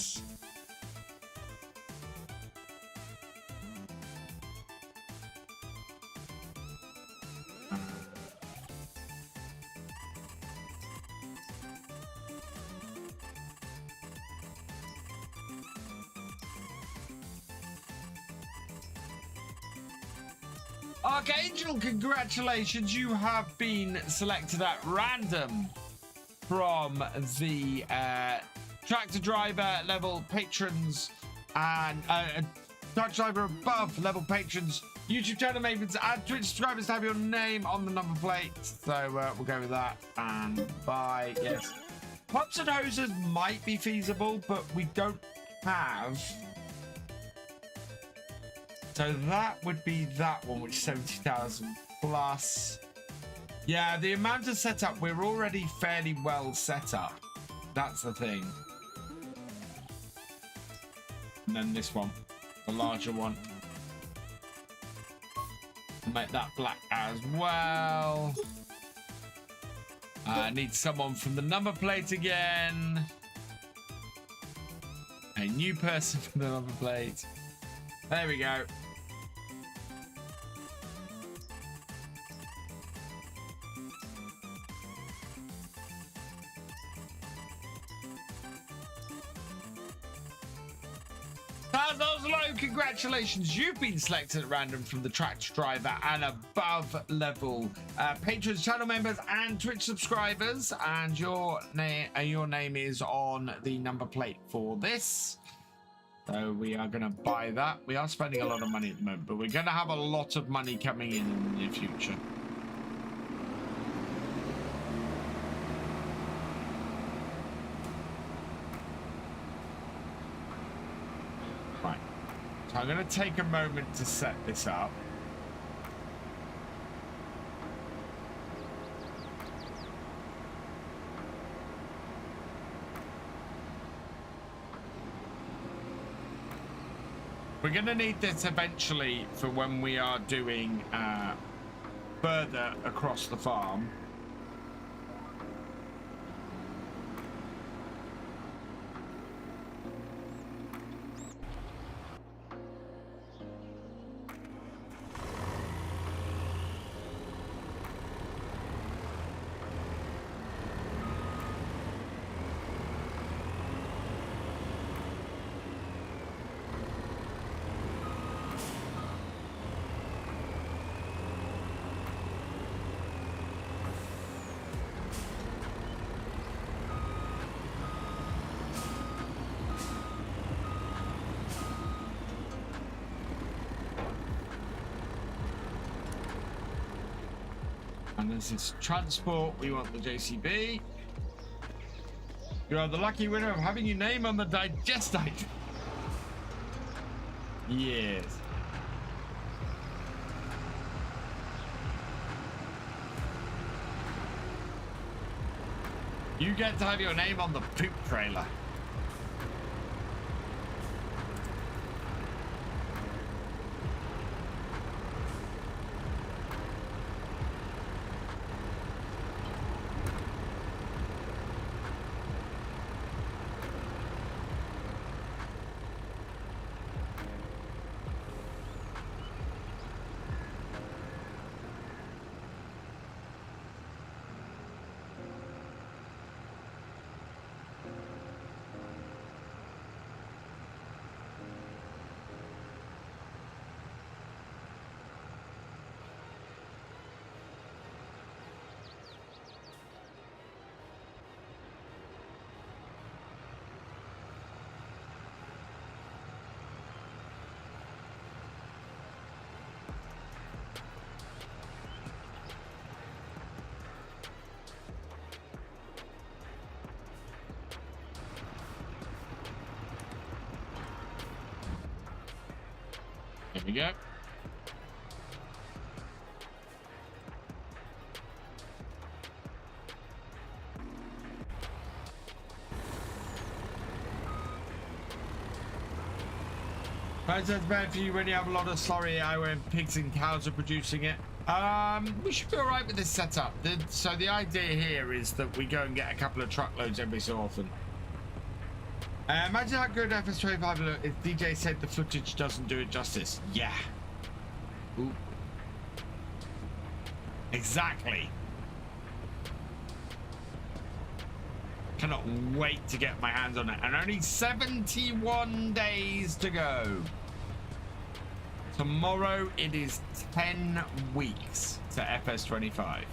ArkAngil, congratulations, you have been selected at random from the tractor driver level patrons and tractor driver above level patrons, YouTube channel mavens and Twitch subscribers to have your name on the number plate. So we'll go with that and bye. Yes, pumps and hoses might be feasible, but we don't have. So that would be that one, which is 70,000 plus. Yeah, the amount of setup, we're already fairly well set up. That's the thing. And then this one, the larger one. Make that black as well. Need someone from the number plate again. A new person from the number plate. There we go. Tazoslo, congratulations. You've been selected at random from the tractor driver and above level patrons, channel members, and Twitch subscribers. And your name is on the number plate for this. So we are going to buy that. We are spending a lot of money at the moment, but we're going to have a lot of money coming in the near future. Right. So I'm going to take a moment to set this up. We're going to need this eventually for when we are doing further across the farm. And this is transport. We want the JCB. You are the lucky winner of having your name on the digestate. Yes. You get to have your name on the poop trailer. There we go. That's bad for you when you have a lot of slurry AI when pigs and cows are producing it. We should be all right with this setup. So the idea here is that we go and get a couple of truckloads every so often. Imagine how good FS25 look if DJ said the footage doesn't do it justice. Yeah. Ooh. Exactly. Cannot wait to get my hands on it. And only 71 days to go. Tomorrow it is 10 weeks to FS25.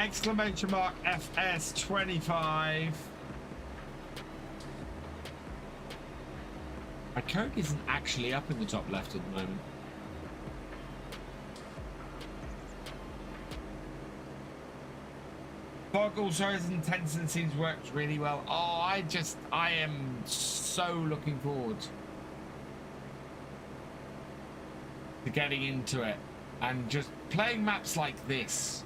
exclamation mark FS25. My Kirk isn't actually up in the top left at the moment. Fog also has intense and seems works really well. Oh, I am so looking forward to getting into it and just playing maps like this.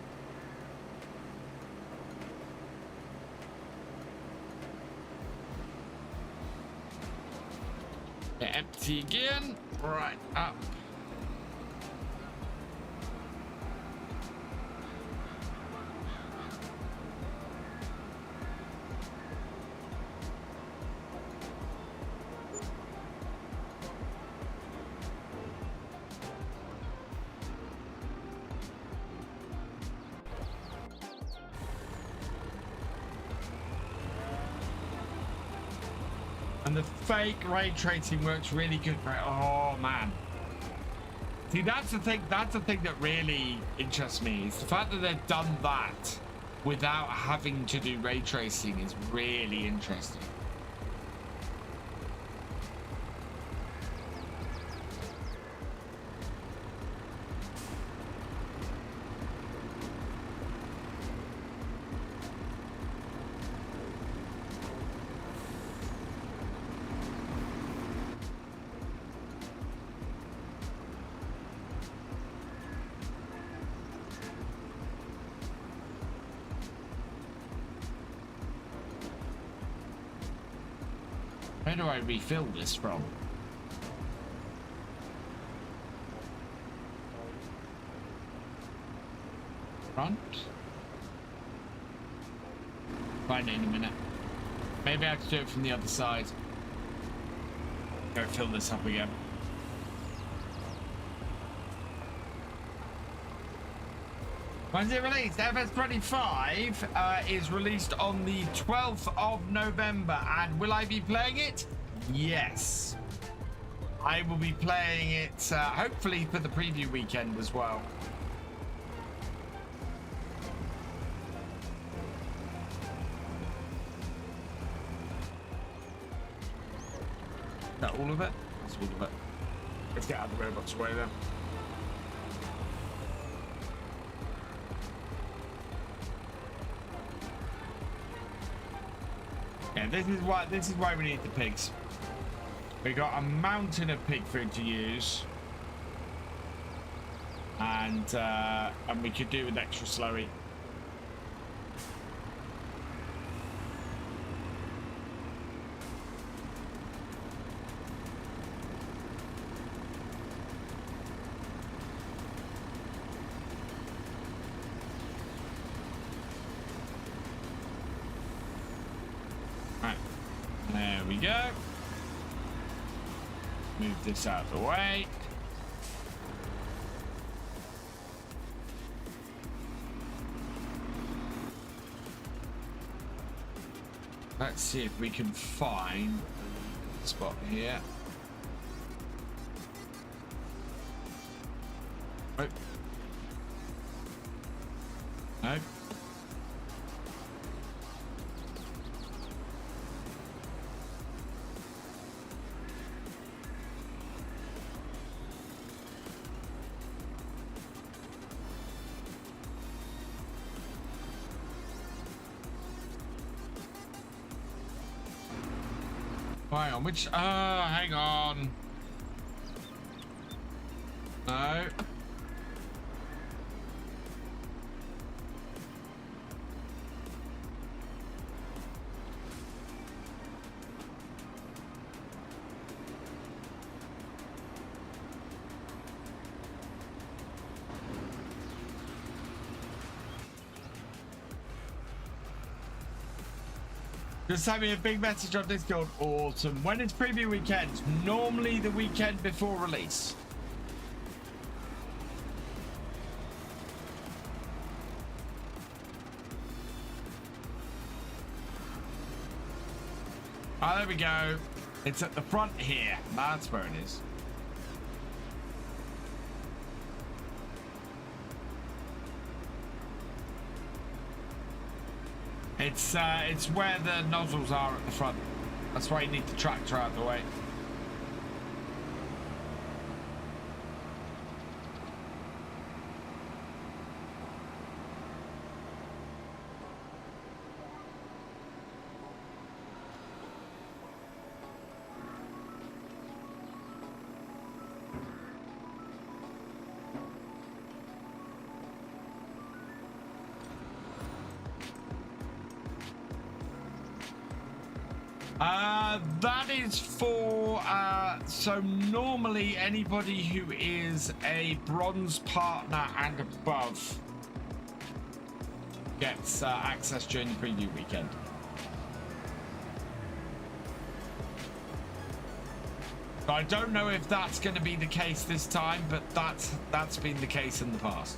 Empty again. Right up. And the fake ray tracing works really good for it. Oh man. See, that's the thing that really interests me. Is the fact that they've done that without having to do ray tracing is really interesting. Where do I refill this from? Front? Find it in a minute. Maybe I have to do it from the other side. Go fill this up again. When's it released? FS25 is released on the 12th of November, and will I be playing it? Yes. I will be playing it, hopefully for the preview weekend as well. Is that all of it? That's all of it. Let's get out of the robots away then. Yeah, this is why we need the pigs. We got a mountain of pig food to use, and we could do with extra slurry. Go. Move this out of the way. Let's see if we can find a spot here. Oh. No. Hang on, which, hang on. No. Just send me a big message on Discord. Awesome. When is preview weekend? Normally the weekend before release. Oh, there we go. It's at the front here. That's where it is. It's where the nozzles are at the front. That's why you need the tractor out of the way. That is for, so normally anybody who is a bronze partner and above gets access during the preview weekend. So I don't know if that's going to be the case this time, but that's been the case in the past.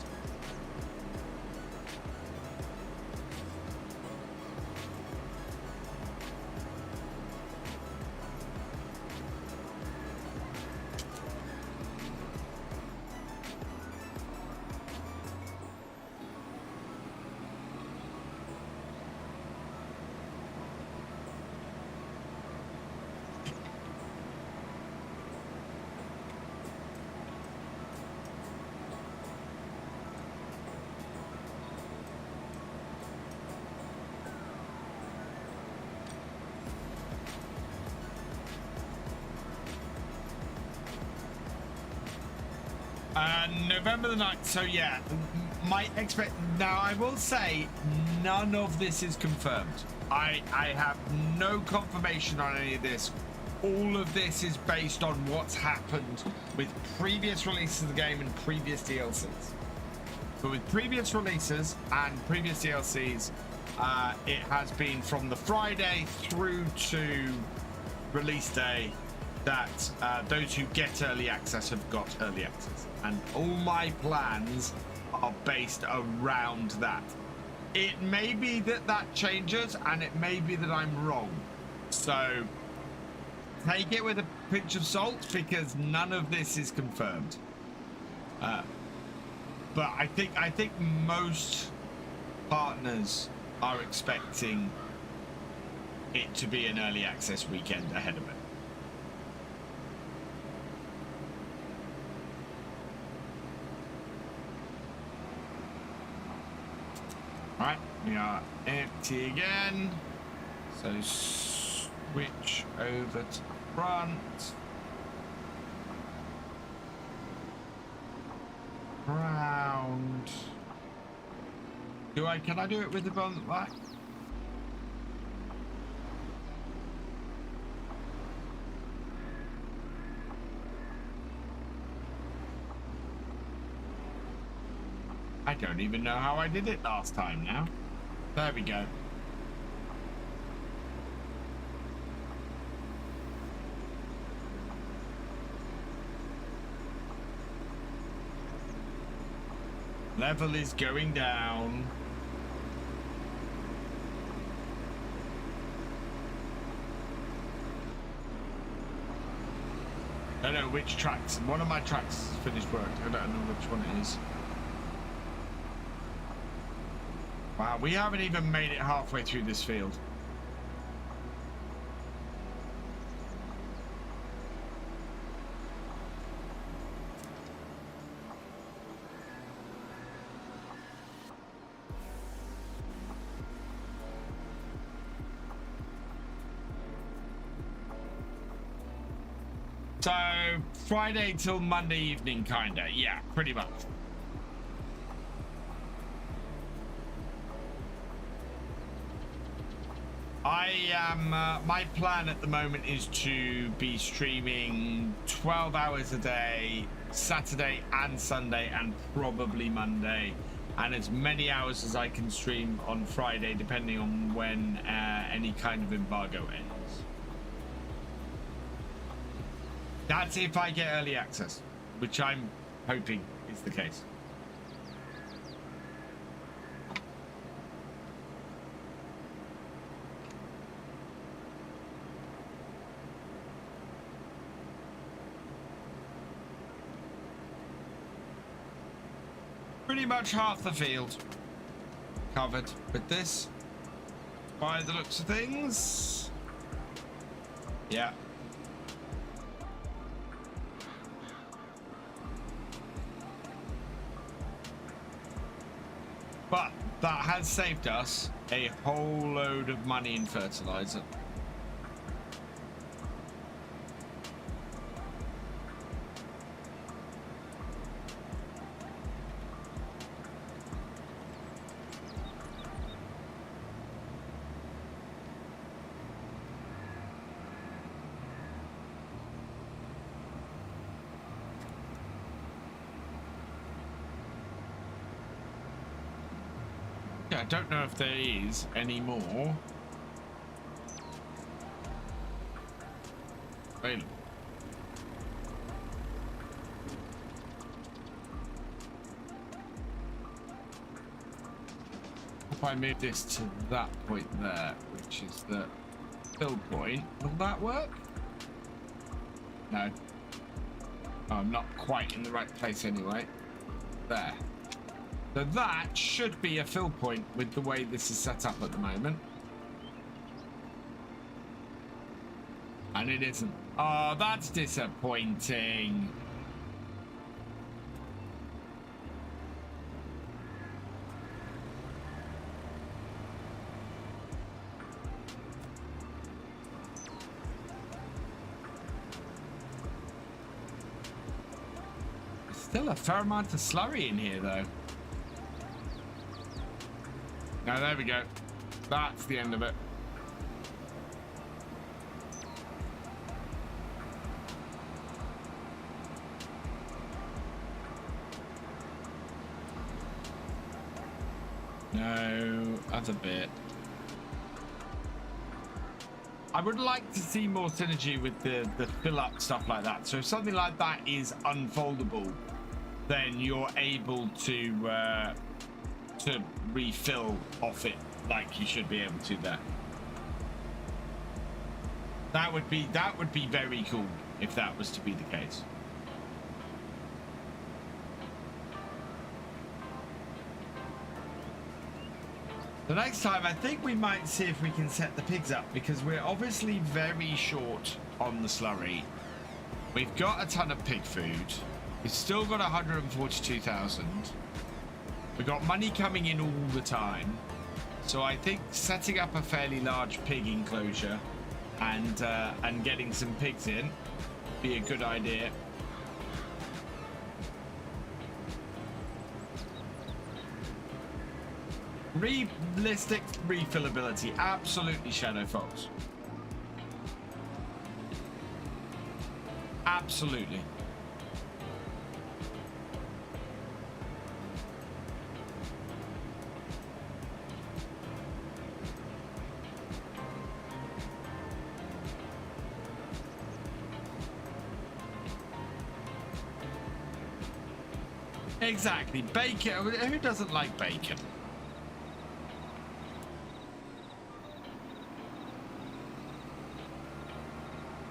November the 9th, so yeah, now I will say none of this is confirmed. I have no confirmation on any of this. All of this is based on what's happened with previous releases of the game and previous DLCs. But with previous releases and previous DLCs, it has been from the Friday through to release day that those who get early access have got early access. And all my plans are based around that. It may be that that changes, and it may be that I'm wrong. So take it with a pinch of salt, because none of this is confirmed. But I think most partners are expecting it to be an early access weekend ahead of it. Right, we are empty again. So switch over to front. Round. Can I do it with the bump back? I don't even know how I did it last time now. There we go. Level is going down. I don't know which tracks. One of my tracks finished work. I don't know which one it is. Wow, we haven't even made it halfway through this field. So Friday till Monday evening, kinda. Yeah, pretty much. I am, my plan at the moment is to be streaming 12 hours a day, Saturday and Sunday, and probably Monday, and as many hours as I can stream on Friday, depending on when any kind of embargo ends. That's if I get early access, which I'm hoping is the case. Pretty much half the field covered with this. by the looks of things. Yeah. But that has saved us a whole load of money in fertilizer. I don't know if there is any more available. If I move this to that point there, which is the fill point, will that work? No. Oh, I'm not quite in the right place anyway. There. So that should be a fill point with the way this is set up at the moment. And it isn't. Oh, that's disappointing. There's still a fair amount of slurry in here, though. Now, there we go. That's the end of it. No, that's a bit. I would like to see more synergy with the fill up stuff like that. So if something like that is unfoldable, then you're able to refill off it like you should be able to there. That would be very cool if that was to be the case. The next time, I think we might see if we can set the pigs up, because we're obviously very short on the slurry. We've got a ton of pig food. We've still got 142,000. We've got money coming in all the time. So I think setting up a fairly large pig enclosure and getting some pigs in would be a good idea. Realistic refillability, absolutely, Shadow Fox. Absolutely. Exactly, bacon. Who doesn't like bacon?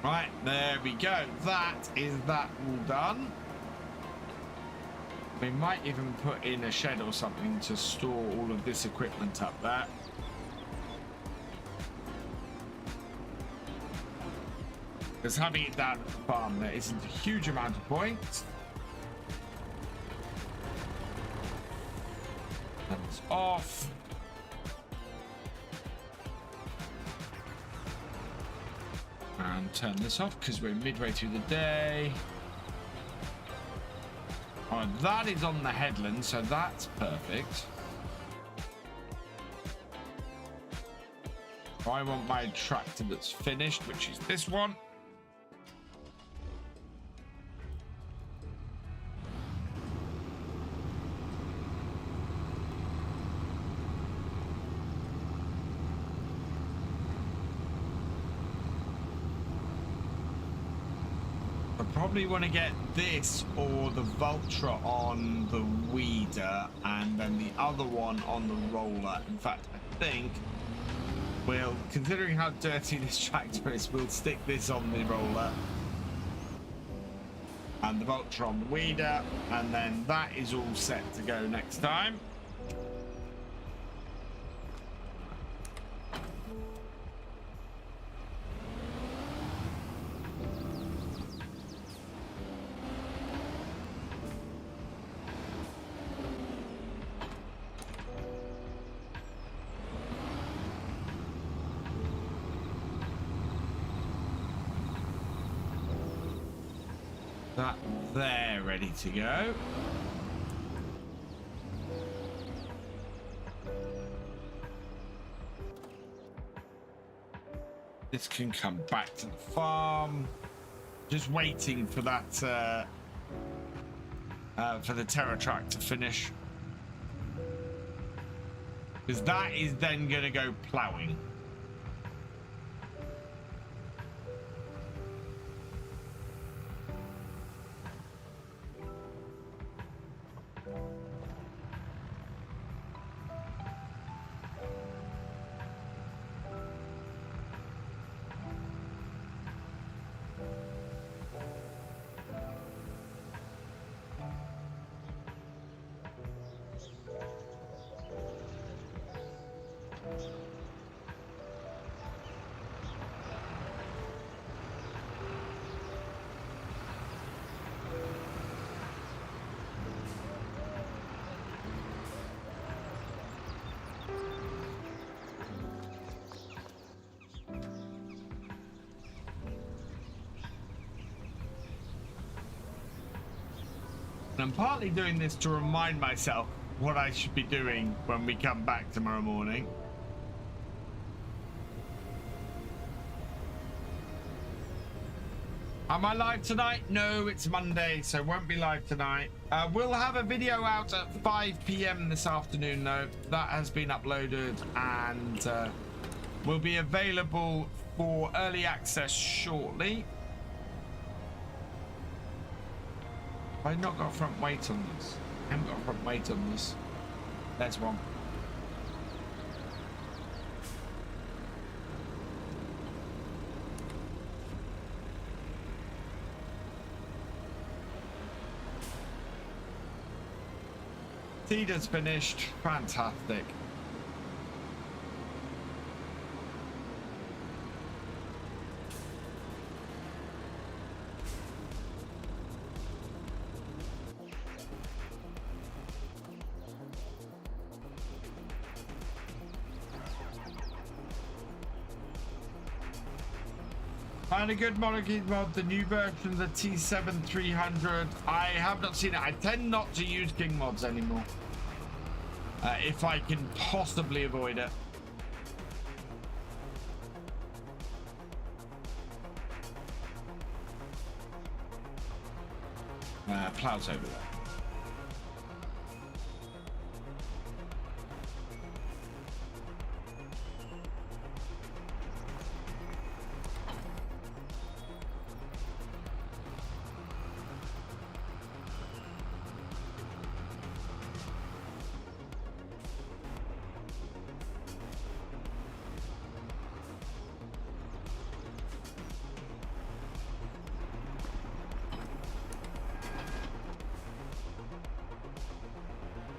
Right, there we go. That is that all done. We might even put in a shed or something to store all of this equipment up there. Because having it down at the farm, there isn't a huge amount of point. That's off. And turn this off because we're midway through the day. Oh, that is on the headland, so that's perfect. I want my tractor that's finished, which is this one. Probably want to get this or the Vultra on the weeder and then the other one on the roller. In fact, I think we'll, considering how dirty this tractor is, we'll stick this on the roller and the Vultra on the weeder, and then that is all set to go next time. That there, ready to go. This can come back to the farm. Just waiting for that, for the Terror Track to finish. Because that is then going to go ploughing. And I'm partly doing this to remind myself what I should be doing when we come back tomorrow morning. Am I live tonight? No, it's Monday, so won't be live tonight. We'll have a video out at 5 p.m. this afternoon, though. That has been uploaded and will be available for early access shortly. I've not got front weight on this. I haven't got front weight on this. There's one. Seeder's finished. Fantastic. And a good monarchy mod, the new version of the T7 300. I have not seen it. I tend not to use King mods anymore. If I can possibly avoid it. Plows over there.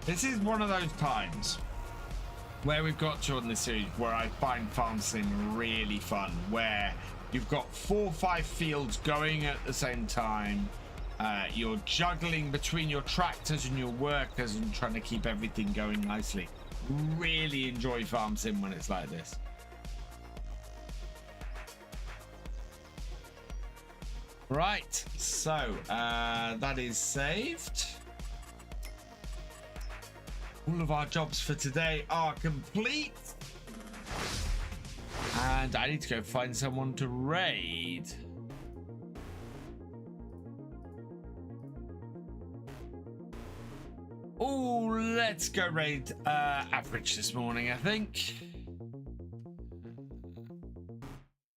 This is one of those times where we've got to on this series where I find farm sim really fun, where you've got 4 or 5 fields going at the same time. You're juggling between your tractors and your workers and trying to keep everything going nicely. Really enjoy farm sim when it's like this. Right, so that is saved. All of our jobs for today are complete. And I need to go find someone to raid. Oh, let's go raid Average this morning, I think.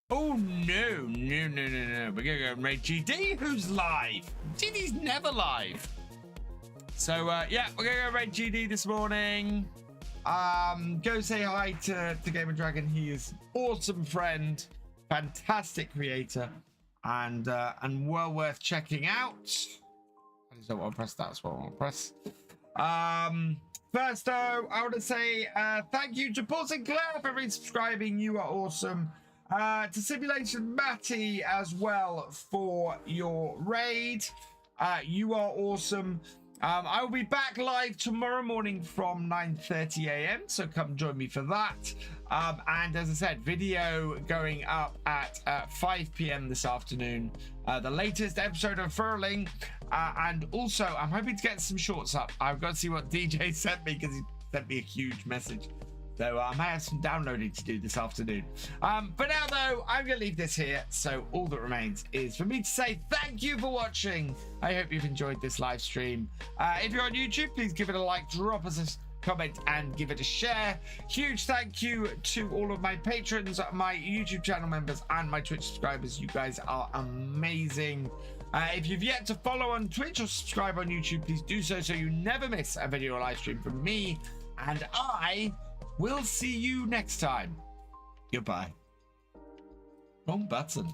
Oh, no. We're going to go and raid GD, who's live. GD's never live. So, yeah, we're going to go raid GD this morning. Go say hi to Gamer Dragon. He is an awesome friend, fantastic creator, and well worth checking out. I just don't want to press that. That's what I want to press. First, though, I want to say thank you to Paul Sinclair for resubscribing. You are awesome. To Simulation Matty as well for your raid. You are awesome. I will be back live tomorrow morning from 9:30 a.m. So come join me for that. And as I said, video going up at 5 p.m. this afternoon. The latest episode of Furling. And also, I'm hoping to get some shorts up. I've got to see what DJ sent me because he sent me a huge message. So I might have some downloading to do this afternoon. But now, though, I'm going to leave this here. So all that remains is for me to say thank you for watching. I hope you've enjoyed this live stream. If you're on YouTube, please give it a like, drop us a comment, and give it a share. Huge thank you to all of my patrons, my YouTube channel members, and my Twitch subscribers. You guys are amazing. If you've yet to follow on Twitch or subscribe on YouTube, please do so you never miss a video or live stream from me. And I will see you next time. Goodbye. Wrong button.